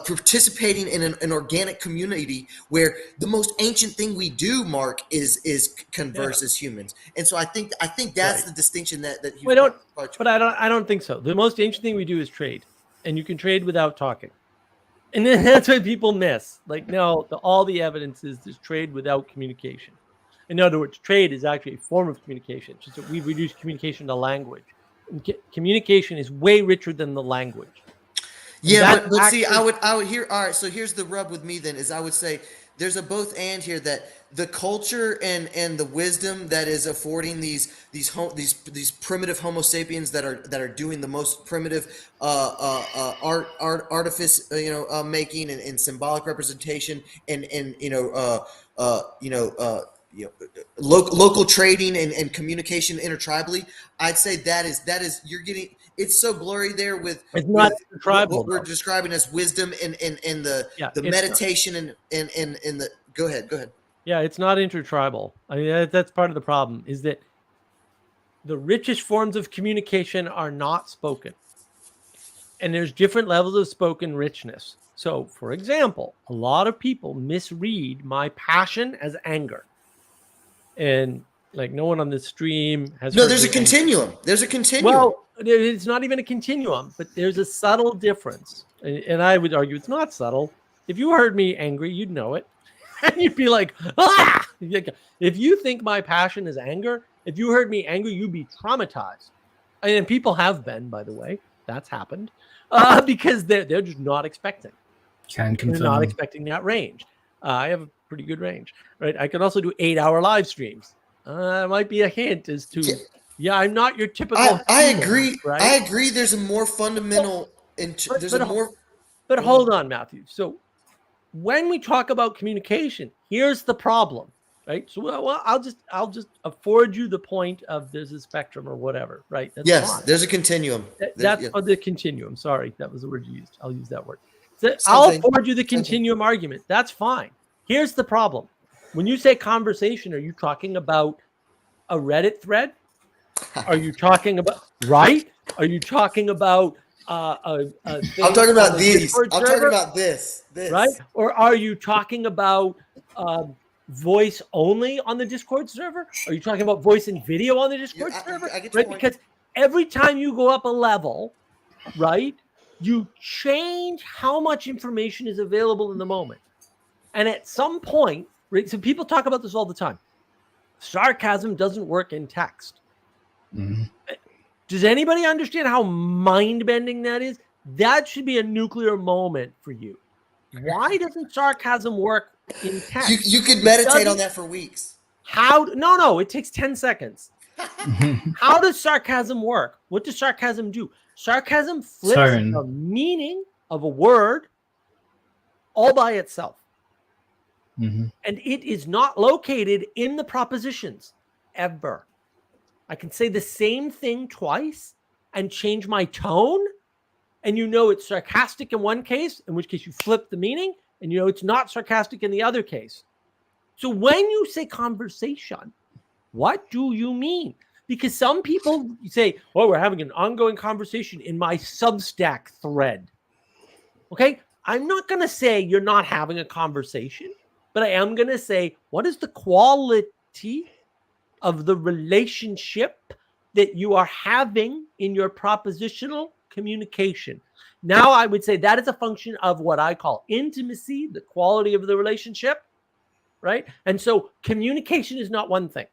participating in an organic community where the most ancient thing we do, Mark, is converse as humans. And so I think that's the distinction that you don't. But I don't think so. The most ancient thing we do is trade, and you can trade without talking. And then that's what people miss. Like, no, all the evidence is there's trade without communication. In other words, trade is actually a form of communication. It's just that we've reduced communication to language. And communication is way richer than the language. And Yeah, that's but see, actually- I would hear. All right, so here's the rub with me then is I would say there's a both and here that the culture and the wisdom that is affording these primitive Homo sapiens that are doing the most primitive artifice making and symbolic representation and local trading and communication intertribally. I'd say that is you're getting. It's so blurry there with it's not tribal. what we're describing as wisdom and the meditation and the go ahead. Yeah, it's not intertribal. I mean, that's part of the problem is that the richest forms of communication are not spoken. And there's different levels of spoken richness. So, for example, a lot of people misread my passion as anger. And like no one on this stream has. No, there's a continuum. There's a continuum. Well, it's not even a continuum, but there's a subtle difference. And I would argue it's not subtle. If you heard me angry, you'd know it. And you'd be like, ah! If you think my passion is anger, if you heard me angry, you'd be traumatized. And people have been, by the way. That's happened. Because they're just not expecting. Can confirm. They're not expecting that range. I have a pretty good range, right? I can also do 8-hour live streams. It might be a hint as to, I'm not your typical. I agree. Right? I agree. There's a more fundamental. But hold on, Matthew. So when we talk about communication, here's the problem, right? So well, I'll just afford you the point of there's a spectrum or whatever, right? That's fine. There's a continuum. That's the continuum. Sorry, that was the word you used. I'll use that word. So I'll afford you the continuum argument. That's fine. Here's the problem. When you say conversation, are you talking about a Reddit thread? Are you talking about right? Are you talking about I'm talking about these. I'm talking about this. Right? Or are you talking about voice only on the Discord server? Are you talking about voice and video on the Discord server? I get right? point. Because every time you go up a level, right, you change how much information is available in the moment. And at some point, right, so people talk about this all the time. Sarcasm doesn't work in text. Mm-hmm. Does anybody understand how mind-bending that is? That should be a nuclear moment for you. Why doesn't sarcasm work in text? You could meditate on that for weeks. No, it takes 10 seconds. How does sarcasm work? What does sarcasm do? Sarcasm flips the meaning of a word all by itself. Mm-hmm. And it is not located in the propositions ever. I can say the same thing twice and change my tone, and you know it's sarcastic in one case, in which case you flip the meaning, and you know it's not sarcastic in the other case. So when you say conversation, what do you mean? Because some people say, well, we're having an ongoing conversation in my Substack thread. Okay, I'm not going to say you're not having a conversation, but I am going to say, what is the quality of the relationship that you are having in your propositional communication? Now, I would say that is a function of what I call intimacy, the quality of the relationship, right? And so communication is not one thing.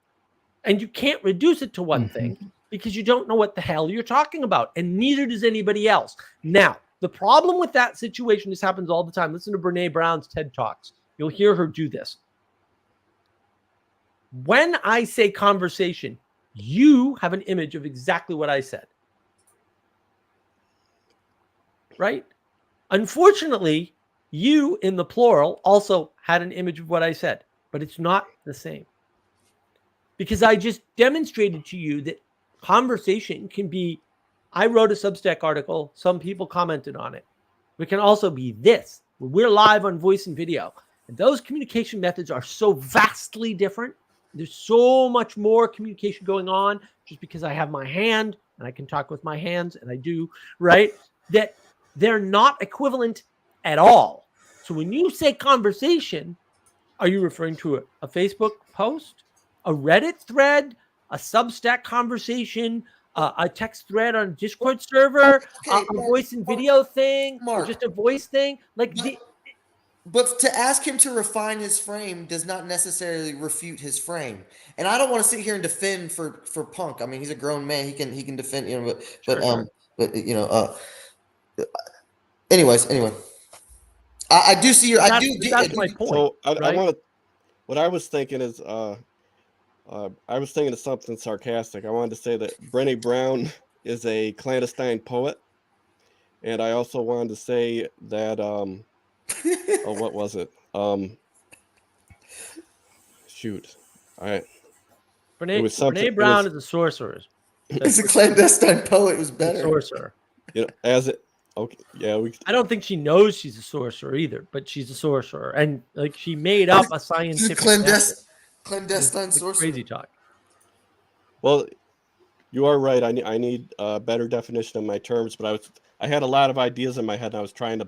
And you can't reduce it to one thing because you don't know what the hell you're talking about. And neither does anybody else. Now, the problem with that situation, this happens all the time. Listen to Brene Brown's TED Talks. You'll hear her do this. When I say conversation, you have an image of exactly what I said. Right? Unfortunately, you in the plural also had an image of what I said, but it's not the same. Because I just demonstrated to you that conversation can be, I wrote a Substack article, some people commented on it. It can also be this. We're live on voice and video. And those communication methods are so vastly different. There's so much more communication going on just because I have my hand and I can talk with my hands, and I do, right? That they're not equivalent at all. So when you say conversation, are you referring to a Facebook post, a Reddit thread, a Substack conversation, a text thread on a Discord server, Okay, a voice and video thing, or Mark. just a voice thing. Like But to ask him to refine his frame does not necessarily refute his frame. And I don't want to sit here and defend for Punk. I mean, he's a grown man. He can defend, you know, but you know, anyways, anyway. I do see your that's my point. So I right? want to. What I was thinking is, I was thinking of something sarcastic. I wanted to say that Brené Brown is a clandestine poet, and I also wanted to say that oh, what was it? Shoot, all right. It was something. Brené Brown is a sorcerer. It's a clandestine poet. It was A better. sorcerer. You know, as it. Okay, yeah, I don't think she knows she's a sorcerer either, but she's a sorcerer, and like she made up a scientific clandestine sorcerer. Crazy talk. Well, you are right. I need a better definition of my terms, but I had a lot of ideas in my head, and I was trying to.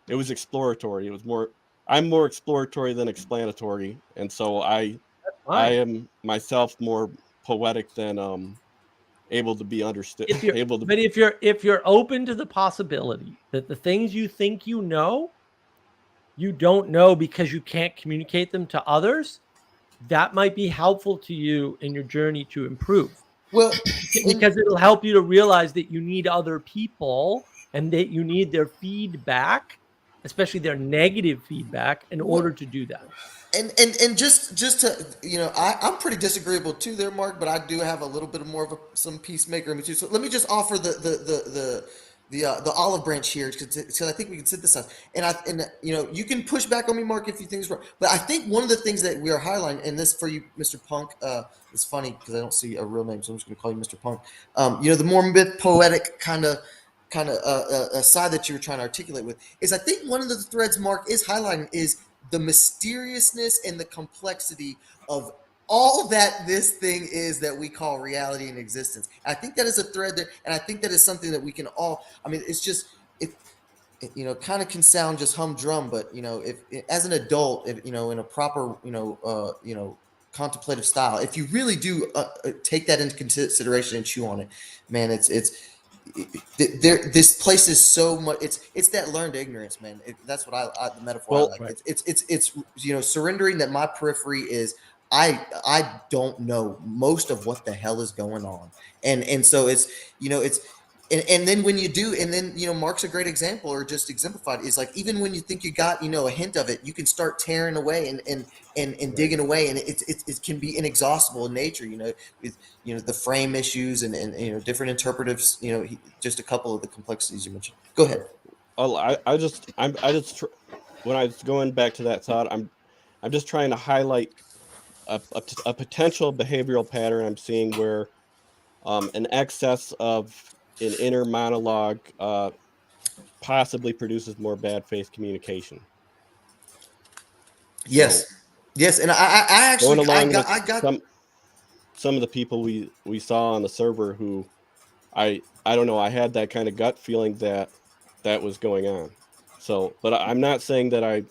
It was exploratory. It was more. I'm more exploratory than explanatory, and so I am myself more poetic than able to be understood. But if you're open to the possibility that the things you think you know, you don't know because you can't communicate them to others, that might be helpful to you in your journey to improve. Well, because it'll help you to realize that you need other people and that you need their feedback, especially their negative feedback, in order to do that. And just to, you know, I'm pretty disagreeable too there, Mark, but I do have a little bit of more of some peacemaker in me too. So let me just offer the olive branch here, because I think we can synthesize. And you know, you can push back on me, Mark, if you think it's wrong. But I think one of the things that we are highlighting, and this for you, Mr. Punk, it's funny because I don't see a real name, so I'm just going to call you Mr. Punk. You know, the more myth poetic kind of side that you were trying to articulate with is, I think one of the threads Mark is highlighting is the mysteriousness and the complexity of all that this thing is that we call reality and existence. I think that is a thread there, and I think that is something that we can all. I mean, it's just it you know, kind of can sound just humdrum, but you know, if as an adult, if, you know, in a proper contemplative style, if you really do take that into consideration and chew on it, man, this place is so much. It's that learned ignorance, man. That's what I the metaphor I like. Right. It's you know, surrendering that my periphery is. I don't know most of what the hell is going on, and so it's, you know, it's and then when you do, and then, you know, Mark's a great example, or just exemplified, is like, even when you think you got, you know, a hint of it, you can start tearing away and right. digging away, and it can be inexhaustible in nature, you know, with, you know, the frame issues and you know, different interpretives, you know, just a couple of the complexities you mentioned. Go ahead. I just when I was going back to that thought, I'm just trying to highlight a potential behavioral pattern I'm seeing where an excess of an inner monologue possibly produces more bad faith communication. Yes. So, yes, and I actually I got some of the people we saw on the server who I don't know, I had that kind of gut feeling that was going on. So, but I'm not saying that I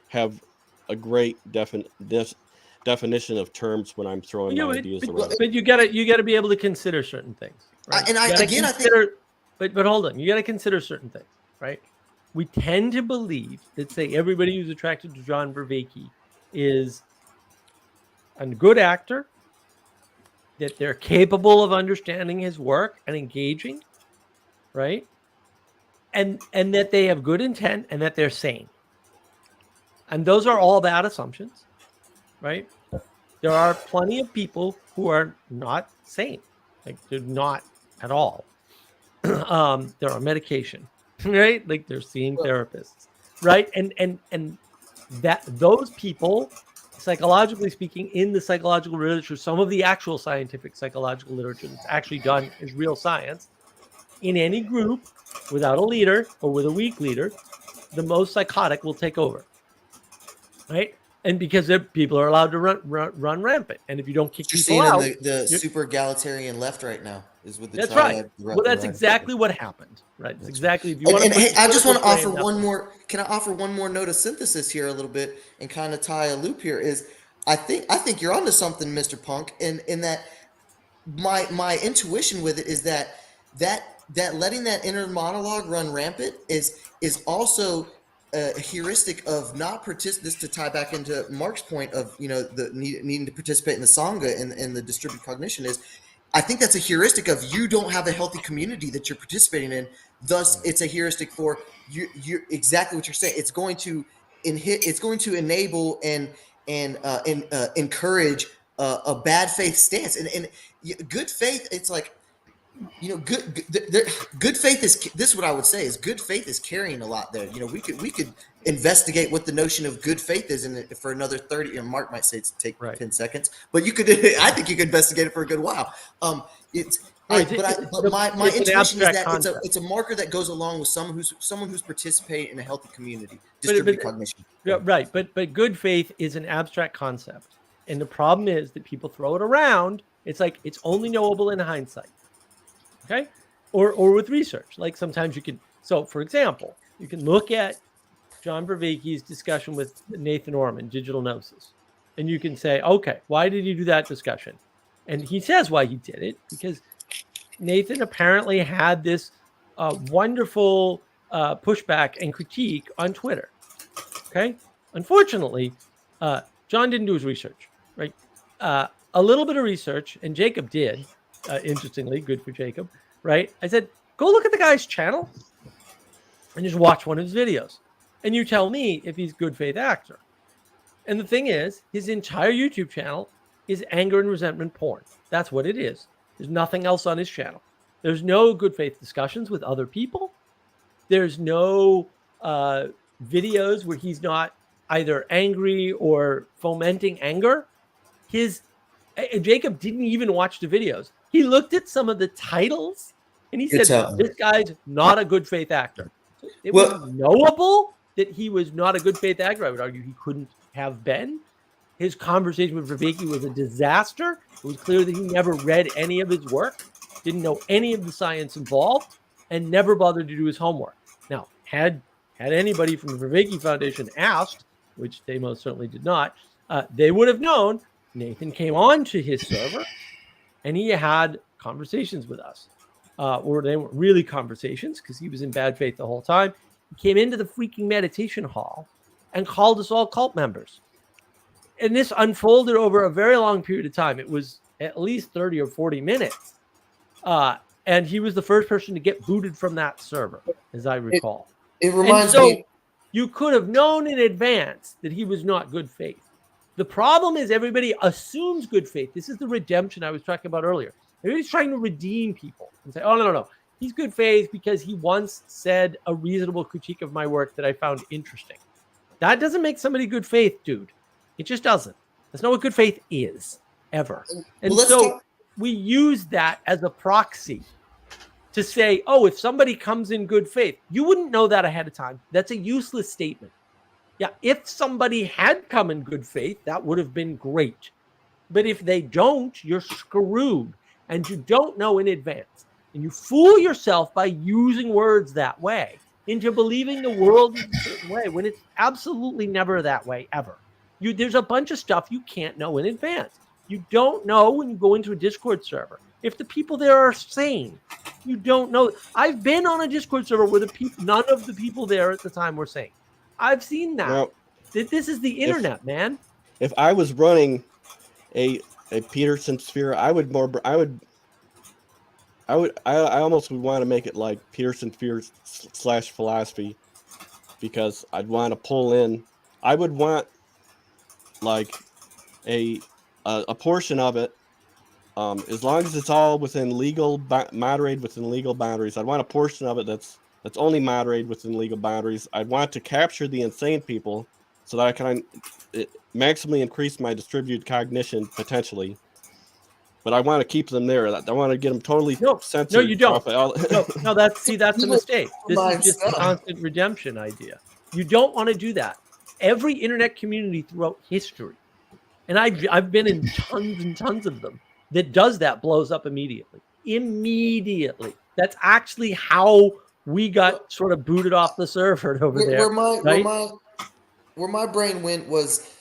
have a great definition of terms when I'm throwing my ideas around. But you gotta be able to consider certain things, right? I think. But hold on, you gotta consider certain things, right? We tend to believe that, say, everybody who's attracted to John Vervaeke is a good actor, that they're capable of understanding his work and engaging, right? And that they have good intent and that they're sane. And those are all bad assumptions, right? There are plenty of people who are not sane. Like, they're not at all. They're on medication, right? Like, they're seeing therapists, right? And that those people, psychologically speaking, in the psychological literature, some of the actual scientific psychological literature that's actually done is real science. In any group, without a leader or with a weak leader, the most psychotic will take over, right? And because people are allowed to run rampant, and if you don't kick people out, the super egalitarian left right now is with the that's right. Well, that's exactly what happened, right? It's exactly. If you want and hey, I just want to offer one more. Can I offer one more note of synthesis here a little bit and kind of tie a loop here? Is I think you're onto something, Mr. Punk, in that my intuition with it is that letting that inner monologue run rampant is also a heuristic of not this to tie back into Mark's point of, you know, the needing to participate in the Sangha and the distributed cognition is, I think that's a heuristic of you don't have a healthy community that you're participating in. Thus, it's a heuristic for you exactly what you're saying. It's going to enable and encourage a bad faith stance. And good faith, it's like, you know, good faith is, this is what I would say is good faith is carrying a lot there. You know, we could investigate what the notion of good faith is for another 30, and Mark might say it's take 10 seconds, but you could, I think you could investigate it for a good while. My intuition is that it's a marker that goes along with someone who's participating in a healthy community, distributed cognition. Yeah, right. But good faith is an abstract concept. And the problem is that people throw it around. It's like, it's only knowable in hindsight. Okay. Or with research. Like sometimes you can, so for example, you can look at John Vervaeke's discussion with Nathan Orman, digital gnosis. And you can say, okay, why did he do that discussion? And he says why he did it, because Nathan apparently had this wonderful pushback and critique on Twitter. Okay. Unfortunately, John didn't do his research, right? A little bit of research, and Jacob did, interestingly, good for Jacob, right? I said, go look at the guy's channel and just watch one of his videos. And you tell me if he's a good faith actor. And the thing is, his entire YouTube channel is anger and resentment porn. That's what it is. There's nothing else on his channel. There's no good faith discussions with other people. There's no videos where he's not either angry or fomenting anger. Jacob didn't even watch the videos. He looked at some of the titles and he said, this guy's not a good faith actor. It was knowable that he was not a good faith actor. I would argue he couldn't have been. His conversation with Vervaeke was a disaster. It was clear that he never read any of his work, didn't know any of the science involved, and never bothered to do his homework. Now, had anybody from the Vervaeke Foundation asked, which they most certainly did not, they would have known Nathan came on to his server and he had conversations with us. Or they weren't really conversations because he was in bad faith the whole time. He came into the freaking meditation hall and called us all cult members. And this unfolded over a very long period of time. It was at least 30 or 40 minutes. And he was the first person to get booted from that server, as I recall. It reminds me. You could have known in advance that he was not good faith. The problem is everybody assumes good faith. This is the redemption I was talking about earlier. Everybody's trying to redeem people and say, oh, no. He's good faith because he once said a reasonable critique of my work that I found interesting. That doesn't make somebody good faith, dude. It just doesn't. That's not what good faith is, ever. And we use that as a proxy to say, oh, if somebody comes in good faith, you wouldn't know that ahead of time. That's a useless statement. Yeah, if somebody had come in good faith, that would have been great. But if they don't, you're screwed. And you don't know in advance. And you fool yourself by using words that way into believing the world is a certain way when it's absolutely never that way, ever. There's a bunch of stuff you can't know in advance. You don't know when you go into a Discord server if the people there are sane. You don't know. I've been on a Discord server where none of the people there at the time were sane. I've seen that. Well, this is the internet, man. If I was running a Peterson sphere, I almost would want to make it like Peterson sphere / philosophy, because I'd want to pull in. I would want like a portion of it, as long as it's all within moderated within legal boundaries. I'd want a portion of it that's only moderated within legal boundaries. I'd want to capture the insane people so that I can maximally increase my distributed cognition potentially. But I want to keep them there. I want to get them totally censored. No, you don't. No, that's a mistake. This is just a constant redemption idea. You don't want to do that. Every internet community throughout history, and I've been in tons and tons of them, that does that blows up immediately. Immediately. That's actually how we got sort of booted off the server over there. Where my brain went was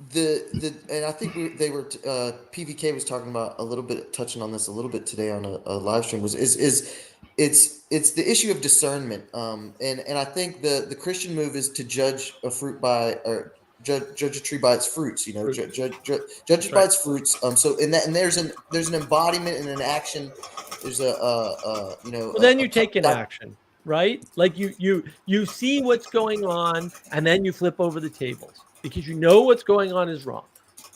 and I think they were PVK was talking about a little bit, touching on this a little bit today on a live stream, was it's the issue of discernment. And I think the Christian move is to judge a fruit by, or judge a tree by its fruits. You know, Fruit. judge it by its fruits. So in that, and there's an embodiment and an action. There's you know. Well, then you take an action, right? Like you see what's going on, and then you flip over the tables because you know what's going on is wrong,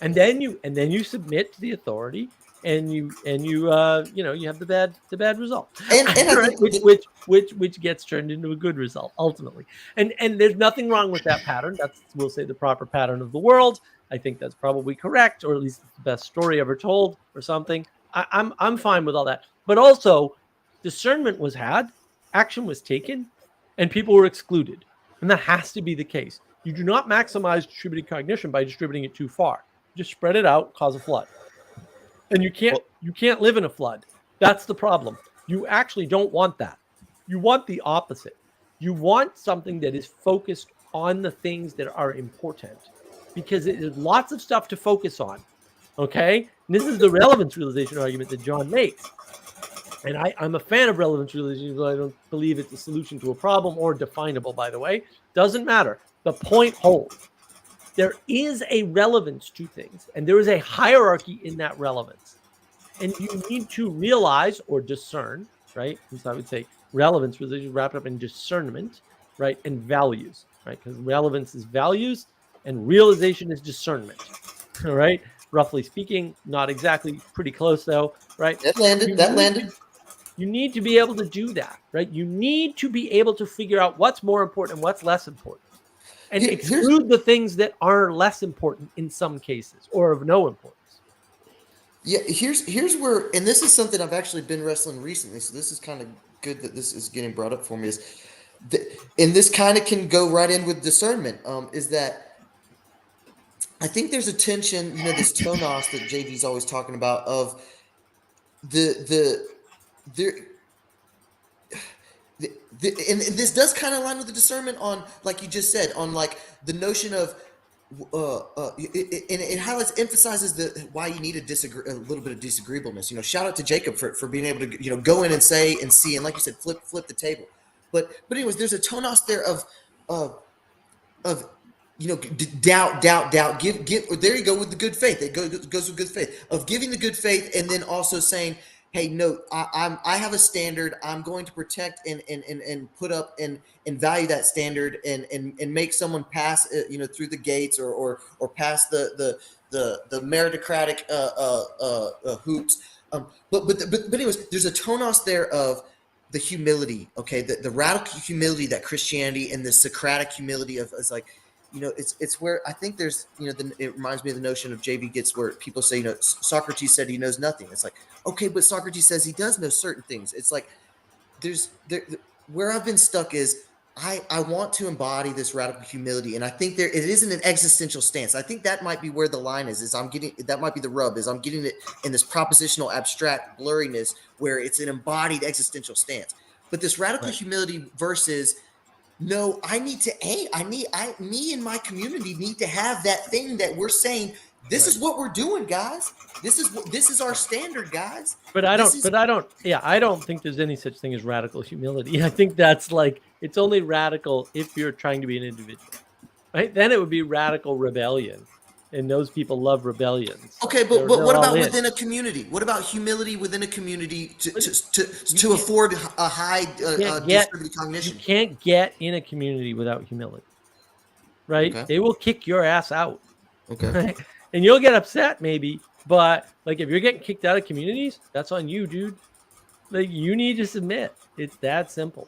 and then you submit to the authority, and you know, you have the bad result, And I right? think which gets turned into a good result ultimately. And there's nothing wrong with that pattern. That's, we'll say, the proper pattern of the world. I think that's probably correct, or at least it's the best story ever told, or something. I'm fine with all that, but also discernment was had, action was taken, and people were excluded. And that has to be the case. You do not maximize distributed cognition by distributing it too far. Just spread it out, cause a flood. And you can't live in a flood. That's the problem. You actually don't want that. You want the opposite. You want something that is focused on the things that are important, because there's lots of stuff to focus on. Okay? And this is the relevance realization argument that John makes. And I'm a fan of relevance realization, but I don't believe it's a solution to a problem, or definable, by the way. Doesn't matter. The point holds. There is a relevance to things, and there is a hierarchy in that relevance. And you need to realize or discern, right? So I would say relevance realization wrapped up in discernment, right? And values, right? Because relevance is values and realization is discernment, all right? Roughly speaking, not exactly, pretty close though, right? that landed. You need to be able to do that, right? You need to be able to figure out what's more important and what's less important, and exclude the things that are less important in some cases, or of no importance. Yeah, here's where, and this is something I've actually been wrestling recently, so this is kind of good that this is getting brought up for me. And this kind of can go right in with discernment. Is that I think there's a tension, you know, this tonos that JV's always talking about, of and this does kind of align with the discernment on, like you just said, on like the notion of it highlights, emphasizes why you need a little bit of disagreeableness. You know, shout out to Jacob for being able to, you know, go in and say and see, and like you said, flip the table. But anyways, there's a tonos there of you know, doubt. Give. There you go with the good faith. It goes with good faith, of giving the good faith, and then also saying, hey, no, I have a standard. I'm going to protect and put up and value that standard, and make someone pass, you know, through the gates, or pass the meritocratic hoops. But anyways, there's a tonos there of the humility. Okay, the radical humility that Christianity, and the Socratic humility is like, you know, it's where I think there's, you know, it reminds me of the notion of JV gets, where people say, you know, Socrates said he knows nothing. It's like, okay, but Socrates says he does know certain things. It's like, where I've been stuck is I want to embody this radical humility, and I think it isn't an existential stance. I think that might be where the line is that might be the rub, is I'm getting it in this propositional abstract blurriness where it's an embodied existential stance. But this radical humility versus, no, me and my community need to have that thing that we're saying, this is what we're doing, guys. This is our standard, guys. But I don't think there's any such thing as radical humility. I think that's like, it's only radical if you're trying to be an individual, right? Then it would be radical rebellion. And those people love rebellions. Okay, but what about within a community? What about humility within a community to afford a high distributed cognition? You can't get in a community without humility, right? Okay. They will kick your ass out. Okay. Right? And you'll get upset maybe, but like if you're getting kicked out of communities, that's on you, dude. Like you need to submit. It's that simple.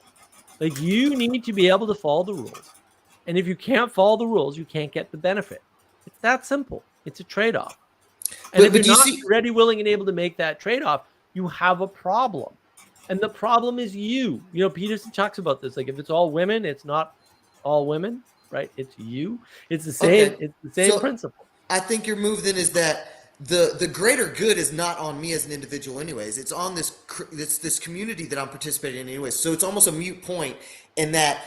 Like you need to be able to follow the rules. And if you can't follow the rules, you can't get the benefit. It's that simple. It's a trade-off. And if you're not ready, willing, and able to make that trade-off, you have a problem. And the problem is you. You know, Peterson talks about this. Like if it's all women, it's not all women, right? It's you. It's the same. Okay. It's the same principle. I think your move then is that the greater good is not on me as an individual anyways. It's on this community that I'm participating in anyways. So it's almost a moot point in that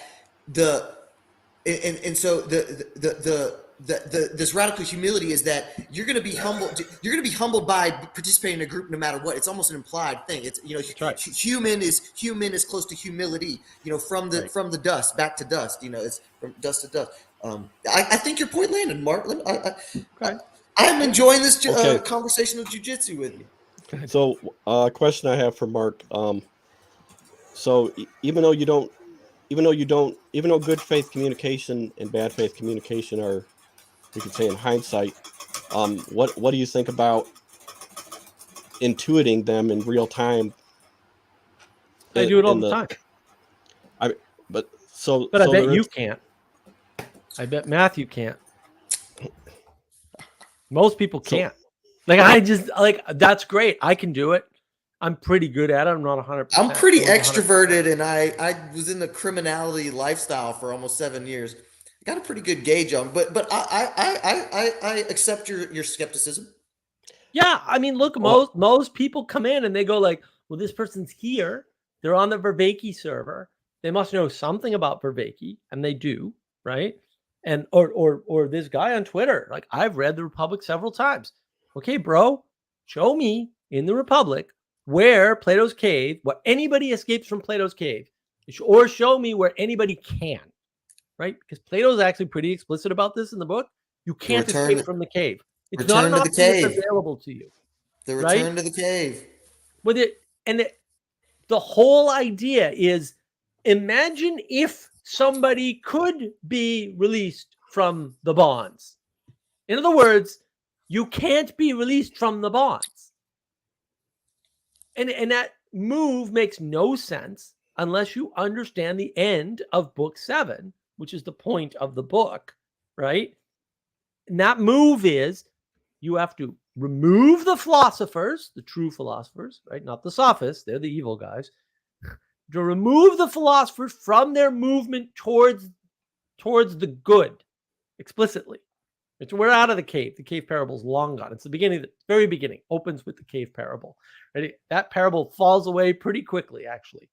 so this radical humility is that you're going to be humbled. You're going to be humbled by participating in a group, no matter what. It's almost an implied thing. It's right. human is close to humility. From the dust back to dust. It's from dust to dust. I think your point landed, Mark. I'm enjoying this conversational jujitsu with you. So, question I have for Mark. So even though good faith communication and bad faith communication are, we could say in hindsight, what do you think about intuiting them in real time? I do it all the time. But I bet you can't. I bet Matthew can't. Most people can't. That's great. I can do it. I'm pretty good at it. I'm not 100%. I'm pretty extroverted, and I was in the criminality lifestyle for almost 7 years. I got a pretty good gauge on, but I accept your skepticism. Yeah, I mean, look, most people come in and they go like, well, this person's here. They're on the Vervaeke server. They must know something about Vervaeke, and they do, right? And or this guy on Twitter, like, I've read the Republic several times. Okay, bro, show me in the Republic where Plato's cave, what anybody escapes from Plato's cave, or show me where anybody can, right? Because Plato's actually pretty explicit about this in the book. You can't escape from the cave. It's not an option that's available to you. The return to the cave. The whole idea is, imagine if somebody could be released from the bonds. In other words, you can't be released from the bonds. And that move makes no sense unless you understand the end of book 7, which is the point of the book, right? And that move is you have to remove the philosophers, the true philosophers, right? Not the sophists, they're the evil guys. To remove the philosophers from their movement towards the good, explicitly. We're out of the cave. The cave parable is long gone. It's the beginning, the very beginning, opens with the cave parable. Right? That parable falls away pretty quickly, actually.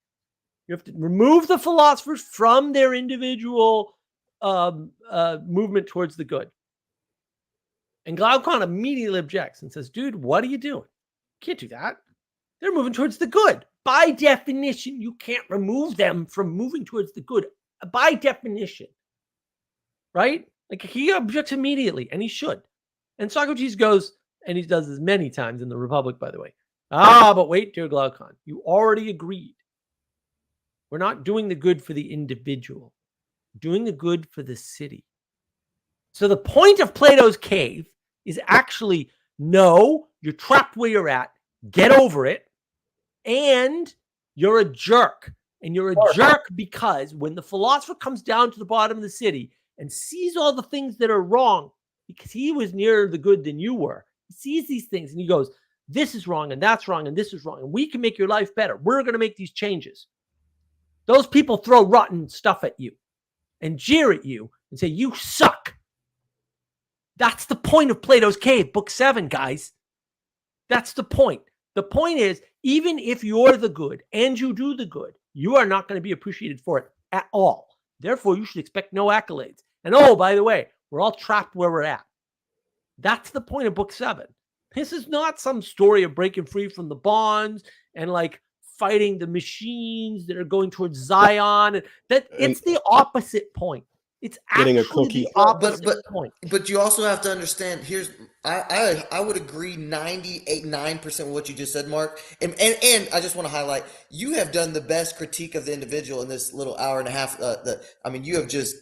You have to remove the philosophers from their individual movement towards the good. And Glaucon immediately objects and says, dude, what are you doing? You can't do that. They're moving towards the good. By definition, you can't remove them from moving towards the good. By definition. Right? Like, he objects immediately, and he should. And Socrates goes, and he does this many times in the Republic, by the way. But wait, dear Glaucon, you already agreed. We're not doing the good for the individual. We're doing the good for the city. So the point of Plato's cave is actually, no, you're trapped where you're at. Get over it. And you're a jerk. And you're a jerk because when the philosopher comes down to the bottom of the city and sees all the things that are wrong, because he was nearer the good than you were, he sees these things and he goes, this is wrong and that's wrong and this is wrong. And we can make your life better. We're going to make these changes. Those people throw rotten stuff at you and jeer at you and say, you suck. That's the point of Plato's cave, book 7, guys. That's the point. The point is, even if you're the good and you do the good, you are not going to be appreciated for it at all. Therefore, you should expect no accolades. And oh, by the way, we're all trapped where we're at. That's the point of book 7. This is not some story of breaking free from the bonds and like fighting the machines that are going towards Zion. It's the opposite point. It's getting actually a cookie. The opposite point. But you also have to understand. I would agree 98.9% with what you just said, Mark. And I just want to highlight, you have done the best critique of the individual in this little hour and a half. You have just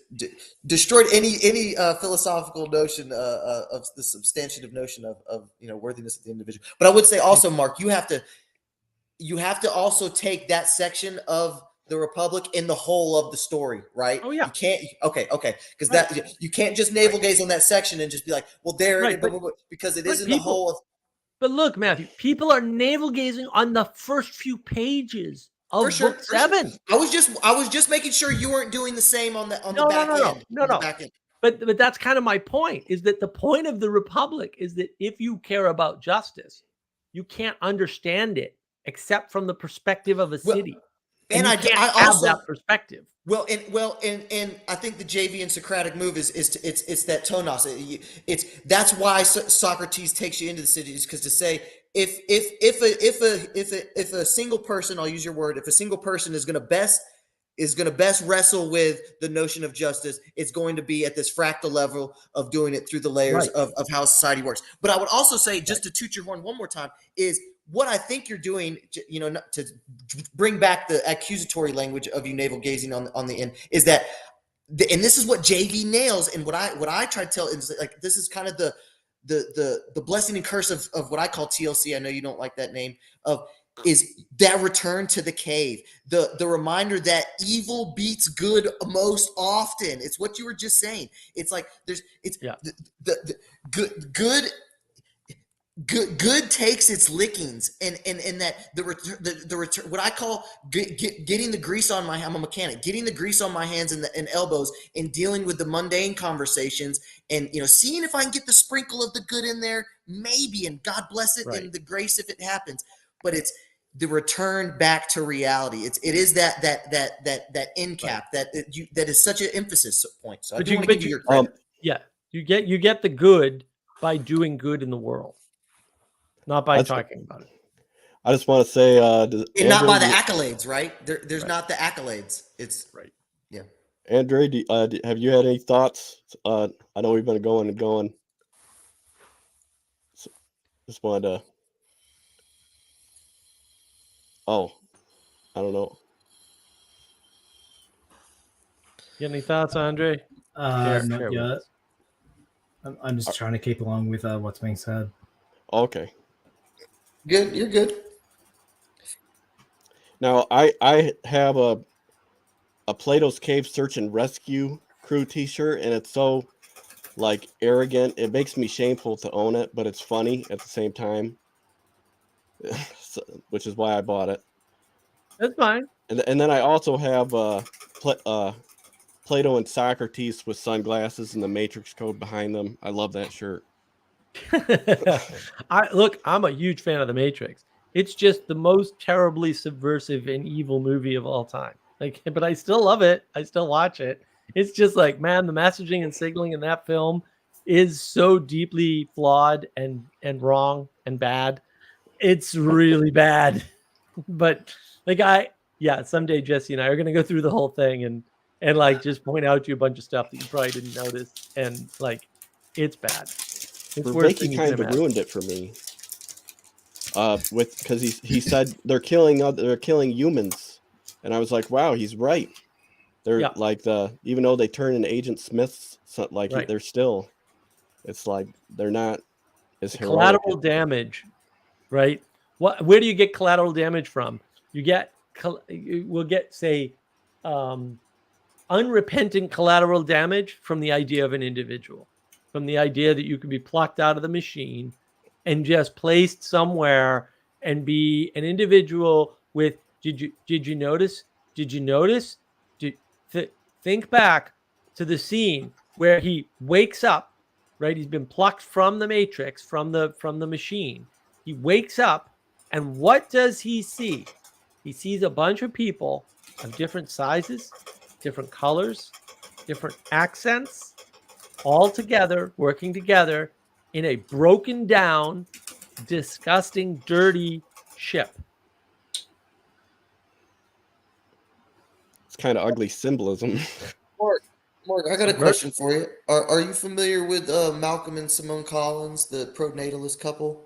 destroyed any philosophical notion of the substantive notion of worthiness of the individual. But I would say also, Mark, you have to also take that section of the Republic in the whole of the story, right? Oh yeah. You can't. Okay. Because that you can't just navel gaze on that section and just be like, well, there it is, because it is in the whole of. But look, Matthew, people are navel gazing on the first few pages of book 7. I was just making sure you weren't doing the same on the back end. No. But that's kind of my point. Is that the point of the Republic is that if you care about justice, you can't understand it except from the perspective of a city. And And you can't I have also that perspective. and I think the JV and Socratic move it's that tonos. That's why Socrates takes you into the city, is because to say if a single person, I'll use your word, if a single person is going to best wrestle with the notion of justice, it's going to be at this fractal level of doing it through the layers Right. of how society works. But I would also say, just to toot your horn one more time, is what I think you're doing, to bring back the accusatory language of you navel gazing on the end, is that, and this is what JV nails, and what I try to tell is, like, this is kind of the blessing and curse of what I call TLC. I know you don't like that name, is that return to the cave, the reminder that evil beats good most often. It's what you were just saying. It's like the good takes its lickings, and that the return, what I call getting the grease on I'm a mechanic, getting the grease on my hands and elbows, and dealing with the mundane conversations, and seeing if I can get the sprinkle of the good in there, maybe, and God bless it, and the grace if it happens. But it's the return back to reality. It is that end cap, that is such an emphasis point. So I do want to give you your credit. You get the good by doing good in the world, not by talking about it. I just want to say, and not by the accolades, right? There's not the accolades. It's right. Yeah. Andre, have you had any thoughts? I know we've been going and going. So just wanted to. Oh, I don't know. You got any thoughts, Andre? Not yet. I'm just trying to keep along with what's being said. Okay. Good. You're good. Now, I have a Plato's Cave Search and Rescue Crew t-shirt, and it's so, like, arrogant. It makes me shameful to own it, but it's funny at the same time, which is why I bought it. That's fine. And then I also have Plato and Socrates with sunglasses and the Matrix code behind them. I love that shirt. I'm a huge fan of the Matrix. It's just the most terribly subversive and evil movie of all time. But I still love it. I still watch it. It's just like, man, the messaging and signaling in that film is so deeply flawed and wrong and bad. It's really bad. But someday Jesse and I are going to go through the whole thing and like just point out to you a bunch of stuff that you probably didn't notice, and like, it's bad. Vicky kind of ruined it for me. Because he said they're killing humans, and I was like, wow, he's right. They're like even though they turn into Agent Smiths, they're still. It's like they're not as heroic. Collateral damage, right? Where do you get collateral damage from? We'll get unrepentant collateral damage from the idea of an individual, from the idea that you could be plucked out of the machine and just placed somewhere and be an individual with, did you notice? Think back to the scene where he wakes up, right? He's been plucked from the Matrix, from the machine. He wakes up, and what does he see? He sees a bunch of people of different sizes, different colors, different accents, all together, working together in a broken down, disgusting, dirty ship. It's kind of ugly symbolism. Mark, I got a question for you. Are you familiar with Malcolm and Simone Collins, the pronatalist couple?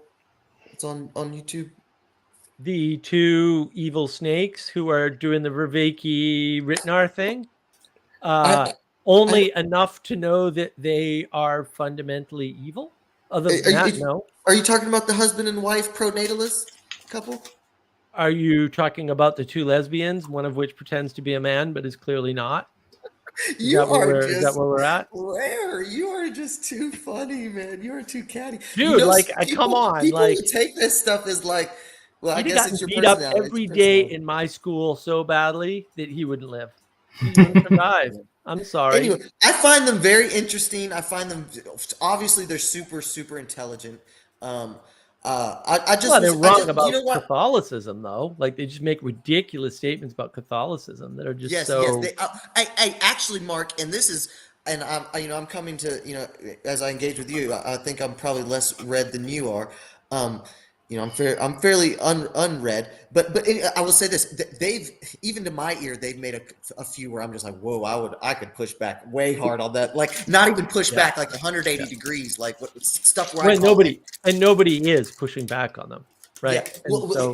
It's on YouTube. The two evil snakes who are doing the Vervaeke Ritnar thing. Only enough to know that they are fundamentally evil. Other than that, no. Are you talking about the husband and wife pronatalist couple? Are you talking about the two lesbians, one of which pretends to be a man but is clearly not? Is that where we're at? Rare. You are just too funny, man. You are too catty, dude. Come on, people take this stuff as like, well, I guess it's your beat up every day in my school so badly that he wouldn't live. He wouldn't survive. I'm sorry. Anyway, I find them very interesting. I find them, obviously, they're super, super intelligent. I just Well, they're wrong you about know what? Catholicism, though. Like they just make ridiculous statements about Catholicism that are just Yes, so. yes. I actually, Mark, and this is, and I'm coming to, as I engage with you, I think I'm probably less read than you are. Um, I'm fairly unread, but I will say this: they've, even to my ear, they've made a few where I'm just like, whoa, I could push back way hard on that, like not even push Yeah. back like 180 Yeah. degrees, like what stuff where I When call it. nobody is pushing back on them, right? Yeah, And so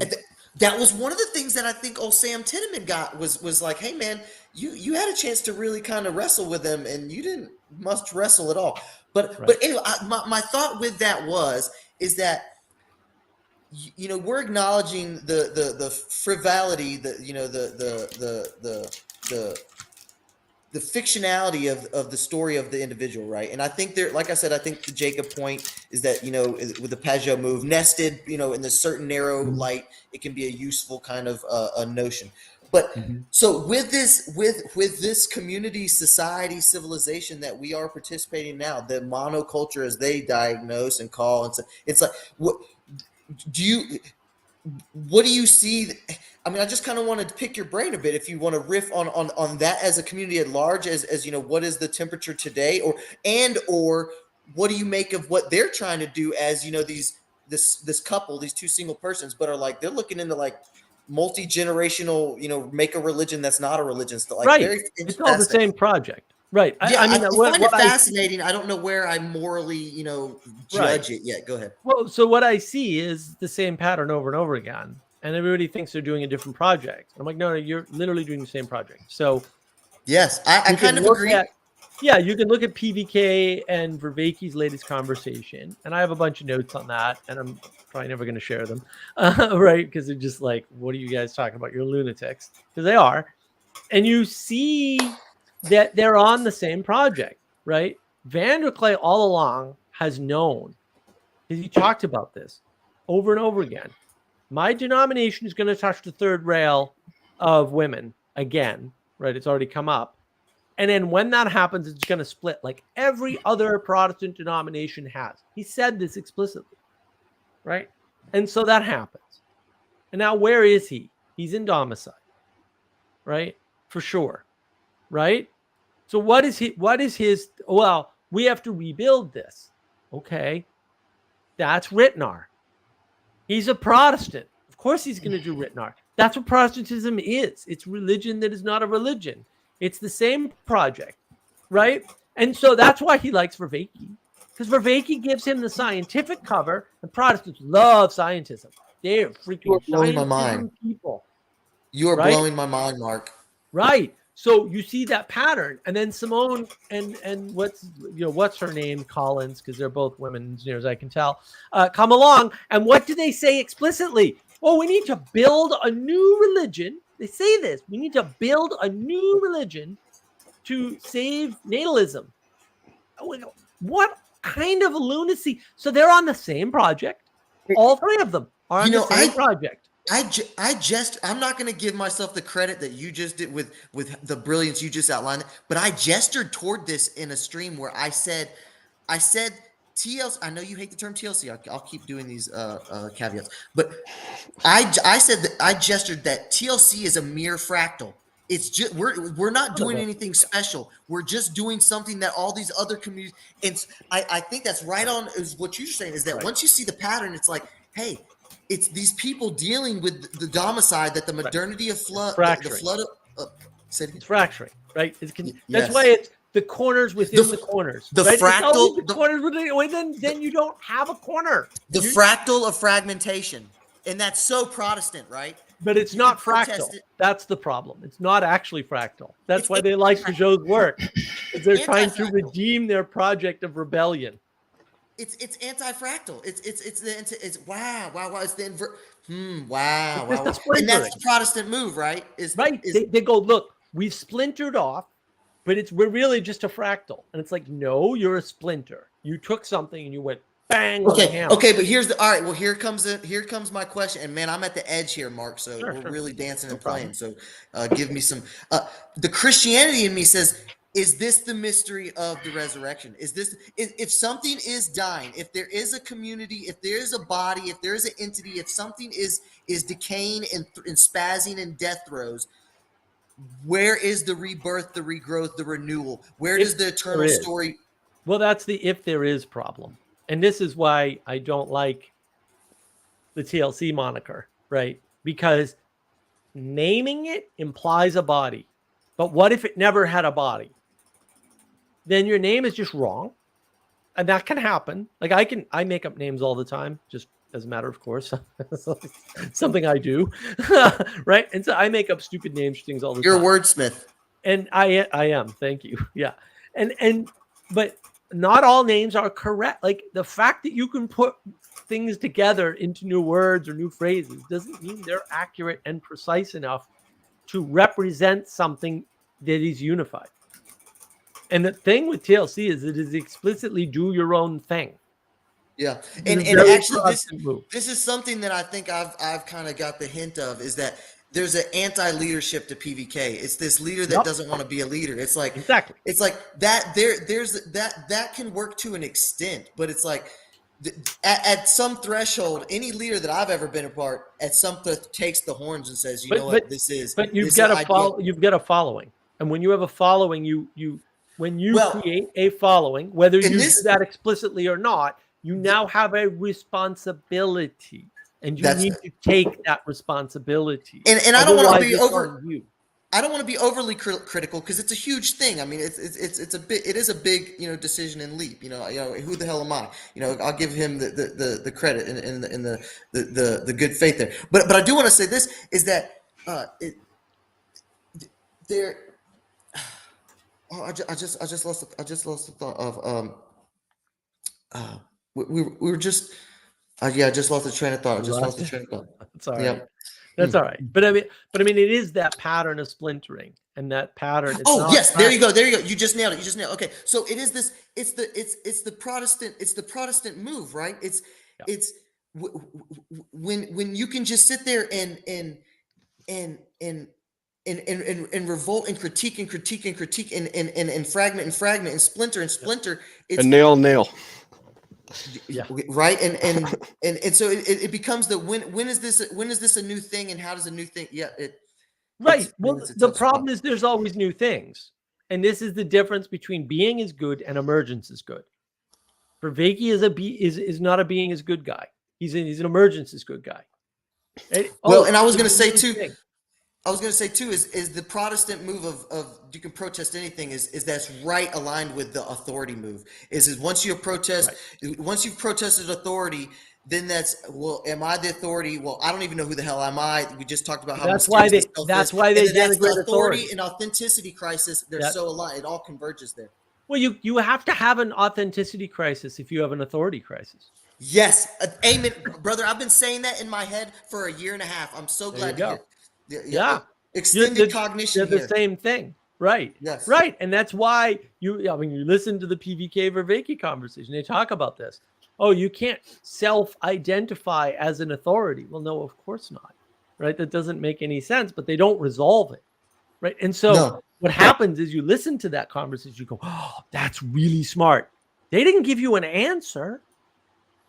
that was one of the things that I think old Sam Tinneman got was like, hey man, you had a chance to really kind of wrestle with them, and you didn't must wrestle at all. But Right. anyway, my thought with that is that we're acknowledging the frivolity, the fictionality of the story of the individual, right? And I think like I said, I think the Jacob point is that, with the Pajot move nested, in this certain narrow light, it can be a useful kind of a notion. But so with this community, society, civilization that we are participating in now, the monoculture as they diagnose and call, and so it's like, what do you see? I mean, I just kind of want to pick your brain a bit, if you want to riff on that as a community at large, as what is the temperature today, or what do you make of what they're trying to do as this couple, these two single persons, but are like, they're looking into like multi-generational, make a religion that's not a religion, so like, right, very it's all the same project, right? Yeah, I find it what fascinating. I don't know where I morally, judge it yet. Go ahead. Well, so what I see is the same pattern over and over again, and everybody thinks they're doing a different project. I'm like, no, you're literally doing the same project. So yes, I kind of agree. You can look at PVK and Vervaeke's latest conversation, and I have a bunch of notes on that, and I'm probably never going to share them, right? Because they're just like, what are you guys talking about? You're lunatics, because they are. And you see that they're on the same project, right? Vanderklay all along has known, because he talked about this over and over again. My denomination is going to touch the third rail of women again, right? It's already come up. And then when that happens, it's going to split like every other Protestant denomination has. He said this explicitly, right? And so that happens. And now where is he? He's in domicile, right? For sure, right? So what is his, well, we have to rebuild this. Okay. That's Ritnar. He's a Protestant. Of course he's going to do Ritnar. That's what Protestantism is. It's religion that is not a religion. It's the same project, right? And so that's why he likes Vervaeke, because Vervaeke gives him the scientific cover, and Protestants love scientism. They're freaking blowing my mind. People. You are blowing my mind, Mark. Right. So you see that pattern, and then Simone and what's her name, Collins, because they're both women engineers, I can tell, come along, and what do they say explicitly? Well, we need to build a new religion. They say this. We need to build a new religion to save natalism. What kind of lunacy? So they're on the same project. All three of them are on the same project. I'm not going to give myself the credit that you just did with the brilliance you just outlined, but I gestured toward this in a stream where I said TLC. I know you hate the term TLC. I'll keep doing these caveats, but I said that I gestured that TLC is a mere fractal. It's just we're not doing anything special. We're just doing something that all these other communities. And I think that's right on. Is what you're saying is that once you see the pattern, it's like, hey, it's these people dealing with the domicile that the modernity of flood, the flood of. It's fracturing, right? That's why it's the corners within the corners. The right? fractal. The corners within. Then you don't have a corner. The fractal of fragmentation, and that's so Protestant, right? But it's not fractal. That's the problem. It's not actually fractal. That's why they like Peugeot's work. They're trying to redeem their project of rebellion. It's anti-fractal. It's wow. It's the wow. And that's the Protestant move, right? They go, look, we've splintered off, but we're really just a fractal. And it's like, no, you're a splinter. You took something and you went bang. Okay, but all right. Well, here comes my question, and man, I'm at the edge here, Mark. So we're really dancing and playing. So give me some. The Christianity in me says, is this the mystery of the resurrection? Is this, if something is dying, if there is a community, if there is a body, if there is an entity, if something is decaying and spazzing in death throes, where is the rebirth, the regrowth, the renewal? Where does the eternal story? Well, that's the if there is problem. And this is why I don't like the TLC moniker, right? Because naming it implies a body. But what if it never had a body? Then your name is just wrong. And that can happen. Like I make up names all the time, just as a matter of course. Something I do. Right? And so I make up stupid names for things all the time. You're a wordsmith. And I am. Thank you. Yeah. But not all names are correct. Like the fact that you can put things together into new words or new phrases doesn't mean they're accurate and precise enough to represent something that is unified. And the thing with TLC is it is explicitly do your own thing. Yeah. And actually this is something that I think I've kind of got the hint of, is that there's an anti-leadership to PVK. It's this leader that doesn't want to be a leader. It's like, exactly. It's like that there's that can work to an extent, but it's like at some threshold, any leader that I've ever been a part at some takes the horns and says, you know what, this is. But you've got a following. And when you have a following, when you create a following, whether you do that explicitly or not, you now have a responsibility, and you need to take that responsibility. And I don't want to be I don't want to be overly critical, because it's a huge thing. I mean, it is a big decision and leap. Who the hell am I? I'll give him the credit and the good faith there. But I do want to say this is that there. Oh, I just lost the thought of we were just I just lost the train of thought. That's all right. Yeah. That's all right. But I mean, it is that pattern of splintering and that pattern. Yes, there you go. You just nailed it. Okay, so it is this. It's the Protestant move, right? It's when you can just sit there and revolt and critique and fragment and splinter it's and nail. Yeah. Right. And so it becomes when is this a new thing, and how does a new thing? Yeah. Right. Well, the problem is there's always new things. And this is the difference between being is good and emergence is good. Vervaeke is not a being is good guy. He's an emergence is good guy. And I was going to say too. Is the Protestant move of you can protest anything is that's right aligned with the authority move. Is once you protest, once you've protested authority, then that's, well, am I the authority? Well, I don't even know who the hell am I. We just talked about how that's why they denigrate the authority and authenticity crisis. They're so aligned. It all converges there. Well, you have to have an authenticity crisis if you have an authority crisis. Yes, amen, brother. I've been saying that in my head for a year and a half. I'm so glad to hear. Yeah. Extended cognition. They're the same thing. Right. Yes. Right. And that's why you listen to the PVK Vervaeke conversation. They talk about this. Oh, you can't self-identify as an authority. Well, no, of course not. Right. That doesn't make any sense, but they don't resolve it. Right. And so what happens is you listen to that conversation, you go, oh, that's really smart. They didn't give you an answer.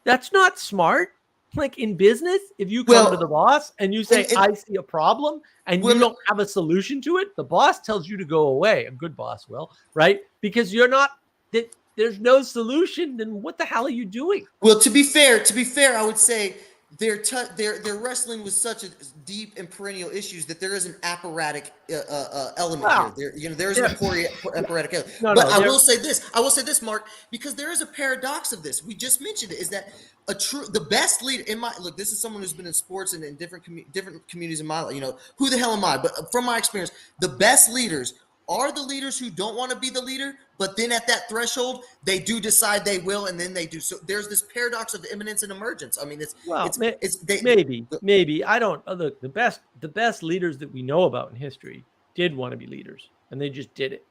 That's not smart. Like in business, if you come to the boss and you say, I see a problem, and you don't have a solution to it, the boss tells you to go away. A good boss will, right? Because there's no solution, then what the hell are you doing? Well, to be fair, I would say they're wrestling with such a deep and perennial issues that there is an apparatic element here. There is an apparatic element. I will say this, Mark, because there is a paradox of this. We just mentioned it. Is that the best leader in my look? This is someone who's been in sports and in different communities in my life. Who the hell am I? But from my experience, the best leaders are the leaders who don't want to be the leader, but then at that threshold, they do decide they will, and then they do. So there's this paradox of imminence and emergence. I mean, maybe I don't look. The best leaders that we know about in history did want to be leaders, and they just did it.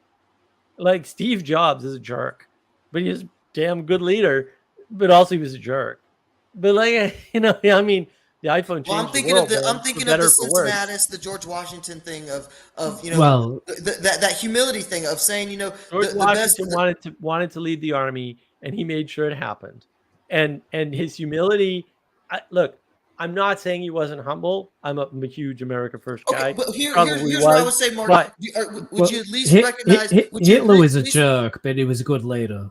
Like Steve Jobs is a jerk, but he's a damn good leader. But also he was a jerk. But The iPhone Well, changed the world, man, I'm for thinking of better the or for worse. Cincinnatus, the George Washington thing of Well, that humility thing of saying George the best. Washington wanted to lead the army, and he made sure it happened. And his humility. Look, I'm not saying he wasn't humble. I'm a huge America First Okay, guy. but He probably here's what I was, would say, Mark. but Would you at least recognize? Would you Hitler was a at least, jerk, but he was a good leader.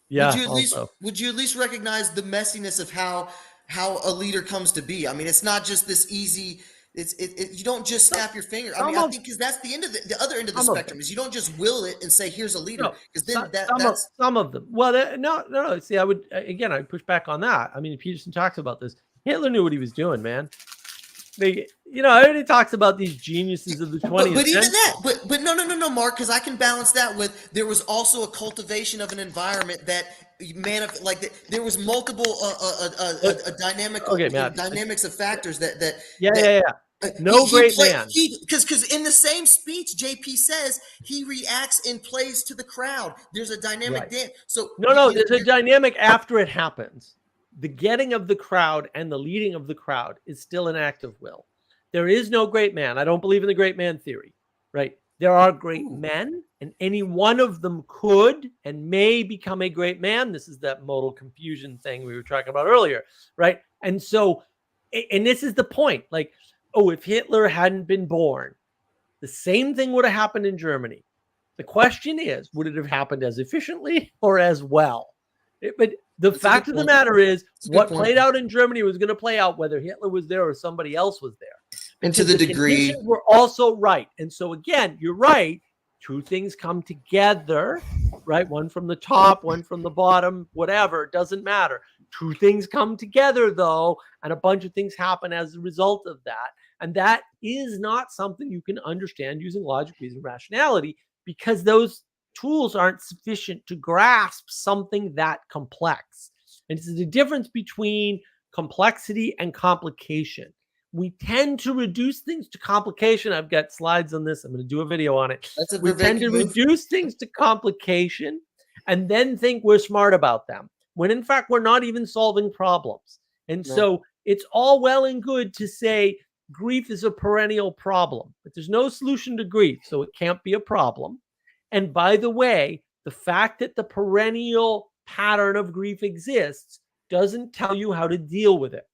yeah, also. would you at least recognize the messiness of how a leader comes to be? I mean, it's not just this easy. You don't just snap your finger. I mean, I think because that's the end of the other end of the spectrum is you don't just will it and say here's a leader, because then that's some of them. Well, no. See, I would push back on that. I mean, Peterson talks about this. Hitler knew what he was doing, man. Everybody talks about these geniuses of the 20th but even century. that, but no, Mark, because I can balance that with there was also a cultivation of an environment that there was multiple dynamics of factors that No great man. Because in the same speech, JP says he reacts and plays to the crowd. There's a dynamic dance. So there's a dynamic after it happens. The getting of the crowd and the leading of the crowd is still an act of will. There is no great man. I don't believe in the great man theory, right? There are great men, and any one of them could and may become a great man. This is that modal confusion thing we were talking about earlier, right? And so, and this is the point. Like, if Hitler hadn't been born, the same thing would have happened in Germany. The question is, would it have happened as efficiently or as well? But the fact of the matter is, what played out in Germany was going to play out whether Hitler was there or somebody else was there. And to the degree we're also right. And so again, you're right. Two things come together, right? One from the top, one from the bottom, whatever. It doesn't matter. Two things come together, though, and a bunch of things happen as a result of that. And that is not something you can understand using logic, reason, rationality, because those tools aren't sufficient to grasp something that complex. And it's the difference between complexity and complication. We tend to reduce things to complication. I've got slides on this. I'm going to do a video on it. We tend to reduce things to complication and then think we're smart about them, when in fact we're not even solving problems. And so it's all well and good to say grief is a perennial problem, but there's no solution to grief, so it can't be a problem. And by the way, the fact that the perennial pattern of grief exists doesn't tell you how to deal with it.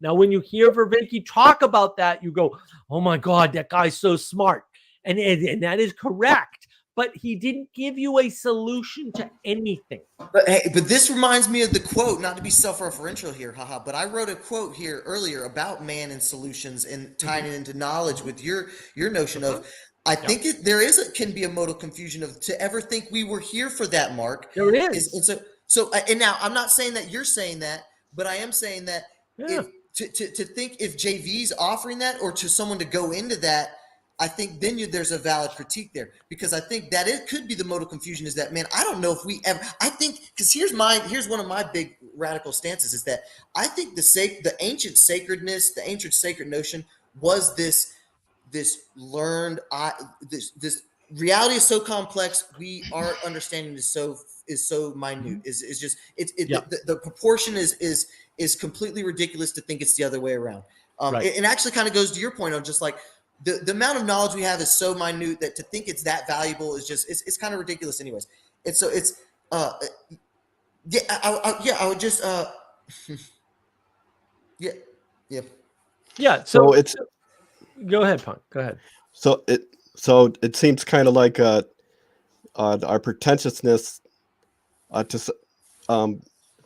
Now, when you hear Vervinky talk about that, you go, oh my God, that guy's so smart. And that is correct. But he didn't give you a solution to anything. But this reminds me of the quote, not to be self-referential here, haha, but I wrote a quote here earlier about man and solutions and tying it into knowledge with your notion of, I think can be a modal confusion of to ever think we were here for that, Mark. There it is. And so now I'm not saying that you're saying that, but I am saying that to think if JV's offering that, or to someone to go into that, I think then there's a valid critique there, because I think that it could be the modal confusion is that, man, I don't know if we ever, I think, because here's one of my big radical stances is that I think the ancient sacredness, the ancient sacred notion was this learned, this reality is so complex, our understanding is so minute, is just the proportion is completely ridiculous to think it's the other way around. It actually kind of goes to your point of just like the amount of knowledge we have is so minute that to think it's that valuable is just it's kind of ridiculous anyways. And so it's I would just So it's go ahead, Punk. Go ahead. So it seems kind of like our pretentiousness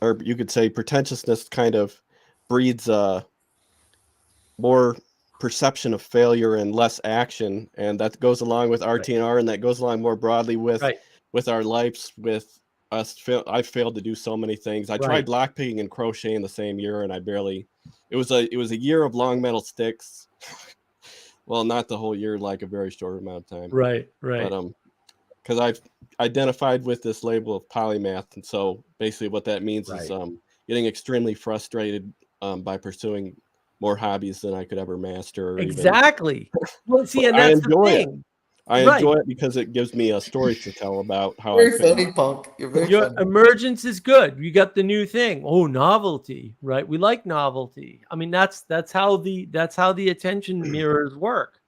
or you could say pretentiousness kind of breeds more perception of failure and less action, and that goes along with RT&R, and that goes along more broadly with our lives, with us. I failed to do so many things. I tried lockpicking and crocheting the same year, and it was a year of long metal sticks. Well, not the whole year, like a very short amount of time. Right. But because I've identified with this label of polymath, and so basically what that means is getting extremely frustrated by pursuing more hobbies than I could ever master. Exactly. Well, see, and that's the thing. I Right. enjoy it because it gives me a story to tell about how Very I feel. funny, Punk. You're very Your funny. emergence is good. You got the new thing. Oh, novelty, right? We like novelty. I mean, that's how the attention mirrors work,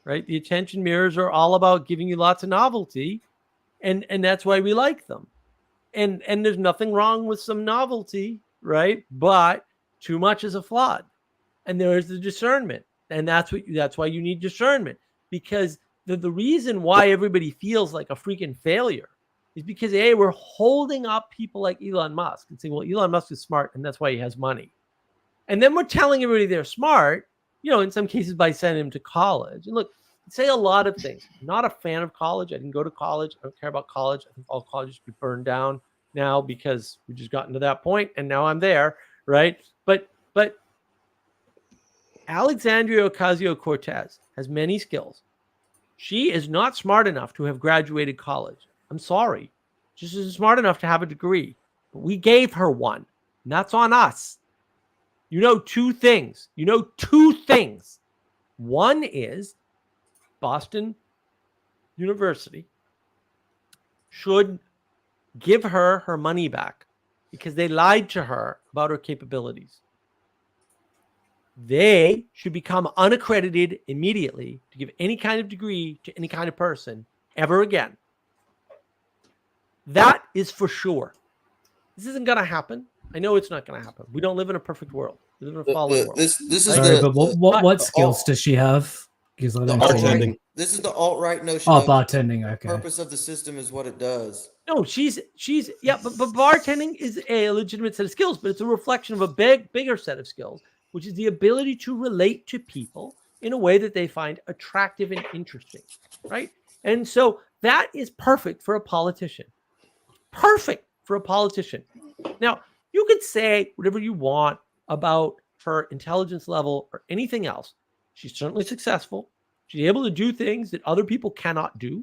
right? The attention mirrors are all about giving you lots of novelty, and that's why we like them. And there's nothing wrong with some novelty, right? But too much is a flood. And there is the discernment. And that's why you need discernment, because the reason why everybody feels like a freaking failure is because we're holding up people like Elon Musk and saying, well, Elon Musk is smart and that's why he has money. And then we're telling everybody they're smart, in some cases by sending them to college. And look, say a lot of things. I'm not a fan of college. I didn't go to college. I don't care about college. I think all colleges should be burned down now because we just gotten to that point and now I'm there, right? But Alexandria Ocasio-Cortez has many skills. She is not smart enough to have graduated college. I'm sorry. She isn't smart enough to have a degree. But we gave her one. And that's on us. Two things. One is Boston University should give her her money back because they lied to her about her capabilities. They should become unaccredited immediately to give any kind of degree to any kind of person ever again. That is for sure. This isn't going to happen. I know it's not going to happen. We don't live in a perfect world. We live in a fallen world. This is Sorry, but what skills does she have? Because I don't bartending. This is the alt-right notion. Oh, bartending. The Okay. purpose of the system is what it does. No, she's but bartending is a legitimate set of skills, but it's a reflection of a bigger set of skills, which is the ability to relate to people in a way that they find attractive and interesting, right? And so that is perfect for a politician. Perfect for a politician. Now, you could say whatever you want about her intelligence level or anything else. She's certainly successful. She's able to do things that other people cannot do,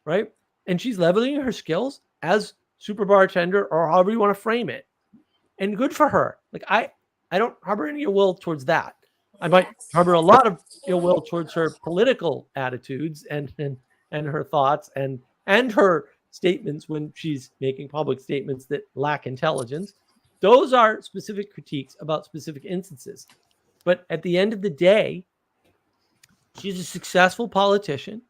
right? And she's leveling her skills as super bartender or however you want to frame it. And good for her. Like I don't harbor any ill will towards that. I might harbor a lot of ill will towards her political attitudes and her thoughts and her statements when she's making public statements that lack intelligence. Those are specific critiques about specific instances. But at the end of the day, she's a successful politician.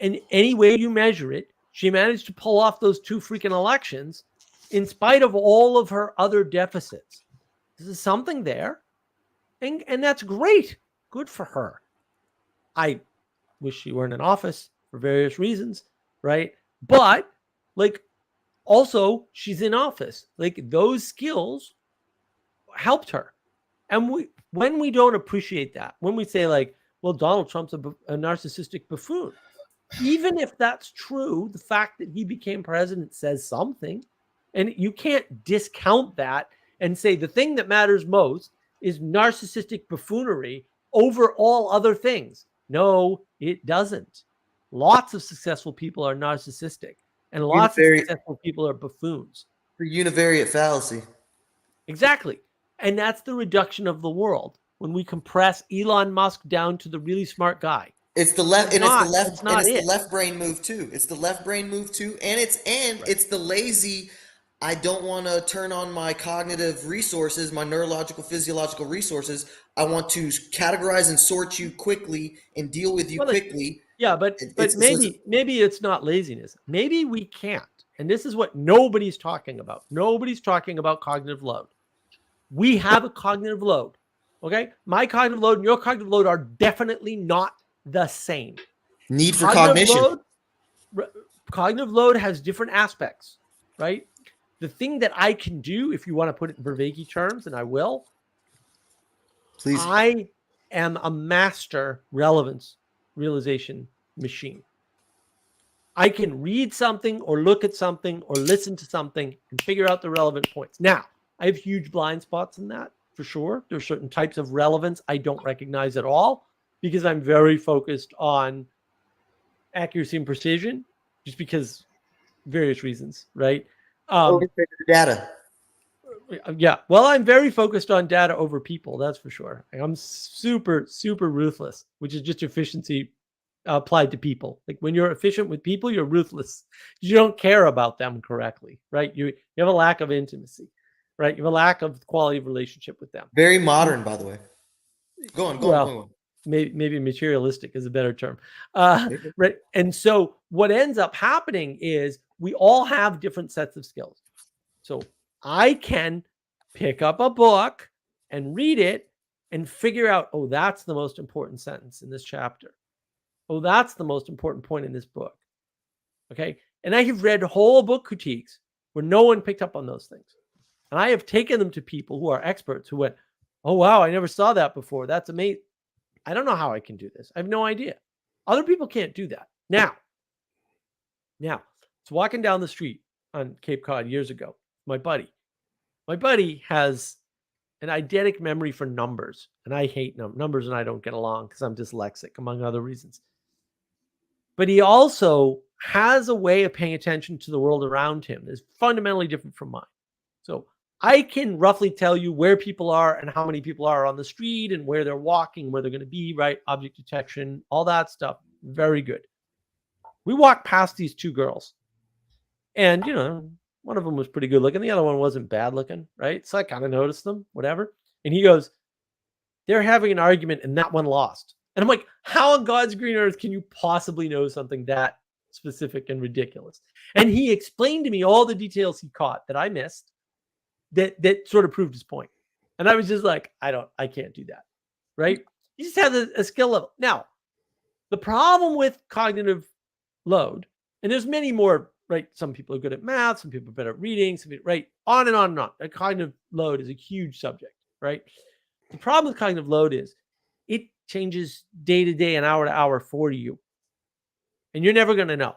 And any way you measure it, she managed to pull off those 2 freaking elections in spite of all of her other deficits. There's something there. And that's great. Good for her. I wish she weren't in office for various reasons, right? But also she's in office. Those skills helped her. And when we don't appreciate that, when we say well, Donald Trump's a narcissistic buffoon, even if that's true, the fact that he became president says something. And you can't discount that and say the thing that matters most is narcissistic buffoonery over all other things. No, it doesn't. Lots of successful people are narcissistic, and lots of successful people are buffoons. For univariate fallacy. Exactly. And that's the reduction of the world when we compress Elon Musk down to the really smart guy. It's the left, and it's the left brain move too. It's the left brain move too, and it's the lazy. I don't want to turn on my cognitive resources, my neurological, physiological resources. I want to categorize and sort you quickly and deal with you quickly. Yeah, but maybe it's not laziness. Maybe we can't. And this is what nobody's talking about. Nobody's talking about cognitive load. We have a cognitive load. Okay? My cognitive load and your cognitive load are definitely not the same. Need for cognition. Cognitive load has different aspects, right? The thing that I can do, if you want to put it in Vervaeke terms, and I will, please. I am a master relevance realization machine. I can read something or look at something or listen to something and figure out the relevant points. Now, I have huge blind spots in that, for sure. There are certain types of relevance I don't recognize at all because I'm very focused on accuracy and precision, just because various reasons, right? Data. Yeah. Well, I'm very focused on data over people. That's for sure. I'm super, super ruthless, which is just efficiency applied to people. Like when you're efficient with people, you're ruthless. You don't care about them correctly, right? You have a lack of intimacy, right? You have a lack of quality of relationship with them. Very modern, by the way. Go on. Maybe materialistic is a better term. Maybe. Right. And so what ends up happening is we all have different sets of skills. So I can pick up a book and read it and figure out, oh, that's the most important sentence in this chapter. Oh, that's the most important point in this book. Okay. And I have read whole book critiques where no one picked up on those things. And I have taken them to people who are experts who went, oh, wow, I never saw that before. That's amazing. I don't know how I can do this. I have no idea. Other people can't do that. Now, it's walking down the street on Cape Cod years ago. My buddy has an eidetic memory for numbers, and I hate numbers, and I don't get along because I'm dyslexic, among other reasons. But he also has a way of paying attention to the world around him that's fundamentally different from mine. So I can roughly tell you where people are and how many people are on the street and where they're walking, where they're going to be, right? Object detection, all that stuff. Very good. We walked past these two girls, and, one of them was pretty good looking. The other one wasn't bad looking, right? So I kind of noticed them, whatever. And he goes, they're having an argument and that one lost. And I'm like, how on God's green earth can you possibly know something that specific and ridiculous? And he explained to me all the details he caught that I missed that sort of proved his point. And I was just like, I can't do that, right? You just have a skill level. Now, the problem with cognitive load, and there's many more, right? Some people are good at math, some people are better at reading, some people, right? On and on and on. Cognitive load is a huge subject, right? The problem with cognitive load is it changes day to day and hour to hour for you. And you're never going to know.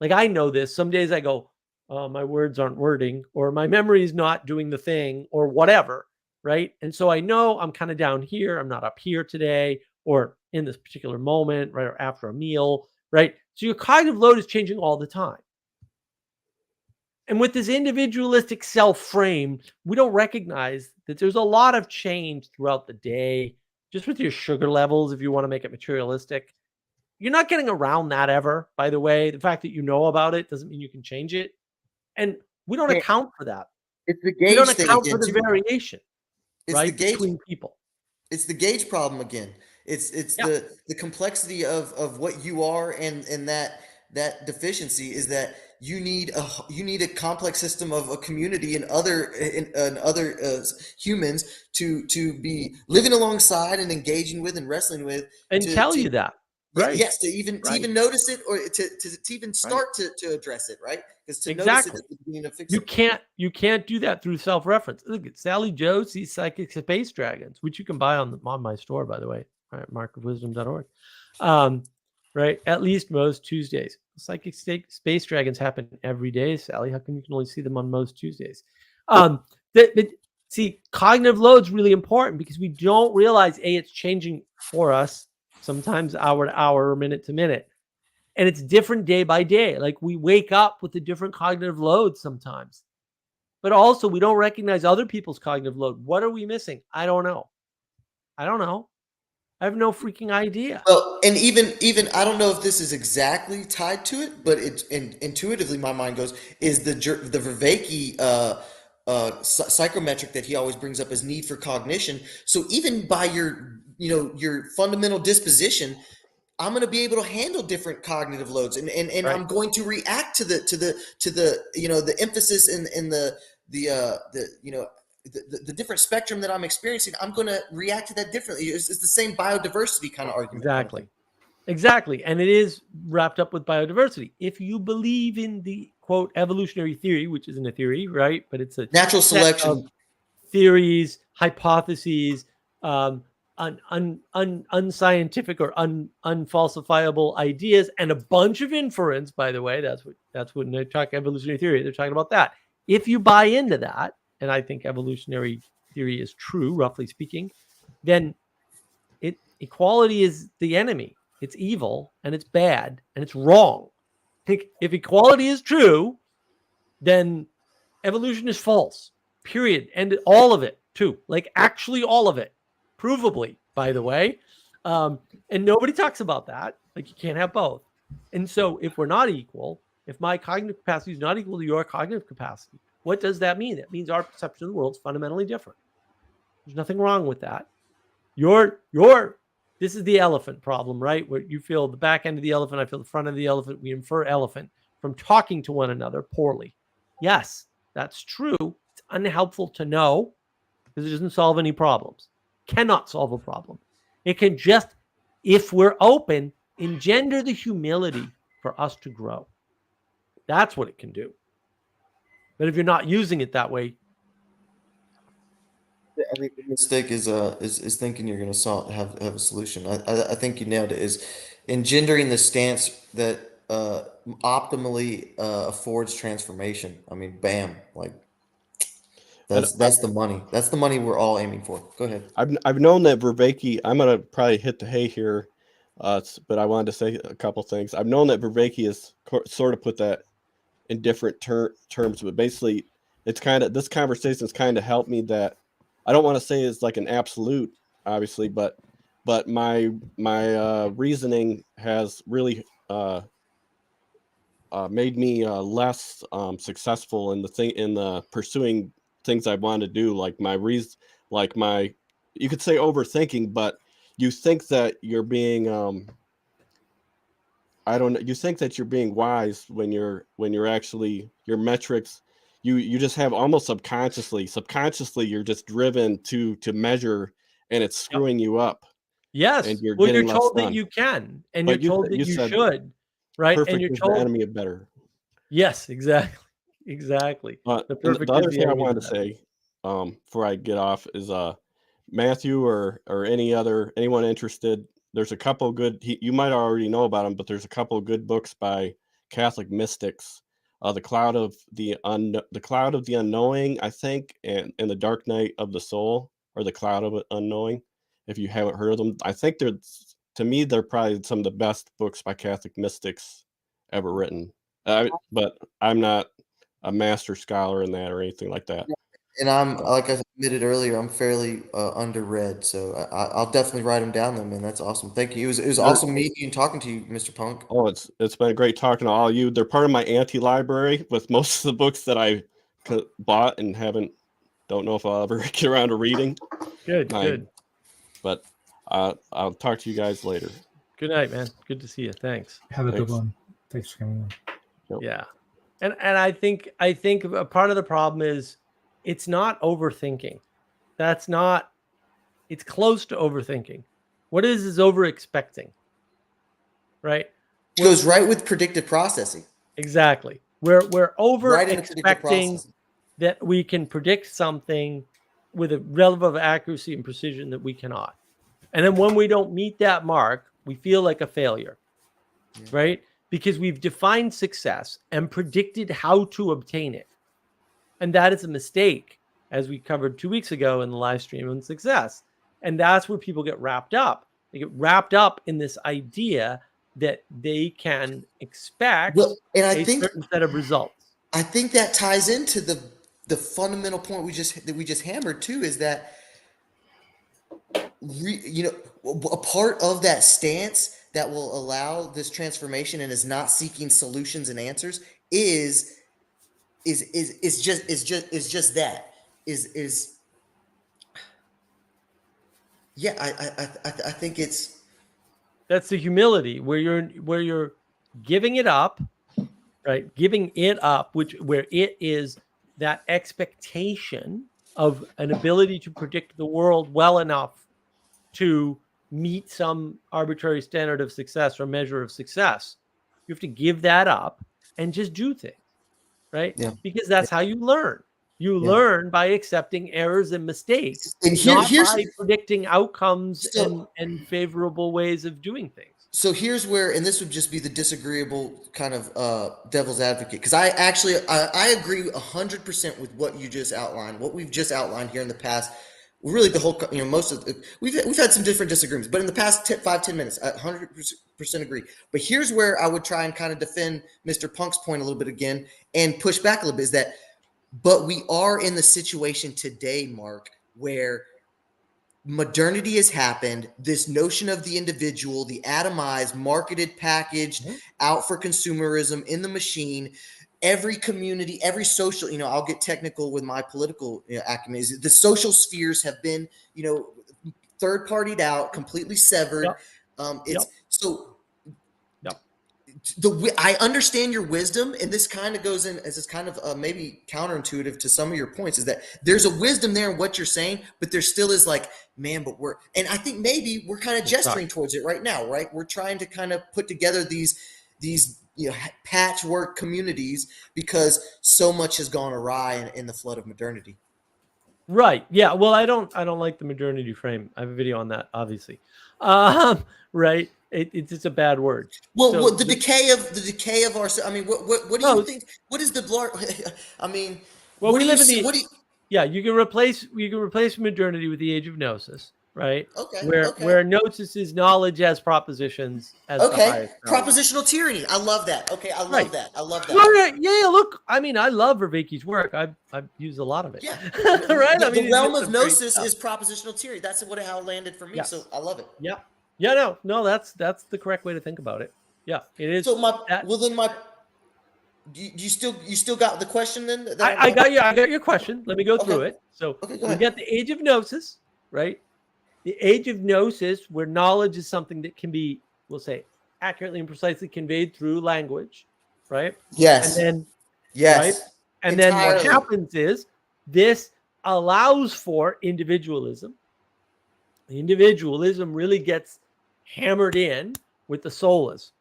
Like I know this. Some days I go, oh, my words aren't wording, or my memory is not doing the thing, or whatever, right? And so I know I'm kind of down here. I'm not up here today, or in this particular moment, right? Or after a meal, right? So your cognitive load is changing all the time. And with this individualistic self frame, we don't recognize that there's a lot of change throughout the day, just with your sugar levels, if you want to make it materialistic. You're not getting around that ever, by the way. The fact that you know about it doesn't mean you can change it. And we don't account for that. It's the gauge we don't thing account again, for the too. variation, It's right, the gauge between people. It's the gauge problem again. It's the complexity of what you are, and that deficiency is that you need a complex system of a community and other humans to be living alongside and engaging with and wrestling with, And tell you that. Right. Yes, to even notice it, or to even start to address it, right? Because to notice it is the beginning of fixing it. You can't do that through self-reference. Look at Sally Joe sees psychic space dragons, which you can buy on my store, by the way, right, markofwisdom.org. Right, at least most Tuesdays. Psychic space dragons happen every day, Sally. How come you can only see them on most Tuesdays? See, cognitive load's really important because we don't realize it's changing for us. Sometimes hour to hour or minute to minute. And it's different day by day. Like we wake up with a different cognitive load sometimes. But also we don't recognize other people's cognitive load. What are we missing? I don't know. I have no freaking idea. Well, and even I don't know if this is exactly tied to it, but intuitively my mind goes, is the Vervaeke psychometric that he always brings up as need for cognition. So even by your fundamental disposition, I'm going to be able to handle different cognitive loads, and right. I'm going to react to the emphasis and the different spectrum that I'm experiencing. I'm going to react to that differently. It's the same biodiversity kind of argument. Exactly. And it is wrapped up with biodiversity. If you believe in the quote evolutionary theory, which isn't a theory, right? But it's a natural selection theories, hypotheses, unscientific or unfalsifiable ideas, and a bunch of inference. By the way, that's when they talk evolutionary theory. They're talking about that. If you buy into that, and I think evolutionary theory is true, roughly speaking, then equality is the enemy. It's evil and it's bad and it's wrong. If equality is true, then evolution is false. Period. And all of it too. Like actually all of it. Provably, by the way. And nobody talks about that. Like you can't have both. And so if we're not equal, if my cognitive capacity is not equal to your cognitive capacity, what does that mean? That means our perception of the world is fundamentally different. There's nothing wrong with that. This is the elephant problem, right? Where you feel the back end of the elephant, I feel the front of the elephant. We infer elephant from talking to one another poorly. Yes, that's true. It's unhelpful to know because it doesn't solve any problems. Cannot solve a problem. It can just, if we're open, engender the humility for us to grow. That's what it can do. But if you're not using it that way, I think the mistake is thinking you're going to have a solution. I think you nailed it. Is engendering the stance that optimally affords transformation. I mean, bam, like that's the money. That's the money we're all aiming for. Go ahead. I've known that Vervaeke. I'm gonna probably hit the hay here, but I wanted to say a couple things. I've known that Vervaeke has sort of put that in different terms, but basically, it's kind of this conversation's kind of helped me that I don't want to say it's like an absolute, obviously, but my reasoning has really made me less successful in the pursuing things I want to do, like you could say overthinking, but you think that you're being I don't know, you think that you're being wise when you're actually your metrics you just have almost subconsciously you're just driven to measure, and it's screwing you up. yes. And you're Well, getting you're less told that done. you can, and But you're told that you you said should, right? And perfect you're is the told, enemy of better. yes, exactly. Exactly. The And perfect the is other the thing I enemy of wanted the to better. say before I get off is Matthew or anyone interested, there's a couple good you might already know about them, but there's a couple of good books by Catholic mystics. The Cloud of the Unknowing, I think, and The Dark Night of the Soul, or The Cloud of Unknowing. If you haven't heard of them, I think to me they're probably some of the best books by Catholic mystics ever written. But I'm not a master scholar in that or anything like that. And I'm like I admitted earlier, I'm fairly underread, so I'll definitely write them down. Then, man, that's awesome. Thank you. It was awesome meeting you and talking to you, Mr. Punk. Oh, it's been great talking to all of you. They're part of my anti-library with most of the books that I bought and don't know if I'll ever get around to reading. Good. But I'll talk to you guys later. Good night, man. Good to see you. Thanks. Have a good one. Thanks for coming on. Yep. Yeah. And I think a part of the problem is it's not overthinking. It's close to overthinking. What is over expecting, right? It goes right with predictive processing. Exactly. We're over Right into predictive expecting processing. that we can predict something with a level of accuracy and precision that we cannot. And then when we don't meet that mark, we feel like a failure, right? Because we've defined success and predicted how to obtain it. And that is a mistake, as we covered 2 weeks ago in the live stream on success. And that's where people get wrapped up. They get wrapped up in this idea that they can expect a certain set of results. I think that ties into the fundamental point we just hammered too, is that a part of that stance that will allow this transformation and is not seeking solutions and answers is just that. I think that's the humility where you're giving it up, right? Giving it up, where it is that expectation of an ability to predict the world well enough to meet some arbitrary standard of success or measure of success. You have to give that up and just do things, right? Yeah. Because that's how you learn. You learn by accepting errors and mistakes, and not by predicting outcomes and favorable ways of doing things. So here's where, and this would just be the disagreeable kind of devil's advocate, because I agree 100% with what you just outlined, what we've just outlined here in the past. Really, the whole, most of we've had some different disagreements, but in the past 5-10 minutes, I 100% agree. But here's where I would try and kind of defend Mr. Punk's point a little bit again and push back a little bit, is that, but we are in the situation today, Mark, where modernity has happened. This notion of the individual, the atomized, marketed, packaged, out for consumerism in the machine. Every community, every social, I'll get technical with my political acumen. The social spheres have been, third partied out, completely severed. It's so I understand your wisdom, and this kind of goes in as it's kind of maybe counterintuitive to some of your points, is that there's a wisdom there in what you're saying, but there still is like, man, but and I think maybe we're kind of gesturing towards it right now, right? We're trying to kind of put together these patchwork communities because so much has gone awry in the flood of modernity. Right. Yeah. Well, I don't like the modernity frame. I have a video on that, obviously. Right. It's just a bad word. Well, the decay of our. I mean, what do you think? What is the? I mean, well, we live in the. Yeah, you can replace modernity with the age of gnosis, right? Okay. Where gnosis is knowledge as propositions as the highest value. Propositional tyranny. I love that. Okay, I love that. Well, yeah. Look, I mean, I love Vervaeke's work. I've used a lot of it. Yeah. Right. The realm of gnosis is propositional tyranny. That's how it landed for me. Yes. So I love it. Yeah. Yeah. No. That's the correct way to think about it. Yeah, it is. So you still got the question then? I got your question. Let me go through it. So we got the age of gnosis, right? The age of gnosis, where knowledge is something that can be, we'll say, accurately and precisely conveyed through language, right? Yes. And then, yes. Right? And then what happens is this allows for individualism. The individualism really gets hammered in with the solas.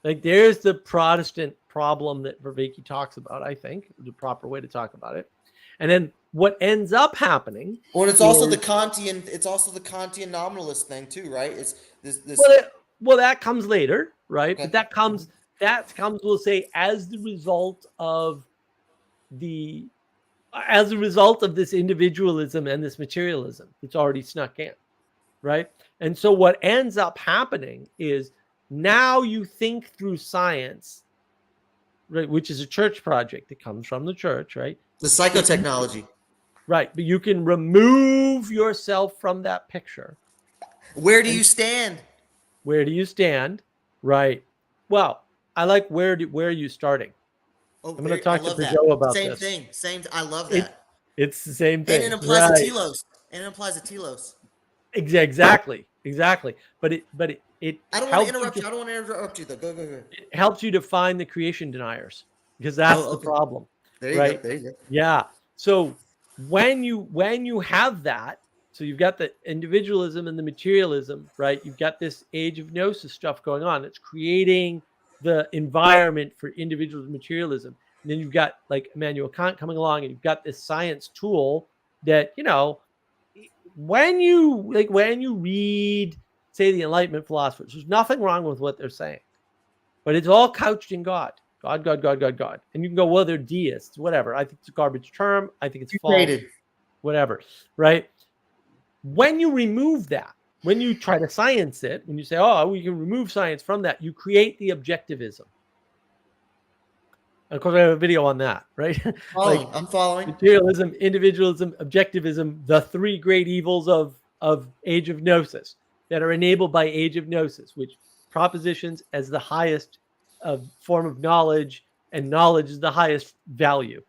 Like there's the Protestant problem that Vervaeke talks about, I think, the proper way to talk about it. And then what ends up happening. Well, it's also the Kantian nominalist thing too, right? It's this. Well, that comes later, right? Okay. But that comes, we'll say, as the result of this individualism and this materialism that's already snuck in, right? And so what ends up happening is now you think through science, right, which is a church project that comes from the church, right? The psychotechnology. Right, but you can remove yourself from that picture. Where do you stand? Where do you stand? Right. Well, I like where are you starting? Oh, I'm going to talk to Joe about this. Same. I love that. It's the same thing. And it implies a telos. Exactly. But it I don't want to interrupt you. I don't want to interrupt you though. Go. It helps you to find the creation deniers, because that's the problem. There you go. Yeah. So when you have that, so you've got the individualism and the materialism, right? You've got this age of gnosis stuff going on. It's creating the environment for individual materialism. And then you've got like Immanuel Kant coming along, and you've got this science tool that, when you read, say, the Enlightenment philosophers, there's nothing wrong with what they're saying, but it's all couched in God. And you can go, well, they're deists, whatever. I think it's a garbage term. I think it's false, whatever, right? When you remove that, when you try to science it, when you say, oh, we can remove science from that, you create the objectivism. And of course, I have a video on that, right? I'm following. Materialism, individualism, objectivism, the three great evils of age of gnosis that are enabled by age of gnosis, which propositions as the highest form of knowledge, and knowledge is the highest value,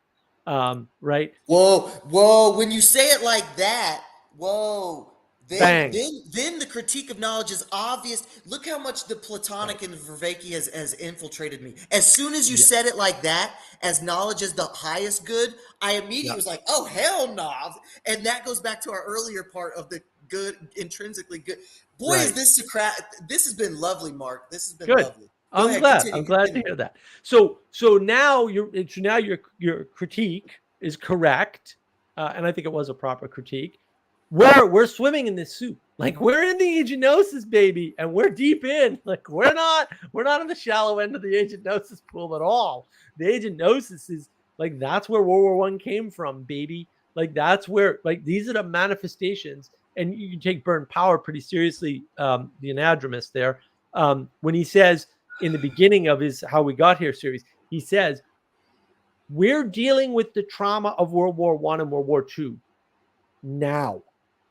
right? Whoa! When you say it like that, then the critique of knowledge is obvious. Look how much the Platonic and Vervaeke has infiltrated me. As soon as you said it like that, as knowledge is the highest good, I immediately was like, oh, hell no. And that goes back to our earlier part of the good, intrinsically good. Boy, is this Socratic. This has been lovely, Mark. This has been good. Lovely. I'm glad to hear that. So now your critique is correct, and I think it was a proper critique. We're swimming in this soup, like we're in the age of gnosis, baby, and we're deep in. Like we're not on the shallow end of the age of gnosis pool at all. The age of gnosis is like that's where World War I came from, baby. Like that's where these are the manifestations, and you can take Burn Power pretty seriously, the anadromist there, when he says, in the beginning of his How We Got Here series, he says, we're dealing with the trauma of World War I and World War II now.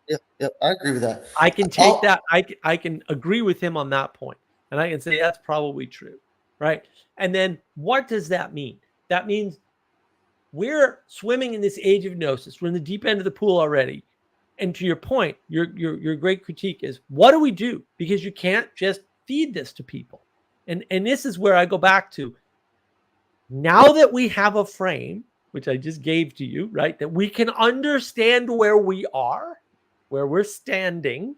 Yep, I agree with that. I can take that. I can agree with him on that point, and I can say that's probably true, right? And then what does that mean? That means we're swimming in this age of gnosis. We're in the deep end of the pool already. And to your point, your great critique is, what do we do? Because you can't just feed this to people. And this is where I go back to, now that we have a frame, which I just gave to you, right? That we can understand where we are, where we're standing,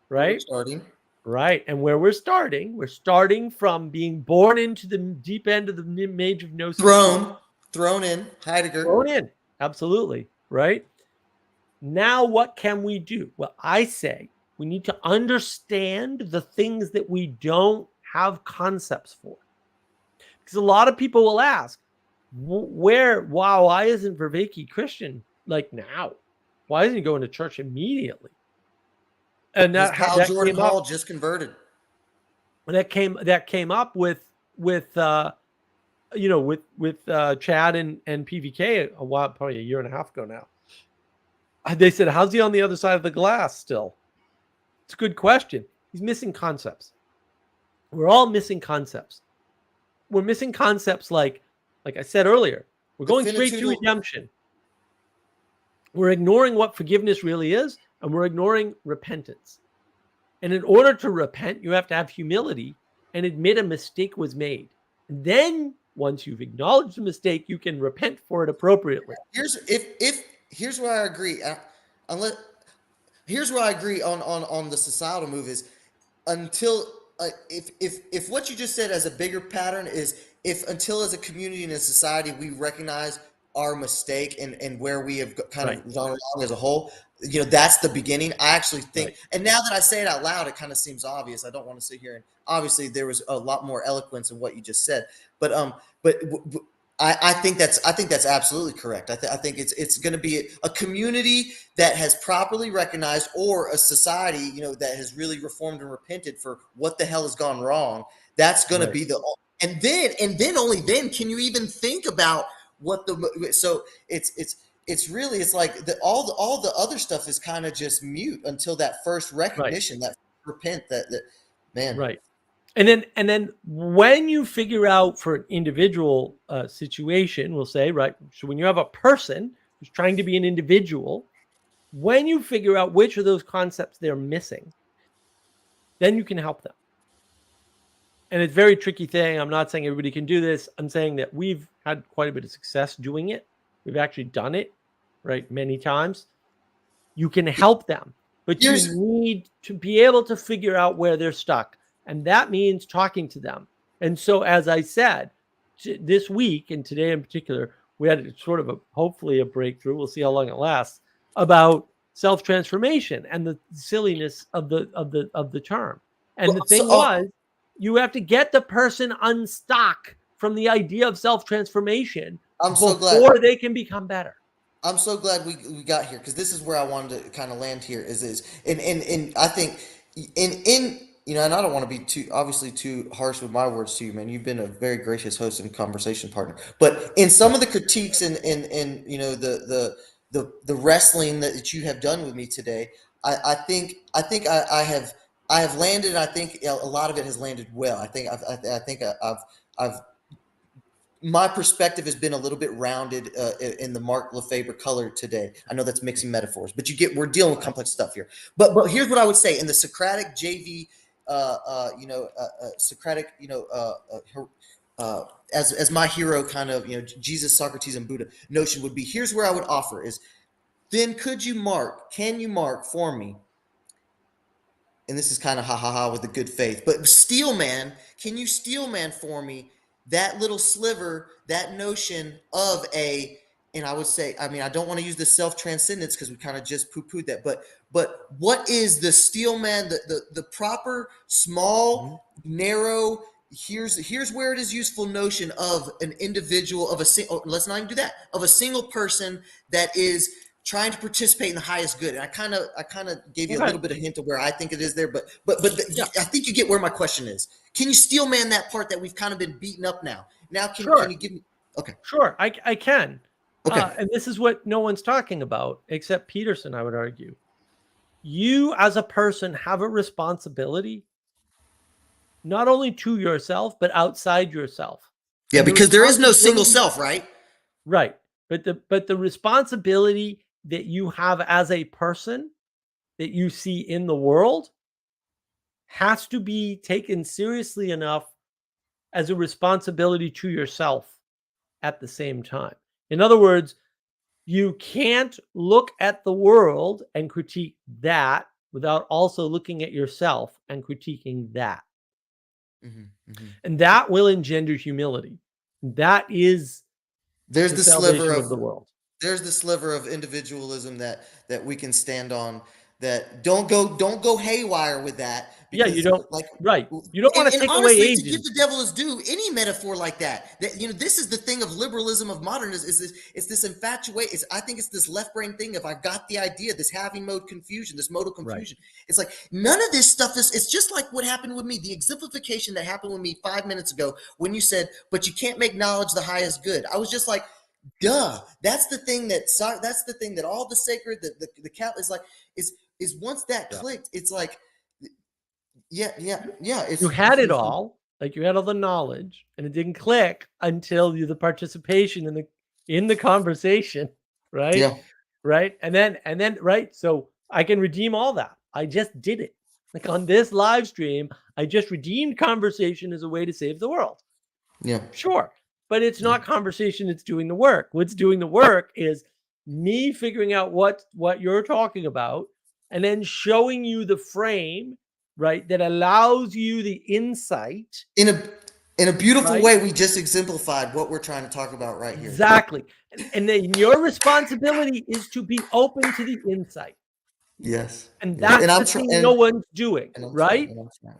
right? Starting. Right. And where we're starting from being born into the deep end of the age of gnosis. Thrown in, Heidegger. Thrown in. Absolutely. Right. Now, what can we do? Well, I say we need to understand the things that we don't have concepts for. Because a lot of people will ask, why isn't Vervaeke Christian like now? Why isn't he going to church immediately? And that Jordan Hall just converted. That came up with Chad and PVK a while, probably a year and a half ago now. They said, how's he on the other side of the glass still? It's a good question. He's missing concepts. We're all missing concepts. We're missing concepts like I said earlier, we're going straight to redemption. We're ignoring what forgiveness really is, and we're ignoring repentance. And in order to repent, you have to have humility and admit a mistake was made. And then once you've acknowledged the mistake, you can repent for it appropriately. Here's where I agree. Here's where I agree on the societal move is until if what you just said as a bigger pattern is until as a community and a society we recognize our mistake and where we have kind of gone wrong as a whole, that's the beginning. I actually think, and now that I say it out loud, it kind of seems obvious. I don't want to sit here and obviously there was a lot more eloquence in what you just said, but I think that's absolutely correct. I think it's going to be a community that has properly recognized, or a society, that has really reformed and repented for what the hell has gone wrong. That's going to be and then only then can you even think about what so it's really, it's like all the other stuff is kind of just mute until that first recognition, that repent, that man. Right. And then when you figure out for an individual situation, we'll say, right, so when you have a person who's trying to be an individual, when you figure out which of those concepts they're missing, then you can help them. And it's a very tricky thing. I'm not saying everybody can do this. I'm saying that we've had quite a bit of success doing it. We've actually done it, right, many times. You can help them, but you need to be able to figure out where they're stuck. And that means talking to them. And so, as I said, this week and today in particular, we had sort of hopefully a breakthrough. We'll see how long it lasts, about self-transformation and the silliness of the term. And the thing was, you have to get the person unstuck from the idea of self-transformation before they can become better. I'm so glad we got here, because this is where I wanted to kind of land here and I think and I don't want to be too harsh with my words to you, man. You've been a very gracious host and conversation partner. But in some of the critiques and the wrestling that you have done with me today, I think I have landed. I think a lot of it has landed well. I think I've my perspective has been a little bit rounded in the Mark Lefebvre color today. I know that's mixing metaphors, but we're dealing with complex stuff here. But here's what I would say in the Socratic JV. Socratic, as my hero kind of, Jesus, Socrates, and Buddha notion would be, here's where I would offer is, then can you mark for me, and this is kind of with the good faith, but can you steel man for me that little sliver, that notion of and I would say, I don't want to use the self-transcendence because we kind of just poo-pooed that, but what is the steel man, the proper, small, narrow, here's where it is useful notion of an individual, of let's not even do that, of a single person that is trying to participate in the highest good. And I kind of gave you a little bit of hint of where I think it is there, but I think you get where my question is. Can you steel man that part that we've kind of been beaten up now? Now, can you give me? Okay. Sure, I can. Okay. And this is what no one's talking about except Peterson, I would argue. you as a person have a responsibility, not only to yourself, but outside yourself. Yeah, And the because there is no single responsibility- self, right? Right. But the responsibility that you have as a person that you see in the world has to be taken seriously enough as a responsibility to yourself at the same time. In other words, you can't look at the world and critique that without also looking at yourself and critiquing that. And that will engender humility. That is There's the the sliver salvation of of the world. there's the sliver of individualism that we can stand on. That don't go haywire with that, Yeah, because you don't. like Right. You don't want to and take away honestly, to give agency. the devil his due, any metaphor like that, this is the thing of liberalism of modernism, is this infatuation. I think it's this left brain thing of, I've got the idea, this having mode confusion, this modal confusion. It's like none of this stuff it's just like what happened with me, the exemplification that happened with me 5 minutes ago when you said, but you can't make knowledge the highest good. I was just like, duh. That's the thing that all the sacred, the cat is like, is once that clicked, it's like, yeah. You had it all, like you had all the knowledge, and it didn't click until the participation in the conversation, right? Yeah. Right. And then right. So I can redeem all that. I just did it. Like on this live stream, I just redeemed conversation as a way to save the world. Yeah. Sure. But it's not conversation, it's doing the work. What's doing the work is me figuring out what you're talking about and then showing you the frame, right, that allows you the insight. In a beautiful way, we just exemplified what we're trying to talk about right here. Exactly. And then your responsibility is to be open to the insight. Yes. And that's the thing no one's doing, right?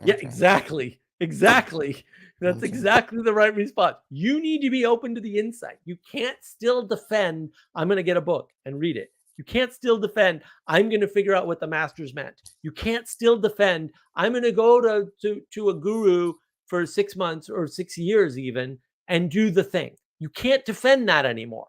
Yeah, exactly. Exactly. That's exactly the right response. You need to be open to the insight. You can't still defend, I'm going to get a book and read it. You can't still defend, I'm going to figure out what the masters meant. You can't still defend, I'm going to go to a guru for 6 months or 6 years even and do the thing. You can't defend that anymore.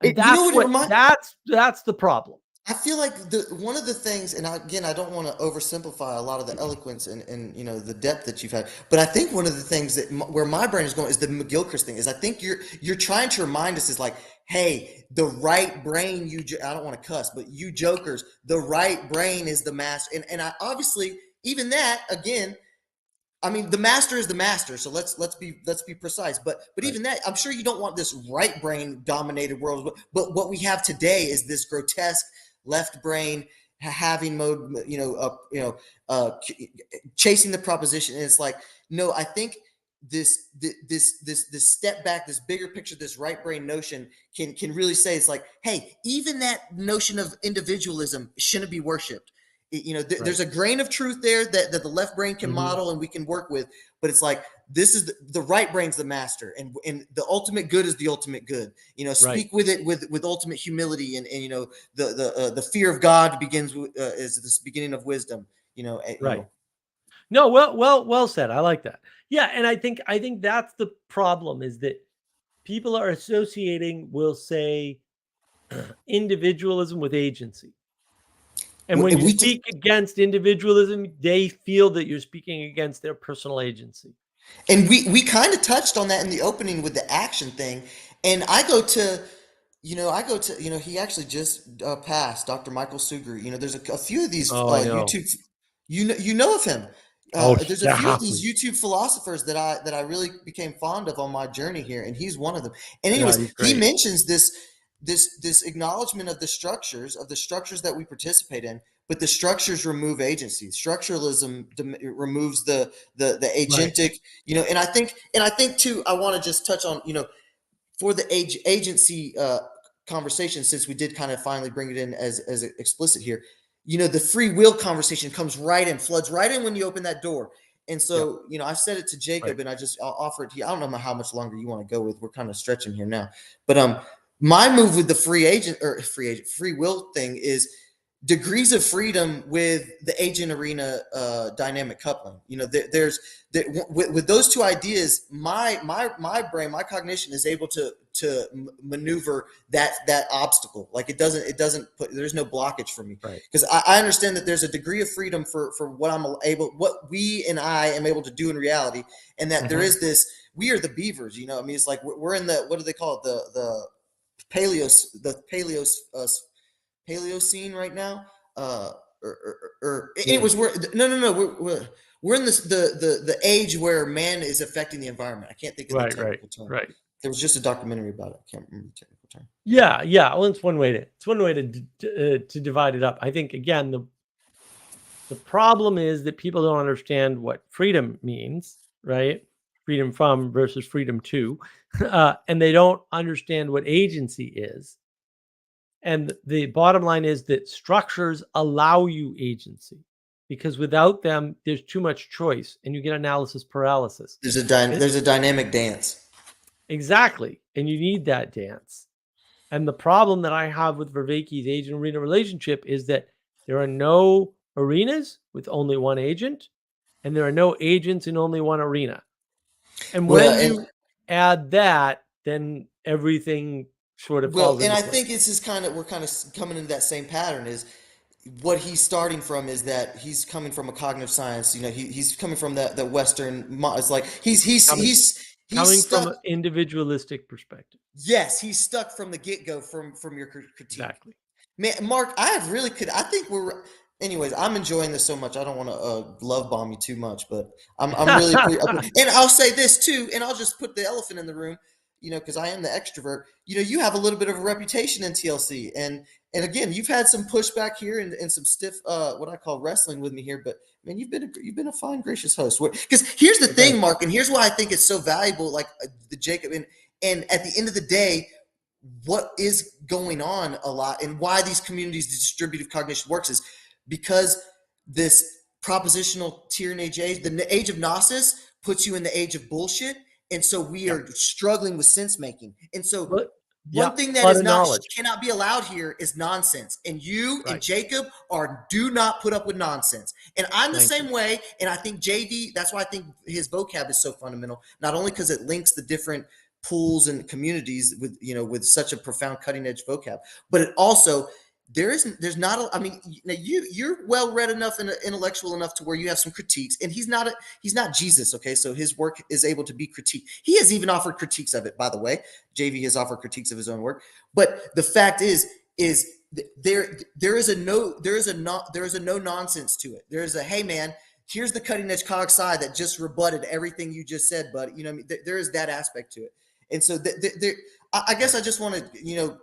And that's the problem. I feel like one of the things, and again, I don't want to oversimplify a lot of the eloquence and the depth that you've had, but I think one of the things that where my brain is going is the McGilchrist thing. Is I think you're trying to remind us is like, hey, the right brain, I don't want to cuss, but you jokers, the right brain is the master, and I obviously even that again. I mean, the master is the master, so let's be precise. But even that, I'm sure you don't want this right brain dominated world. But what we have today is this grotesque left brain having mode, chasing the proposition. And it's like, no, I think this step back, this bigger picture, this right brain notion can really say, it's like, hey, even that notion of individualism shouldn't be worshipped. There's a grain of truth there that the left brain can model and we can work with, but it's like, this is the right brain's the master, and the ultimate good is the ultimate good. Speak with it with ultimate humility, and the fear of God begins is this beginning of wisdom. Right. No, well said. I like that. Yeah, and I think that's the problem, is that people are associating, we'll say, individualism with agency. And when you speak against individualism, they feel that you're speaking against their personal agency. And we kind of touched on that in the opening with the action thing. And I go to, he actually just passed, Dr. Michael Suger. There's a few of these YouTube, you know of him. There's a few of these YouTube philosophers that I really became fond of on my journey here, and he's one of them. And anyways, he mentions this acknowledgement of the structures that we participate in, but the structures remove agency. Structuralism removes the agentic, and I think too, I want to just touch on, for the agency conversation, since we did kind of finally bring it in as explicit here, the free will conversation comes right in, floods right in when you open that door. And so, I've said it to Jacob, and I'll offer it to you. I don't know how much longer you want to go with. We're kind of stretching here now, but my move with the free will thing is degrees of freedom with the agent arena dynamic coupling. With those two ideas, my brain, my cognition is able to maneuver that obstacle. Like it doesn't put, there's no blockage for me. Right. Because I understand that there's a degree of freedom for what we and I am able to do in reality, and that there is this, we are the beavers, you know. I mean, it's like we're in the, what do they call it, the Paleocene right now. Anyways, we're in this the age where man is affecting the environment. I can't think of the technical term. Right. There was just a documentary about it. I can't remember the technical term. Yeah. Well, it's one way to divide it up. I think, again, the problem is that people don't understand what freedom means, right? Freedom from versus freedom to, and they don't understand what agency is. And the bottom line is that structures allow you agency, because without them, there's too much choice and you get analysis paralysis. There's a dynamic dance. Exactly. And you need that dance. And the problem that I have with Vervaeke's agent arena relationship is that there are no arenas with only one agent, and there are no agents in only one arena. And when you add that, then everything sort of falls into I place. think it's just we're kind of coming into that same pattern. Is what he's starting from is that he's coming from a cognitive science. You know, he's coming from the Western. It's like he's coming stuck from an individualistic perspective. Yes, he's stuck from the get-go from your critique. Exactly. Man, Mark, I think we're. Anyways, I'm enjoying this so much. I don't want to love bomb you too much, but I'm really. And I'll say this too, and I'll just put the elephant in the room. You know, because I am the extrovert. You know, you have a little bit of a reputation in TLC, and again, you've had some pushback here and some stiff, what I call wrestling with me here. But man, you've been a fine, gracious host. Because here's the thing, Mark, and here's why I think it's so valuable. Like the Jacob, and at the end of the day, what is going on a lot, and why these communities, distributive cognition works, is because this propositional teenage age, the age of Gnosis, puts you in the age of bullshit. And so we are struggling with sense making. And so one thing that is cannot be allowed here is nonsense. And you and Jacob do not put up with nonsense. And I'm the same way. And I think JV, that's why I think his vocab is so fundamental, not only because it links the different pools and communities with such a profound cutting edge vocab, but it also, there's not I mean, you're well read enough and intellectual enough to where you have some critiques, and he's not Jesus, okay? So his work is able to be critiqued. He has even offered critiques of it, by the way. JV has offered critiques of his own work. But the fact is there is a no nonsense to it. There is a, hey man, here's the cutting edge cog side that just rebutted everything you just said, but there is that aspect to it. And so I guess I just want to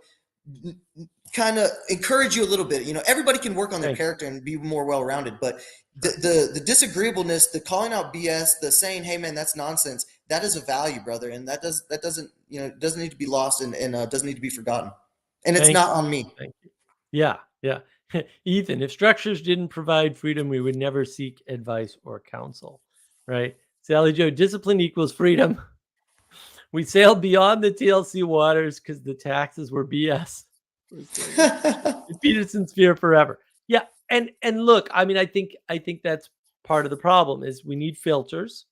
kind of encourage you a little bit. Everybody can work on their character and be more well-rounded, but the disagreeableness, the calling out BS, the saying, hey man, that's nonsense, that is a value, brother. And that doesn't need to be lost and doesn't need to be forgotten. And it's not on me. Thank you. Yeah. Ethan, if structures didn't provide freedom, we would never seek advice or counsel, right? Sally Joe, discipline equals freedom. We sailed beyond the TLC waters because the taxes were BS. Peterson's fear forever. Yeah, and look, I mean, I think that's part of the problem is we need filters,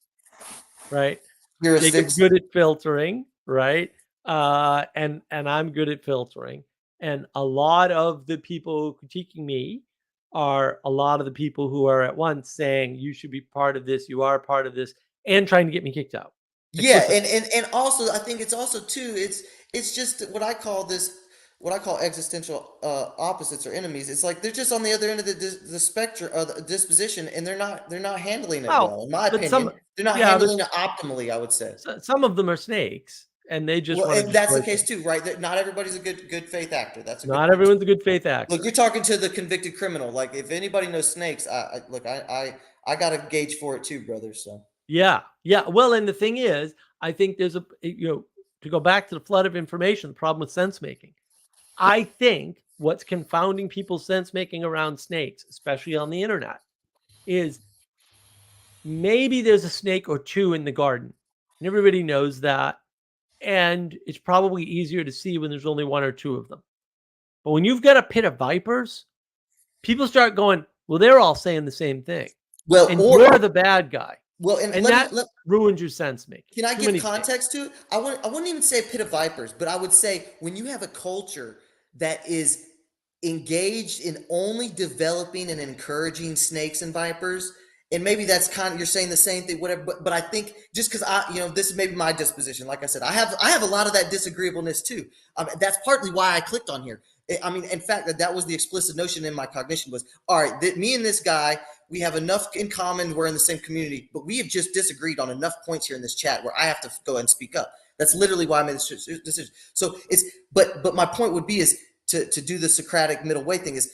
right? Jacob's good at filtering, right? And I'm good at filtering. And a lot of the people critiquing me are a lot of the people who are at once saying you should be part of this, you are part of this, and trying to get me kicked out. Yeah, and also I think it's also too, it's just what I call existential opposites or enemies. It's like they're just on the other end of the spectrum of the disposition, and they're not handling it well, in my opinion. They're not handling it optimally, I would say. Some of them are snakes, and they just and that's the case too, right? That not everybody's a good faith actor. That's not everyone's a good faith actor. Look, you're talking to the convicted criminal. Like if anybody knows snakes, I got a gauge for it too, brother. So. Yeah. Well, and the thing is, I think there's to go back to the flood of information, the problem with sense making. I think what's confounding people's sense making around snakes, especially on the internet, is maybe there's a snake or two in the garden, and everybody knows that. And it's probably easier to see when there's only one or two of them. But when you've got a pit of vipers, people start going, well, they're all saying the same thing. Well, and you're the bad guy. Well, and And let that me let, ruins your sense making. can I Too give many things. context to it? I wouldn't even say a pit of vipers, but I would say when you have a culture that is engaged in only developing and encouraging snakes and vipers, and maybe that's kind of, you're saying the same thing, whatever. But I think just because this is maybe my disposition. Like I said, I have a lot of that disagreeableness too. That's partly why I clicked on here. I mean, in fact, that was the explicit notion in my cognition was, all right, me and this guy, we have enough in common. We're in the same community, but we have just disagreed on enough points here in this chat where I have to go ahead and speak up. That's literally why I made this decision. So but my point would be is to do the Socratic middle way thing is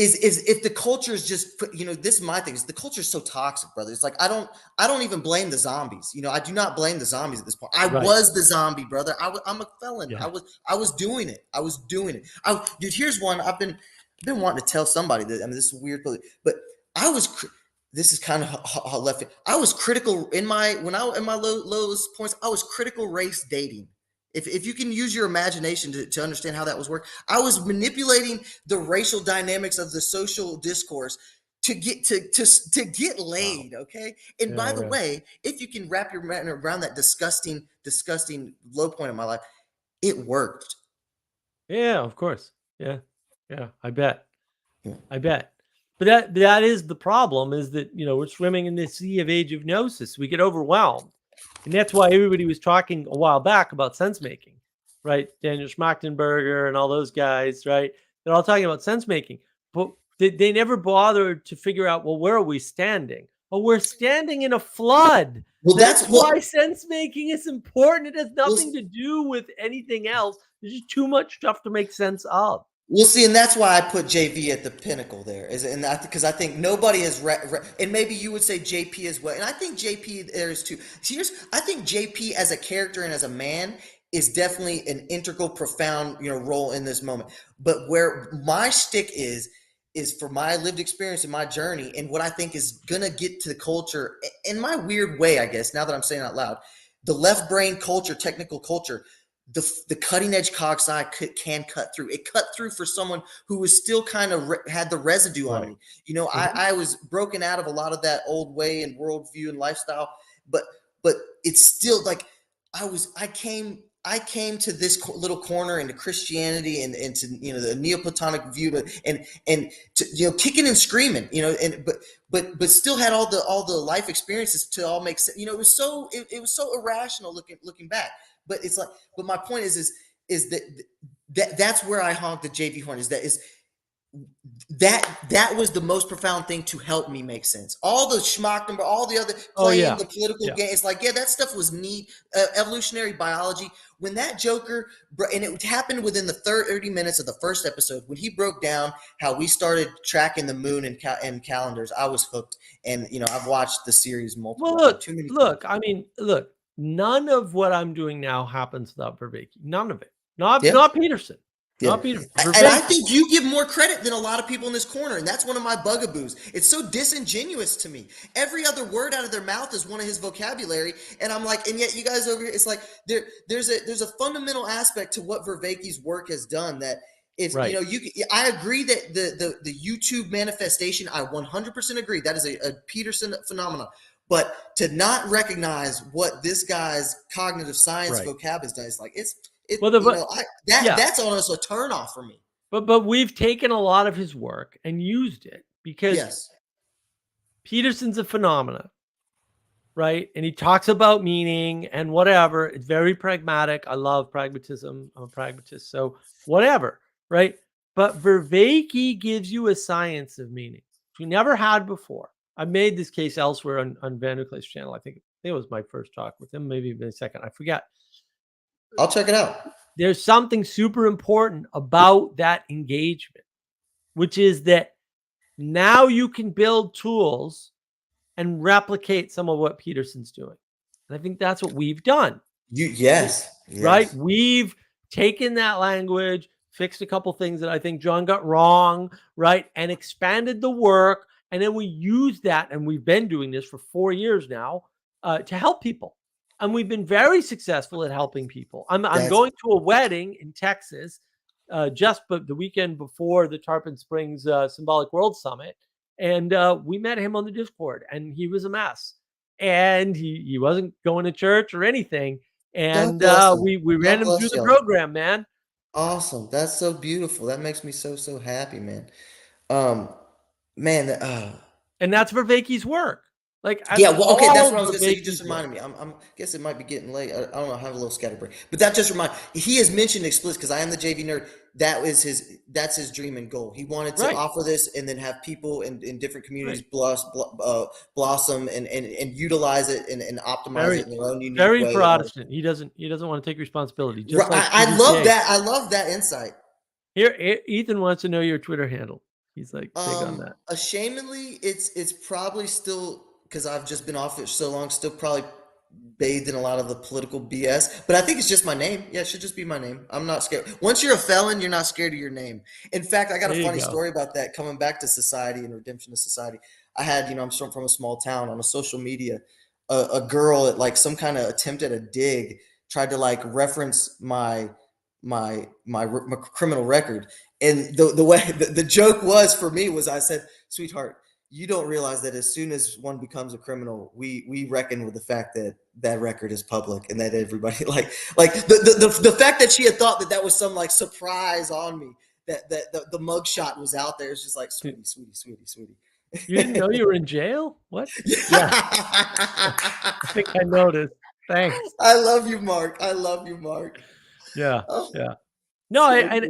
if the culture is just, this is my thing, is the culture is so toxic, brother. It's like I don't even blame the zombies. I do not blame the zombies at this point. I was the zombie, brother. I'm a felon. Yeah. I was doing it. Dude, here's one I've been wanting to tell somebody that. I mean, this is weird, but I was. This is kind of left. I was critical in my lowest points. I was critical race dating. If you can use your imagination to understand how that was working, I was manipulating the racial dynamics of the social discourse to get laid. Wow. Okay. And by the way, if you can wrap your mind around that disgusting low point in my life, it worked. Yeah, of course. Yeah. I bet. I bet. But that is the problem, is that, we're swimming in this sea of age of gnosis. We get overwhelmed. And that's why everybody was talking a while back about sense making, right? Daniel Schmachtenberger and all those guys, right? They're all talking about sense making, but they never bothered to figure out, well, where are we standing? Well, we're standing in a flood. Well, that's why sense making is important. It has nothing to do with anything else. There's just too much stuff to make sense of. We'll see, and that's why I put JV at the pinnacle there, because I think nobody has and maybe you would say JP as well, and I think JP there is too. I think JP as a character and as a man is definitely an integral, profound, role in this moment. But where my shtick is for my lived experience and my journey, and what I think is gonna get to the culture in my weird way, I guess. Now that I'm saying it out loud, the left brain culture, technical culture. The cutting edge cog side can cut through. It cut through for someone who was still kind of had the residue on me. I was broken out of a lot of that old way and worldview and lifestyle, but it's still like I came to this little corner into Christianity and to the Neoplatonic view and to kicking and screaming, but still had all the life experiences to all make sense. It was so irrational looking back. But it's like, but my point is that's where I honk the JV horn. That was the most profound thing to help me make sense. All the schmuck number, all the other playing the political game. It's like, that stuff was neat. Evolutionary biology. When that Joker, and it happened within the 30 minutes of the first episode, when he broke down how we started tracking the moon and calendars, I was hooked. And I've watched the series multiple. Well, look. None of what I'm doing now happens without Vervaeke. None of it. Not Peterson. Yeah. Not Peterson. And I think you give more credit than a lot of people in this corner, and that's one of my bugaboos. It's so disingenuous to me. Every other word out of their mouth is one of his vocabulary, and I'm like, and yet you guys over here, it's like there's a fundamental aspect to what Vervaeke's work has done that if I agree that the YouTube manifestation, I 100% agree that is a Peterson phenomenon. But to not recognize what this guy's cognitive science vocab has done, it's like that's almost a turnoff for me. But we've taken a lot of his work and used it because Peterson's a phenomena, right? And he talks about meaning and whatever. It's very pragmatic. I love pragmatism. I'm a pragmatist, so whatever, right? But Vervaeke gives you a science of meaning which we never had before. I made this case elsewhere on Van Nucle's channel. I think it was my first talk with him, maybe even a second. I forget. I'll check it out. There's something super important about that engagement, which is that now you can build tools and replicate some of what Peterson's doing. And I think that's what we've done. Yes. Right? We've taken that language, fixed a couple things that I think John got wrong, right? And expanded the work. And then we use that, and we've been doing this for 4 years now to help people. And we've been very successful at helping people. I'm going to a wedding in Texas the weekend before the Tarpon Springs Symbolic World Summit. And we met him on the Discord, and he was a mess. And he wasn't going to church or anything. And bless him. we ran God him through bless the y'all. program, man. Awesome. That's so beautiful. That makes me so happy, man. Man, And that's Vervaeke's work. Like, yeah, well, okay, that's all what I was gonna say. You just Vervaeke's work. reminded me. I'm guess it might be getting late. I don't know. I have a little scatterbrain, but that just reminded. He has mentioned explicit because I am the JV nerd. That's his dream and goal. He wanted to Right. offer this and then have people in different communities Right. blossom and utilize it and optimize it in their own unique Very way. Protestant. He doesn't want to take responsibility. Just like I love PDK. that. I love that insight. Here, Ethan wants to know your Twitter handle. He's like big on that. Ashamedly, it's probably still, because I've just been off it so long, still probably bathed in a lot of the political BS. But I think it's just my name. Yeah, it should just be my name. I'm not scared. Once you're a felon, you're not scared of your name. In fact, I got a funny story about that coming back to society and redemption of society. I had, I'm from a small town, on a social media, a girl at like some kind of attempt at a dig tried to like reference my criminal record. And the way the joke was for me was, I said, sweetheart, you don't realize that as soon as one becomes a criminal, we reckon with the fact that that record is public and that everybody like the fact that she had thought that was some like surprise on me, that the mugshot was out there. It's just like, sweetie. You didn't know you were in jail? What? Yeah. I think I noticed. Thanks. I love you, Mark. Yeah. Oh, yeah. No, I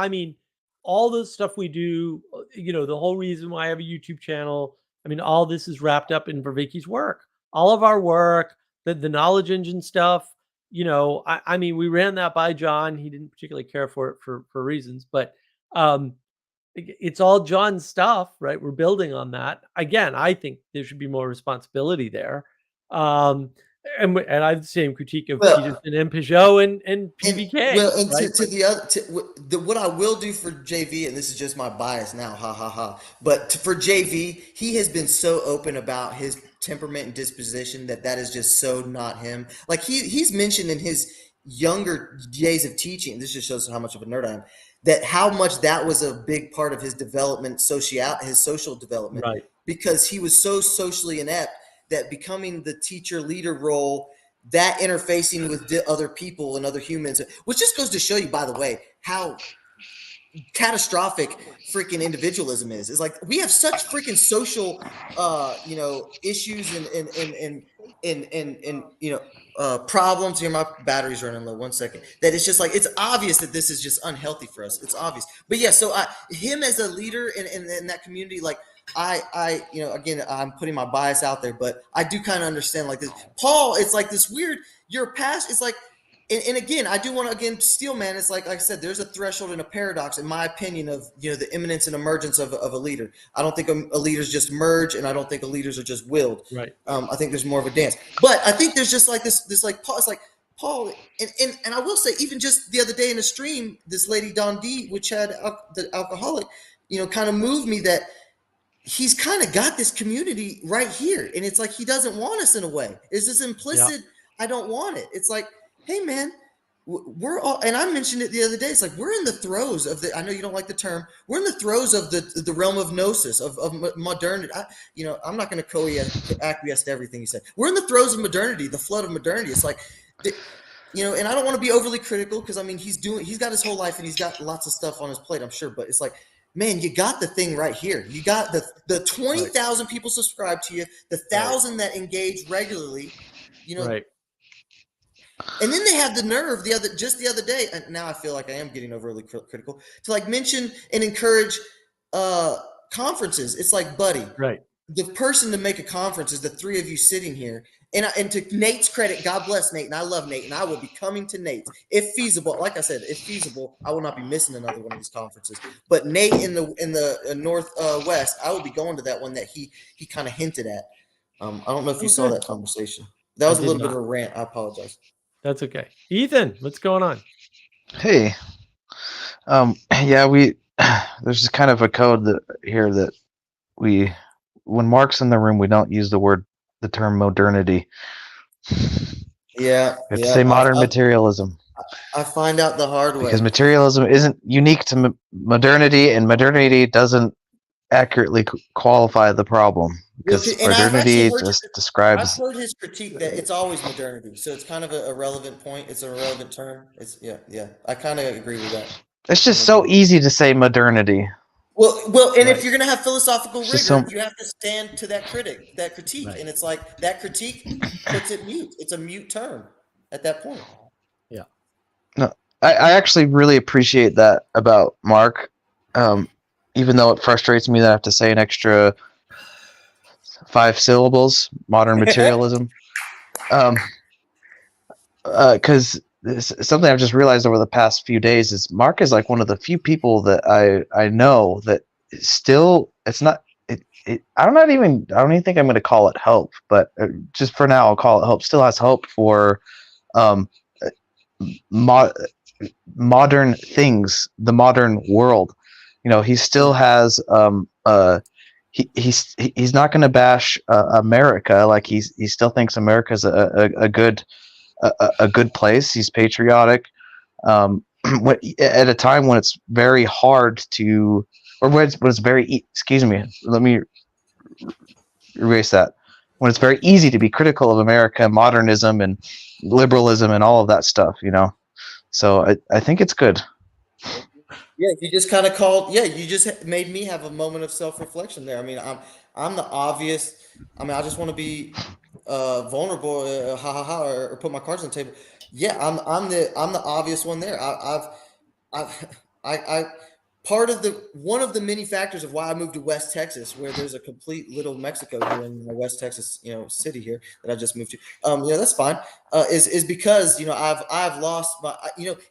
mean, all the stuff we do, the whole reason why I have a YouTube channel, I mean, all this is wrapped up in Vervaeke's work. All of our work, the knowledge engine stuff, I mean, we ran that by John. He didn't particularly care for it for reasons, but it's all John's stuff, right? We're building on that. Again, I think there should be more responsibility there. And I have the same critique of Peterson and Peugeot and PBK. What I will do for JV, and this is just my bias now, but for JV, he has been so open about his temperament and disposition that is just so not him. Like he's mentioned in his younger days of teaching, this just shows how much of a nerd I am, that how much that was a big part of his development, his social development, right? Because he was so socially inept that becoming the teacher leader role, that interfacing with other people and other humans, which just goes to show you, by the way, how catastrophic freaking individualism is. It's like we have such freaking social, issues and problems. Here, my battery's running low. 1 second. That it's just like, it's obvious that this is just unhealthy for us. It's obvious. But yeah, so him as a leader in that community, like, I again, I'm putting my bias out there, but I do kind of understand like this. Paul, it's like this weird, your past, it's like, and again, I do want to steal, man. It's like I said, there's a threshold and a paradox, in my opinion, of the imminence and emergence of a leader. I don't think a leaders just merge, and I don't think a leaders are just willed. Right. I think there's more of a dance, but I think there's just like this like Paul. It's like Paul, and I will say, even just the other day in the stream, this lady Don D, which had the alcoholic, kind of moved me that he's kind of got this community right here. And it's like, he doesn't want us in a way. It's this implicit, I don't want it. It's like, hey man, we're all, and I mentioned it the other day. It's like, we're in the throes of I know you don't like the term. We're in the throes of the realm of gnosis, of modernity. I'm not going to acquiesce to everything you said. We're in the throes of modernity, the flood of modernity. It's like, and I don't want to be overly critical, because I mean, he's got his whole life and he's got lots of stuff on his plate, I'm sure. But it's like, man, you got the thing right here. You got the 20,000 people subscribe to you, the 1,000 that engage regularly, Right. And then they have the nerve the other day, and now I feel like I am getting overly critical, to like mention and encourage conferences. It's like, buddy, right? The person to make a conference is the three of you sitting here. And to Nate's credit, God bless Nate, and I love Nate, and I will be coming to Nate's if feasible. Like I said, if feasible, I will not be missing another one of these conferences. But Nate in the northwest, I will be going to that one that he kind of hinted at. I don't know if you saw that conversation. That was a little bit of a rant. I apologize. That's okay. Ethan, what's going on? Hey, there's kind of a code that when Mark's in the room, we don't use the term modernity. Yeah. We have to say modern materialism. I find out the hard way. Because materialism isn't unique to modernity, and modernity doesn't accurately qualify the problem, Well, because and I've actually modernity heard just I've describes. heard his critique that it's always modernity, so it's kind of a relevant point. It's a relevant term. It's yeah. I kind of agree with that. It's I'm just with you. so easy to say modernity. Well, and if Right. you're gonna have philosophical It's just rigor, so. you have to stand to that critique, Right. and it's like that critique puts it mute. It's a mute term at that point. Yeah. No, I actually really appreciate that about Mark. Even though it frustrates me that I have to say an extra 5 syllables, modern materialism. Because something I've just realized over the past few days is Mark is like one of the few people that I know that still, it's not. I don't even think I'm going to call it hope, but just for now I'll call it hope. Still has hope for um, modern things, the modern world. He still has he's not going to bash America. Like he still thinks America's a good a good place. He's patriotic. At a time when it's very hard to, or when it's very, excuse me, let me erase that. When it's very easy to be critical of America, modernism, and liberalism, and all of that stuff, So I think it's good. Yeah, you just kind of called. Yeah, you just made me have a moment of self-reflection there. I mean, I'm the obvious. I mean, I just want to be vulnerable, ha ha ha, or put my cards on the table. Yeah, I'm the obvious one there. I've I part of the one of the many factors of why I moved to West Texas, where there's a complete little Mexico here in West Texas, city here that I just moved to. That's fine. Is because I've lost my.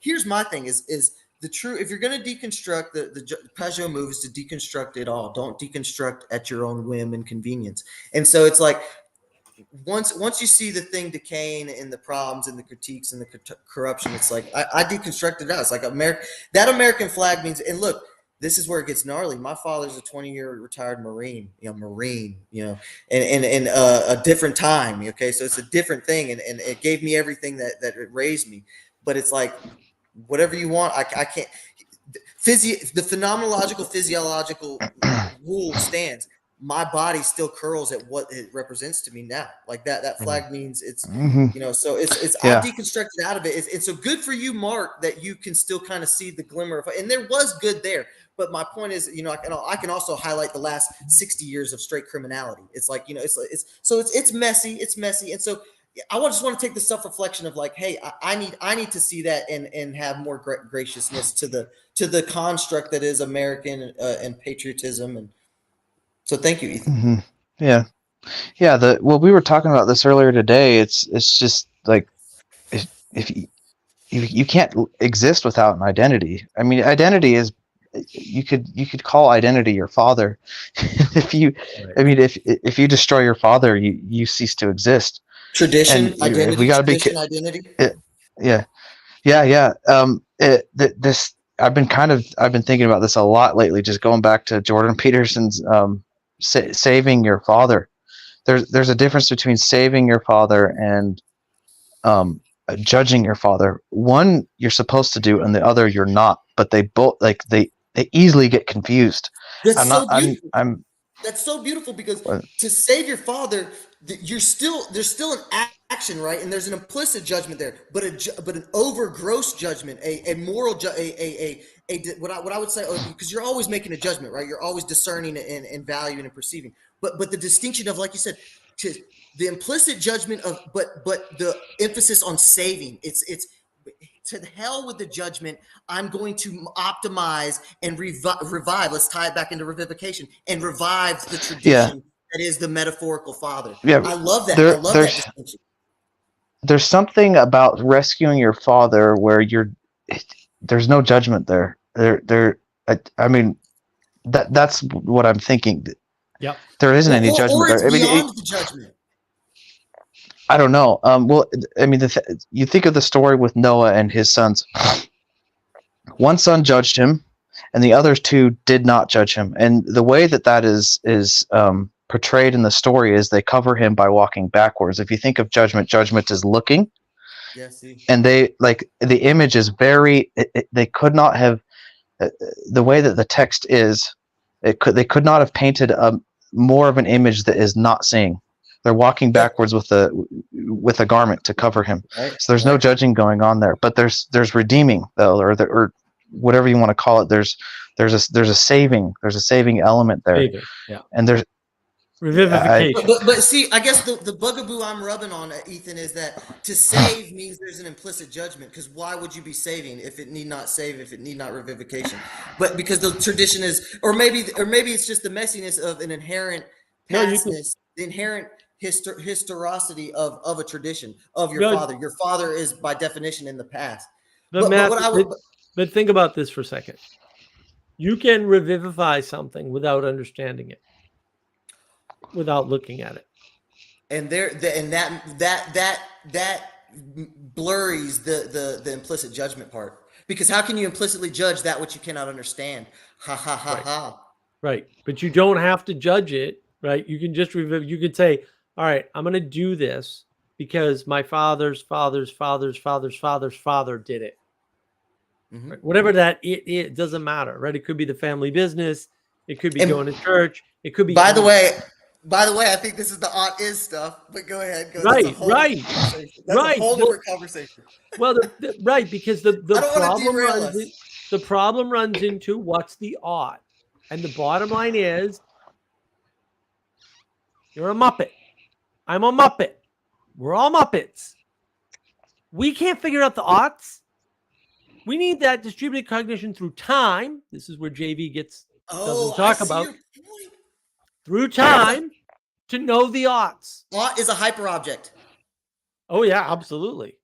Here's my thing is the true. If you're going to deconstruct the Peugeot move is to deconstruct it all. Don't deconstruct at your own whim and convenience. And so it's like once you see the thing decaying and the problems and the critiques and the corruption, it's like I deconstructed it out. It's like that American flag means. And look, this is where it gets gnarly. My father's a 20-year retired Marine, and a different time. Okay, so it's a different thing, and it gave me everything that it raised me. But it's like whatever you want, I can't. The phenomenological physiological rule stands. My body still curls at what it represents to me now. Like that flag means it's so it's Yeah. I've deconstructed out of it. It's so good for you, Mark, that you can still kind of see the glimmer of, and there was good there. But my point is, I can also highlight the last 60 years of straight criminality. It's like, it's messy. And so I just want to take the self-reflection of like, hey, I need to see that and have more graciousness to the construct that is American and patriotism. And so thank you, Ethan. Mm-hmm. Yeah. We were talking about this earlier today. It's just like if you can't exist without an identity. I mean, identity is you could call identity your father. If you, Right. I mean, if you destroy your father, you cease to exist. Tradition, And identity, we gotta tradition, identity. Yeah. This I've been thinking about this a lot lately. Just going back to Jordan Peterson's saving your father. There's a difference between saving your father and judging your father. One you're supposed to do, and the other you're not. But they both they easily get confused. That's I'm not. so beautiful. I'm. That's so beautiful because to save your father, there's still an action, right? And there's an implicit judgment there, but an over gross judgment, a moral what I would say, because you're always making a judgment, right? You're always discerning and valuing and perceiving. But the distinction of, like you said, to the implicit judgment of, but the emphasis on saving. It's to hell with the judgment. I'm going to optimize and revive. Let's tie it back into revivification and revive the tradition that is the metaphorical father. Yeah, I love that. I love that distinction. There's something about rescuing your father where there's no judgment there. I mean, that's what I'm thinking. Yep. There isn't any judgment or it's there. beyond the judgment. I don't know. Well, I mean, you think of the story with Noah and his sons. One son judged him, and the other two did not judge him. And the way that is portrayed in the story is they cover him by walking backwards. If you think of judgment is looking. Yeah, see. And they the image is very. They could not have the way that the text is. They could not have painted more of an image that is not seeing. They're walking backwards with a garment to cover him. Right. So there's no judging going on there. But there's redeeming though, or whatever you want to call it. There's a saving element there. Saving, yeah. And there's revivification. But see, I guess the bugaboo I'm rubbing on, Ethan, is that to save means there's an implicit judgment. Because why would you be saving if it need not save, if it need not revivification? But because the tradition is, or maybe it's just the messiness of an inherent pastness, the inherent historicity of a tradition of your father. Your father is by definition in the past. But think about this for a second. You can revivify something without understanding it, without looking at it, and that blurs the implicit judgment part, because how can you implicitly judge that which you cannot understand? Ha ha ha ha. Right, but you don't have to judge it. Right, you can just you could say, all right, I'm going to do this because my father's father did it. Mm-hmm. Right? Whatever that it doesn't matter, right? It could be the family business. It could be going to church. It could be. By the way, I think this is the aunt is stuff. But go ahead. Right. That's a whole different conversation. Well, right, because the problem runs into what's the ought, and the bottom line is, you're a Muppet. I'm a Muppet. We're all Muppets. We can't figure out the oughts. We need that distributed cognition through time. This is where JV doesn't talk about through time to know the oughts. Ought is a hyperobject. Oh yeah, absolutely.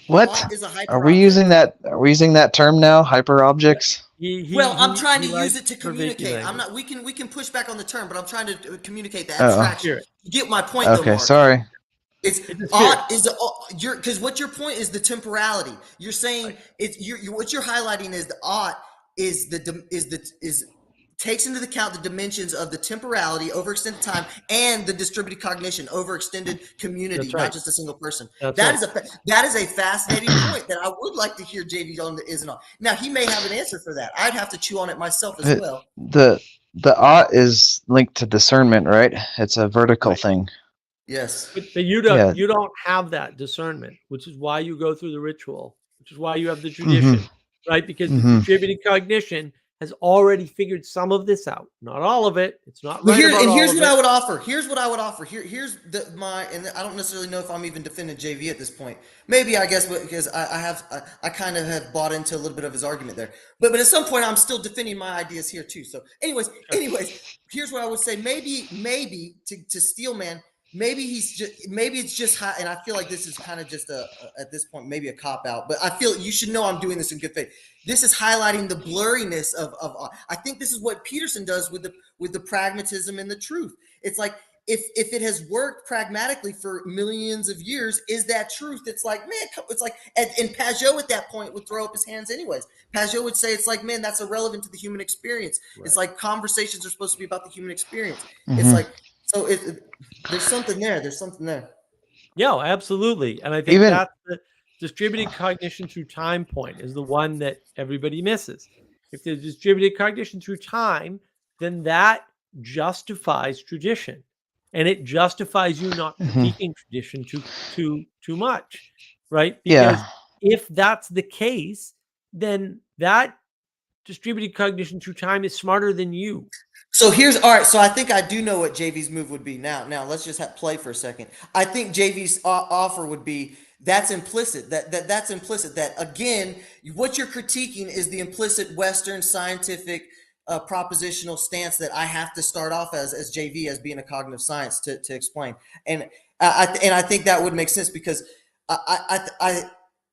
What are we using that? Are we using that term now? Hyperobjects. I'm trying to use it to communicate. I'm not. We can push back on the term, but I'm trying to communicate the abstraction. You get my point, though, Mark. Sorry. It's ought is because what your point is the temporality. You're saying what you're highlighting is the ought is takes into account the dimensions of the temporality over extended time and the distributed cognition over extended community, not just a single person. That is a fascinating point that I would like to hear JV on the is and ought. Now he may have an answer for that. I'd have to chew on it myself as well. The ought is linked to discernment, right? It's a vertical thing. Yes, but you don't have that discernment, which is why you go through the ritual, which is why you have the tradition, right? Because the distributed cognition has already figured some of this out, not all of it. It's not right. Here's what I would offer. Here's and I don't necessarily know if I'm even defending JV at this point. Maybe, I guess, because I kind of have bought into a little bit of his argument there. But at some point, I'm still defending my ideas here too. So, anyways, here's what I would say. Maybe to Steelman. Maybe it's just high, and I feel like this is kind of just at this point maybe a cop out. But I feel you should know I'm doing this in good faith. This is highlighting the blurriness of. I think this is what Peterson does with the pragmatism and the truth. It's like if it has worked pragmatically for millions of years, is that truth? It's like, man, it's like, and Pageau at that point would throw up his hands anyways. Pageau would say it's like, man, that's irrelevant to the human experience. Right. It's like conversations are supposed to be about the human experience. It's like. So there's something there. Yeah, absolutely. And I think that's the distributed cognition through time point is the one that everybody misses. If there's distributed cognition through time, then that justifies tradition. And it justifies you not critiquing tradition too much, right? Because if that's the case, then that distributed cognition through time is smarter than you. So all right. So I think I do know what JV's move would be. Now let's just play for a second. I think JV's offer would be that's implicit. That's implicit. That again, what you're critiquing is the implicit Western scientific propositional stance that I have to start off as JV as being a cognitive science to explain. And I think that would make sense because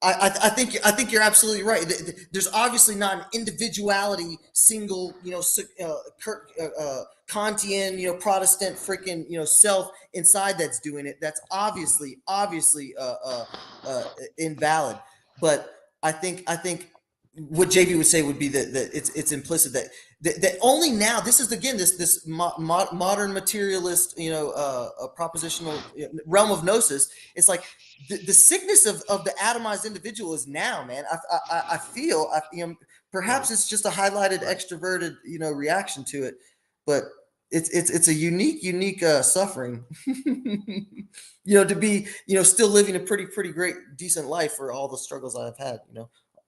I think you're absolutely right. There's obviously not an individuality, single, Kantian, Protestant freaking, self inside that's doing it. That's obviously invalid. But I think what JV would say would be that it's implicit that that only now, this is again this modern materialist, a propositional realm of gnosis. It's like the sickness of the atomized individual is now, man. I feel, perhaps it's just a highlighted, extroverted, reaction to it, but it's a unique suffering, to be, still living a pretty great, decent life for all the struggles I've had.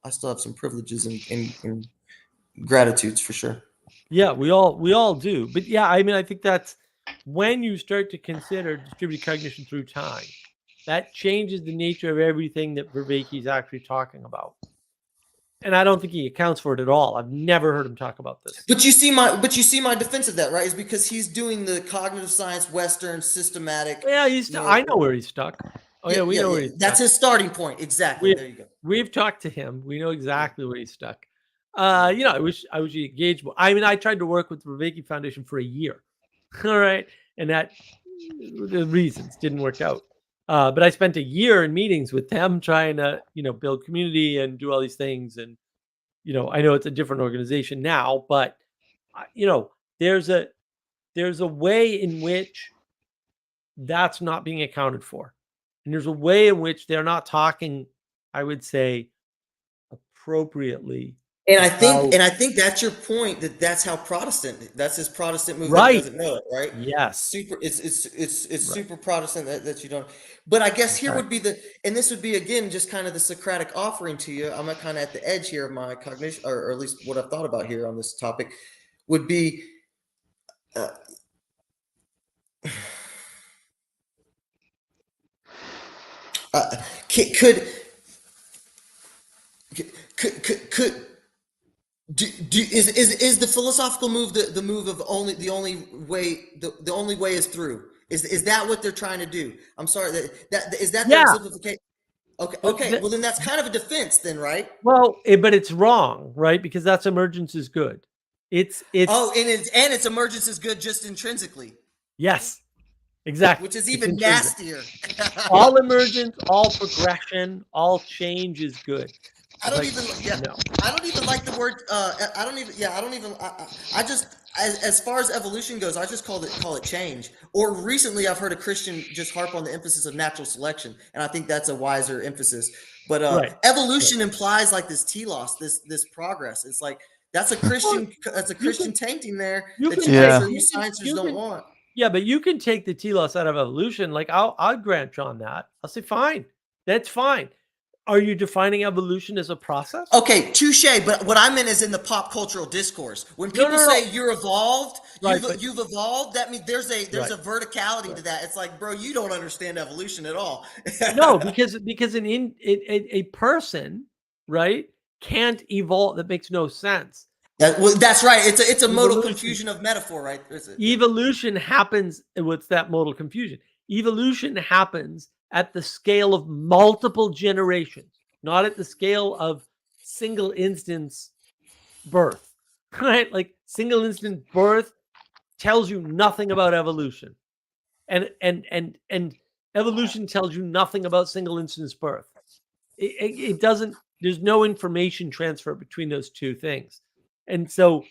I still have some privileges and gratitudes for sure. Yeah, we all do. But yeah, I mean, I think that's when you start to consider distributed cognition through time, that changes the nature of everything that Vervaeke is actually talking about. And I don't think he accounts for it at all. I've never heard him talk about this. But you see my defense of that, right? Is because he's doing the cognitive science, Western, systematic. Yeah, I know where he's stuck. Oh yeah, we know where he's That's stuck. his starting point. Exactly. There you go. We've talked to him. We know exactly where he's stuck. I wish he engaged more. I mean, I tried to work with the Vervaeke Foundation for a year. All right. And that the reasons didn't work out. But I spent a year in meetings with them trying to, build community and do all these things. And, I know it's a different organization now, but, there's a way in which that's not being accounted for. And there's a way in which they're not talking, I would say, appropriately. And I think that's your point. That's how that's his Protestant movement, right. Doesn't know it, right? Yes. It's right. super Protestant that you don't. But I guess here would be and this would be again just kind of the Socratic offering to you. I'm kind of at the edge here of my cognition, or at least what I've thought about here on this topic, would be. Could is the philosophical move the move of the only way is through? Is that what they're trying to do? I'm sorry, that is that the exemplification? Okay. Well, then that's kind of a defense, then, right? Well, but it's wrong, right? Because that's emergence is good. It's and its emergence is good just intrinsically. Yes, exactly. Which is even nastier. All emergence, all progression, all change is good. I don't even like the word. I just, as far as evolution goes, I just call it change. Or recently, I've heard a Christian just harp on the emphasis of natural selection, and I think that's a wiser emphasis. But evolution implies like this telos, this progress. It's like that's a Christian tainting there that you sciencers don't want. Yeah, but you can take the telos out of evolution. Like I'll grant you on that. I'll say fine, that's fine. Are you defining evolution as a process? Okay, touche. But what I meant is in the pop cultural discourse. When people say you're evolved, you've evolved, that means there's a verticality to that. It's like, bro, you don't understand evolution at all. No, because a person, right, can't evolve. That makes no sense. That's right. It's a modal confusion of metaphor, right? Evolution happens. What's that modal confusion? Evolution happens at the scale of multiple generations, not at the scale of single instance birth, right? Like single instance birth tells you nothing about evolution, and evolution tells you nothing about single instance birth. It doesn't. There's no information transfer between those two things, and so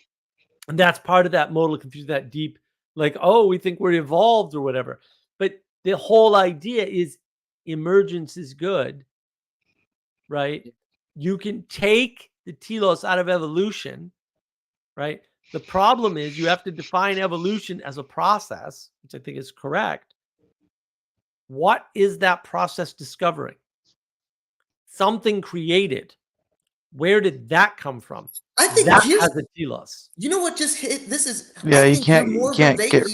that's part of that modal confusion, that deep, like, oh, we think we're evolved or whatever, but the whole idea is emergence is good, right? You can take the telos out of evolution, right? The problem is you have to define evolution as a process, which I think is correct. What is that process discovering? Something created. Where did that come from? I think that has a telos. You know what just hit? This is you can't get.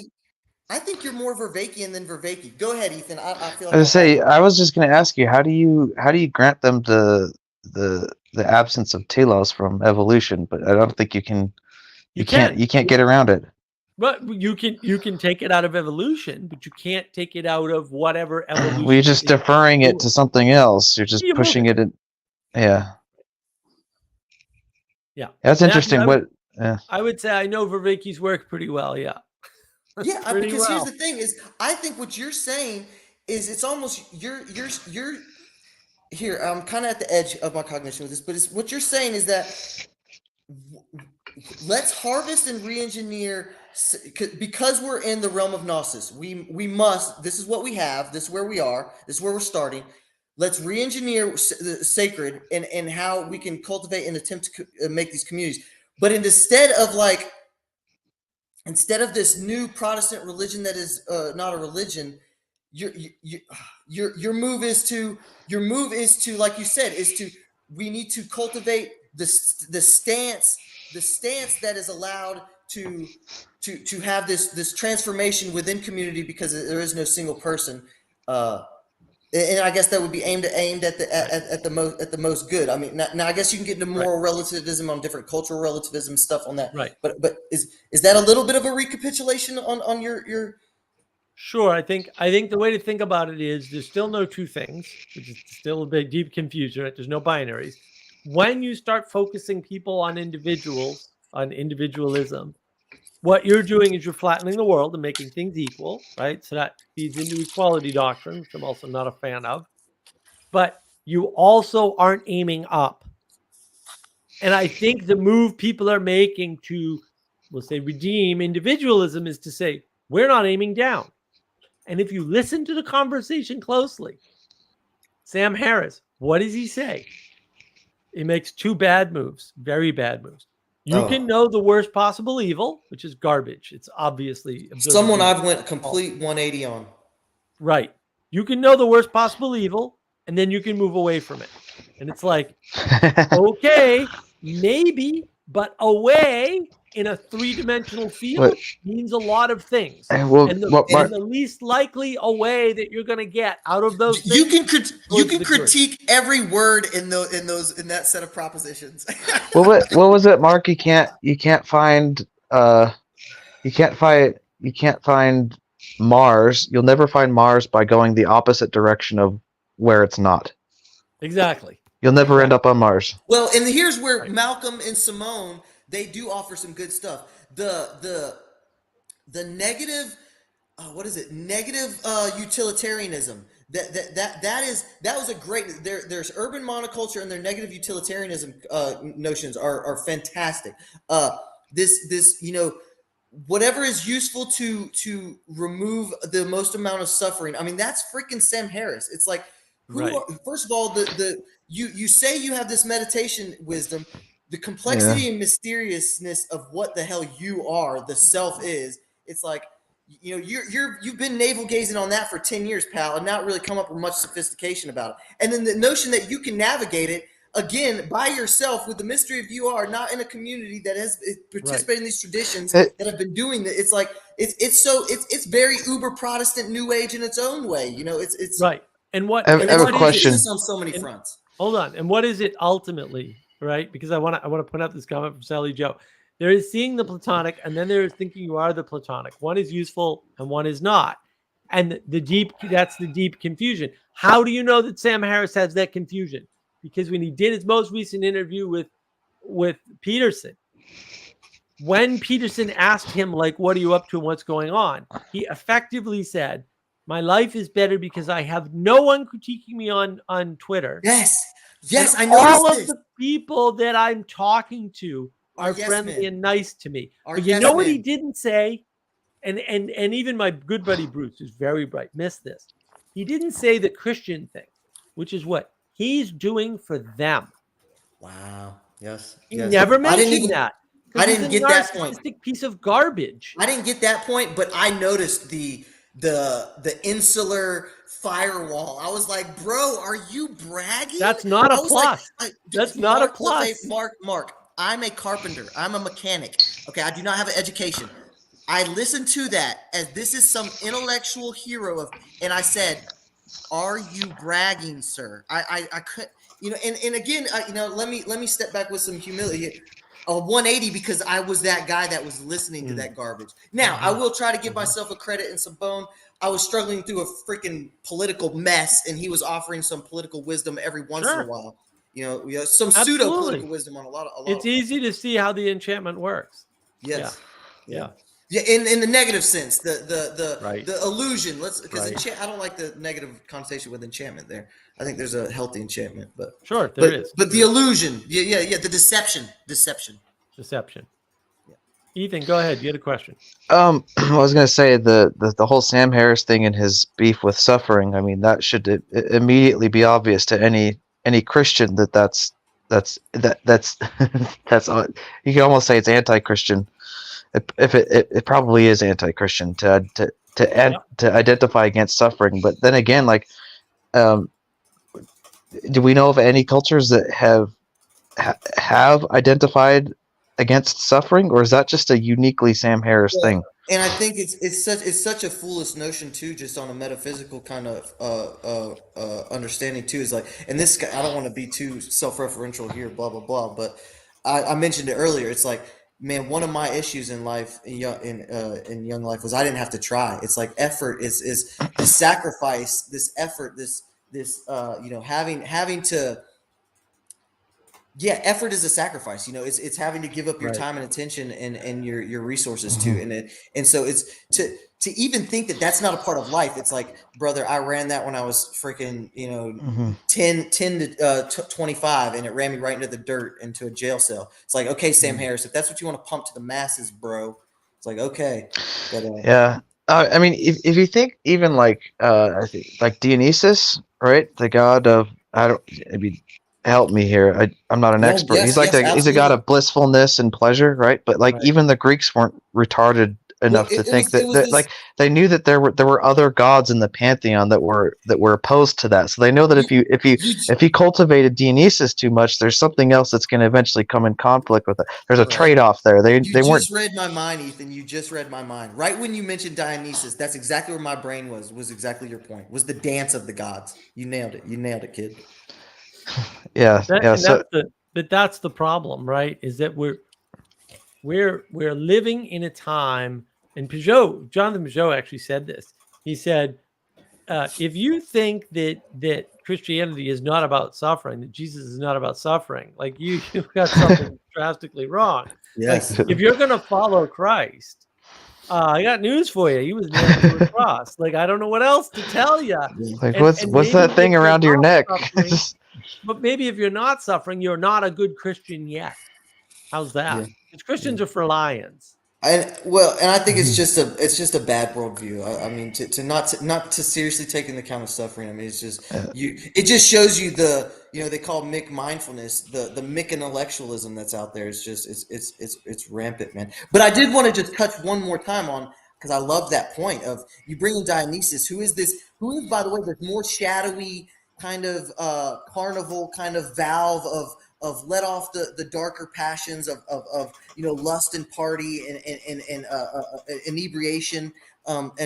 I think you're more Vervaekean than Vervaeke. Go ahead, Ethan. I feel like I was just going to ask you, how do you grant them the absence of telos from evolution? But I don't think you can. You can't get around it. But you can take it out of evolution, but you can't take it out of whatever evolution. Well, you're just deferring it to something else. You're just pushing it in. Yeah. Yeah. That's interesting. I would say I know Vervaeke's work pretty well. Yeah. Yeah, because here's the thing: is I think what you're saying is it's almost you're here. I'm kind of at the edge of my cognition with this, but what you're saying is that let's harvest and re-engineer because we're in the realm of gnosis. We must. This is what we have. This is where we are. This is where we're starting. Let's re-engineer the sacred and how we can cultivate and attempt to make these communities. But instead of this new Protestant religion that is not a religion, your move is to like you said we need to cultivate the stance that is allowed to have this transformation within community, because there is no single person, and I guess that would be aimed at the most good. I mean, now I guess you can get into moral relativism on different cultural relativism stuff on that. Right. But is that a little bit of a recapitulation on your? Sure. I think the way to think about it is there's still no two things, which is still a big deep confusion. Right? There's no binaries. When you start focusing people on individuals, on individualism, what you're doing is you're flattening the world and making things equal, right? So that feeds into equality doctrine, which I'm also not a fan of. But you also aren't aiming up. And I think the move people are making to, we'll say, redeem individualism is to say, we're not aiming down. And if you listen to the conversation closely, Sam Harris, what does he say? He makes two bad moves, very bad moves. You can know the worst possible evil, which is garbage. It's obviously someone I've went complete 180 on. Right. You can know the worst possible evil, and then you can move away from it. And it's like, okay, maybe, but away in a three-dimensional field means a lot of things. And the least likely away that you're going to get out of those things, you can critique every word in that set of propositions. What was it, Mark? You can't find Mars. You'll never find Mars by going the opposite direction of where it's not. Exactly. You'll never end up on Mars. Well, and here's where Malcolm and Simone, they do offer some good stuff. The negative, negative utilitarianism. That was a great. There's urban monoculture and their negative utilitarianism notions are fantastic. This whatever is useful to remove the most amount of suffering. I mean, that's freaking Sam Harris. It's like, first of all, you say you have this meditation wisdom, the complexity and mysteriousness of what the hell you are, the self is. It's like, you've been navel gazing on that for 10 years, pal, and not really come up with much sophistication about it. And then the notion that you can navigate it again by yourself with the mystery of you are not in a community that has participated in these traditions that have been doing that. It's like it's very uber Protestant New Age in its own way. It's right. And what I have a question on so many fronts. Hold on. And what is it ultimately, right? Because I want to point out this comment from Sally Joe. There is seeing the Platonic, and then there is thinking you are the Platonic. One is useful and one is not. And that's the deep confusion. How do you know that Sam Harris has that confusion? Because when he did his most recent interview with Peterson, when Peterson asked him, like, what are you up to and what's going on? He effectively said, my life is better because I have no one critiquing me on Twitter. Yes, and I know all of the people that I'm talking to are friendly and nice to me. But you know what he didn't say? And even my good buddy Bruce, who's very bright, missed this. He didn't say the Christian thing, which is what he's doing for them. Wow. Yes. He never mentioned that. I didn't get that point. Piece of garbage. I didn't get that point, but I noticed the insular firewall. I was like, bro, are you bragging? That's not a plus. That's not a plus. Mark, I'm a carpenter. I'm a mechanic. Okay, I do not have an education. I listened to that as this is some intellectual hero and I said, are you bragging, sir? I could, and again, let me step back with some humility here. A 180 because I was that guy that was listening to that garbage. Now, I will try to give myself a credit and some bone. I was struggling through a freaking political mess, and he was offering some political wisdom every once in a while. Some pseudo political wisdom on a lot. It's easy to see how the enchantment works. Yes. Yeah. Yeah, in the negative sense, the illusion. I don't like the negative connotation with enchantment. There, I think there's a healthy enchantment, but there is. But the illusion, the deception. Ethan, go ahead. You had a question. I was gonna say the whole Sam Harris thing and his beef with suffering. I mean, that should immediately be obvious to any Christian that's that's you can almost say it's anti-Christian. If it probably is anti-Christian to identify against suffering. But then again, like, do we know of any cultures that have identified against suffering, or is that just a uniquely Sam Harris thing? And I think it's such a foolish notion too, just on a metaphysical kind of understanding too. Is like, and this guy, I don't want to be too self-referential here, blah blah blah, but I mentioned it earlier. It's like, man, one of my issues in life, in young life, was I didn't have to try. It's like effort is this sacrifice, this effort, this having to. Yeah, effort is a sacrifice. It's having to give up your time and attention and your resources too. And so it's to even think that that's not a part of life. It's like, brother, I ran that when I was freaking 10 to 25, and it ran me right into the dirt, into a jail cell. It's like, okay, Sam Harris, if that's what you want to pump to the masses, bro, it's like, okay, but yeah. I mean, if you think even like I think like Dionysus, right, the god of help me here. I'm not an expert. Yes, He's like he's a god of blissfulness and pleasure, right? But like even the Greeks weren't retarded enough to think that like they knew that there were other gods in the pantheon that were opposed to that. So they know that if you cultivated Dionysus too much, there's something else that's going to eventually come in conflict with it. There's a trade-off there. They weren't. Just read my mind, Ethan. You just read my mind. Right when you mentioned Dionysus, that's exactly where my brain was exactly your point. Was the dance of the gods. You nailed it. You nailed it, kid. Yeah, that's the problem, right? Is that we're living in a time, and Jonathan Peugeot actually said this. He said, if you think that Christianity is not about suffering, that Jesus is not about suffering, like you've got something drastically wrong. Yes. Like, if you're going to follow Christ, I got news for you. He was nailed to a cross. Like, I don't know what else to tell you. Like, what's that thing around your neck? But maybe if you're not suffering, you're not a good Christian yet. How's that? Because Christians are for lions. And I think it's just a bad worldview. I mean, to not to seriously take into account of suffering. I mean, it's just it just shows you they call Mick mindfulness, the Mick intellectualism that's out there. It's just it's rampant, man. But I did want to just touch one more time on, because I love that point of you bring in Dionysus, who is, by the way, there's more shadowy kind of carnival kind of valve of let off the darker passions of lust and party and inebriation and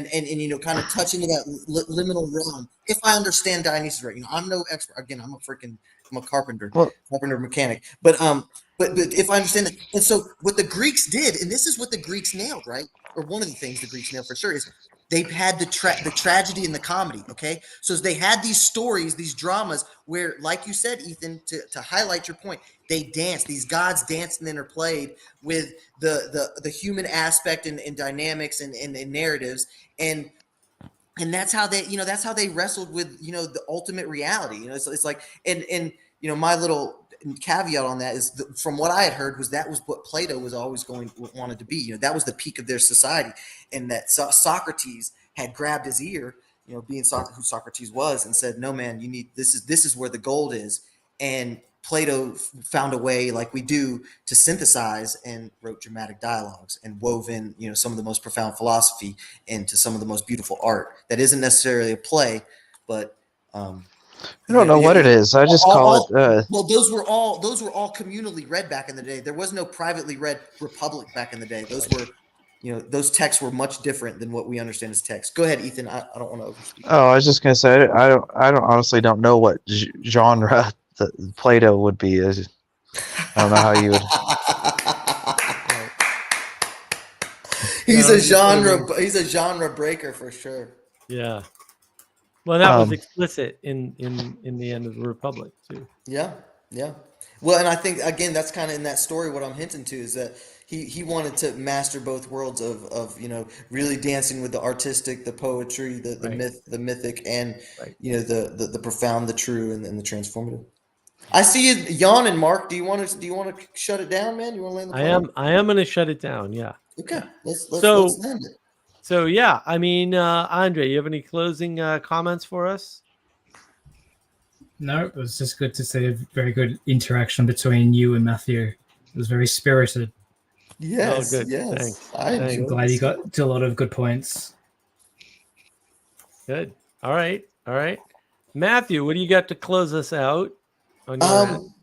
kind of touch into that liminal realm. If I understand Dionysus right, I'm no expert. Again, I'm a carpenter, carpenter mechanic. But if I understand that, and so what the Greeks did, and this is what the Greeks nailed, right? Or one of the things the Greeks nailed for sure is they've had the tragedy and the comedy. Okay, so they had these stories, these dramas where, like you said, Ethan, to highlight your point, they danced. These gods danced and interplayed with the human aspect and dynamics and narratives, and that's how they wrestled with the ultimate reality. It's like and my little caveat on that is from what I had heard was what Plato was always wanted to be. That was the peak of their society, and that Socrates had grabbed his ear, being who Socrates was, and said, "No, man, you need this is where the gold is." And Plato found a way, like we do, to synthesize and wrote dramatic dialogues and wove in some of the most profound philosophy into some of the most beautiful art that isn't necessarily a play, but I don't know what it is. I just call it. Well, those were all communally read back in the day. There was no privately read Republic back in the day. Those were, those texts were much different than what we understand as text. Go ahead, Ethan. I don't want to overspeak. Oh, I was just gonna say I don't honestly don't know what genre Plato would be. I don't know how you would. He's a genre breaker for sure. Yeah. Well, that was explicit in the end of the Republic too. Yeah. Well, and I think again that's kind of in that story. What I'm hinting to is that he wanted to master both worlds of really dancing with the artistic, the poetry, the mythic, and the profound, the true, and the transformative. I see you yawning, Mark. Do you want to shut it down, man? You want to land the plane? I am going to shut it down. Yeah. Okay. Let's So- land it. So yeah, I mean, Andre, you have any closing comments for us? No, it was just good to see a very good interaction between you and Matthew. It was very spirited. Yes. good. Yes. Thanks. I Thanks. I'm enjoyed glad this. you got to a lot of good points. Good. All right. Matthew, what do you got to close us out on your end?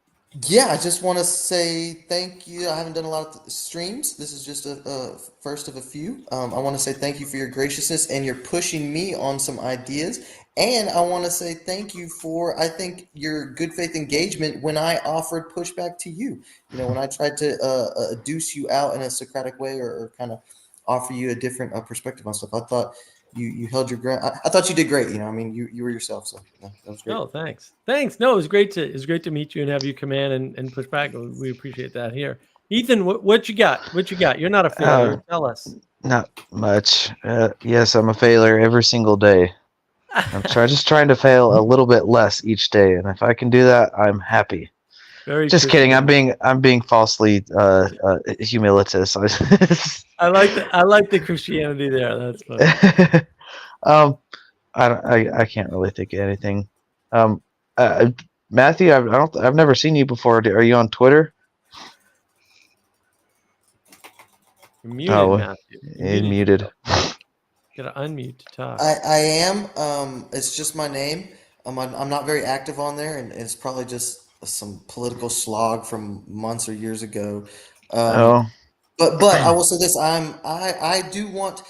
Yeah, I just want to say thank you. I haven't done a lot of streams. This is just a first of a few. I want to say thank you for your graciousness and you're pushing me on some ideas. And I want to say thank you for, I think, your good faith engagement when I offered pushback to you. You know, when I tried to deuce you out in a Socratic way or kind of offer you a different perspective on stuff. I thought you held your ground. I thought you did great. You know, I mean, you were yourself. So yeah, that was great. Oh, thanks. No, it was great to meet you and have you come in and push back. We appreciate that here. Ethan, what you got? You're not a failure. Tell us. Not much. Yes, I'm a failure every single day. I'm just trying to fail a little bit less each day, and if I can do that, I'm happy. Very Just kidding. Christian. I'm being falsely humilitous. I like the Christianity there. That's funny. I can't really think of anything. Matthew, I've never seen you before. Are you on Twitter? You're muted, Matthew. You're muted. Gotta unmute to talk. I am. It's just my name. I'm not very active on there, and it's probably just some political slog from months or years ago. But I will say this: I do want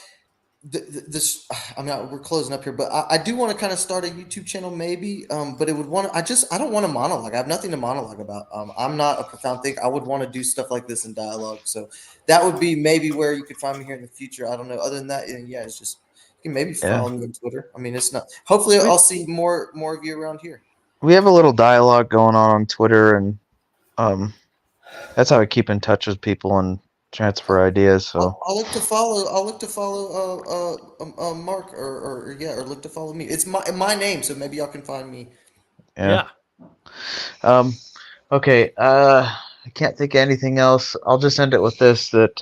this. I mean, we're closing up here, but I do want to kind of start a YouTube channel, maybe. But it would want. I don't want to monologue. I have nothing to monologue about. I'm not a profound thinker. I would want to do stuff like this in dialogue. So that would be maybe where you could find me here in the future. I don't know. Other than that, yeah, it's just you can maybe follow me on Twitter. I mean, it's not. Hopefully, I'll see more of you around here. We have a little dialogue going on Twitter, and that's how I keep in touch with people and transfer ideas. So I'll look to follow. Mark or look to follow me. It's my name, so maybe y'all can find me. Yeah. Okay. I can't think of anything else. I'll just end it with this: that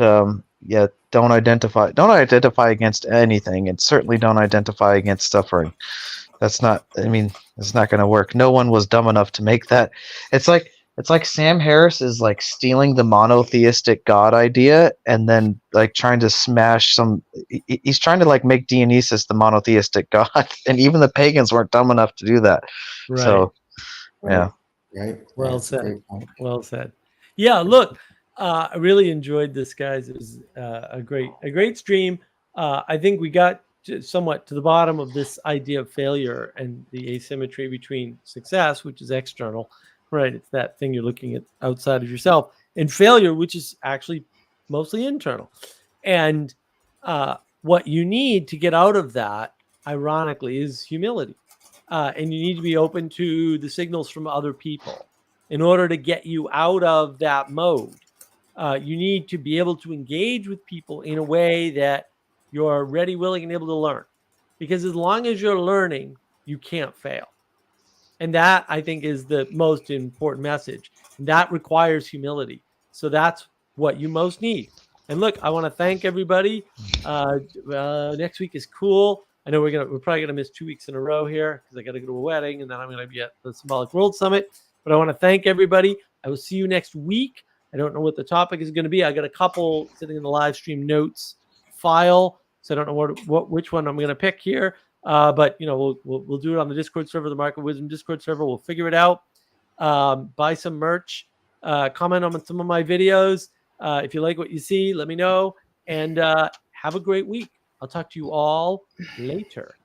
don't identify against anything, and certainly don't identify against suffering. That's not. I mean, it's not going to work. No one was dumb enough to make that. It's like Sam Harris is like stealing the monotheistic God idea and then like trying to smash some. He's trying to like make Dionysus the monotheistic God, and even the pagans weren't dumb enough to do that. Right. So, yeah. Right. Well said. Well said. Yeah. Look, I really enjoyed this, guys. It was a great stream. I think we got somewhat to the bottom of this idea of failure and the asymmetry between success, which is external, right? It's that thing you're looking at outside of yourself, and failure, which is actually mostly internal. And what you need to get out of that, ironically, is humility. And you need to be open to the signals from other people in order to get you out of that mode. You need to be able to engage with people in a way that you're ready, willing, and able to learn. Because as long as you're learning, you can't fail. And that, I think, is the most important message. And that requires humility. So that's what you most need. And look, I want to thank everybody. Next week is cool. I know we're probably gonna miss 2 weeks in a row here because I got to go to a wedding and then I'm gonna be at the Symbolic World Summit. But I want to thank everybody. I will see you next week. I don't know what the topic is going to be. I got a couple sitting in the live stream notes file, so I don't know which one I'm going to pick here. But you know, we'll do it on the Discord server, the Market Wisdom Discord server. We'll figure it out. Buy some merch. Comment on some of my videos. If you like what you see, let me know. And have a great week. I'll talk to you all later.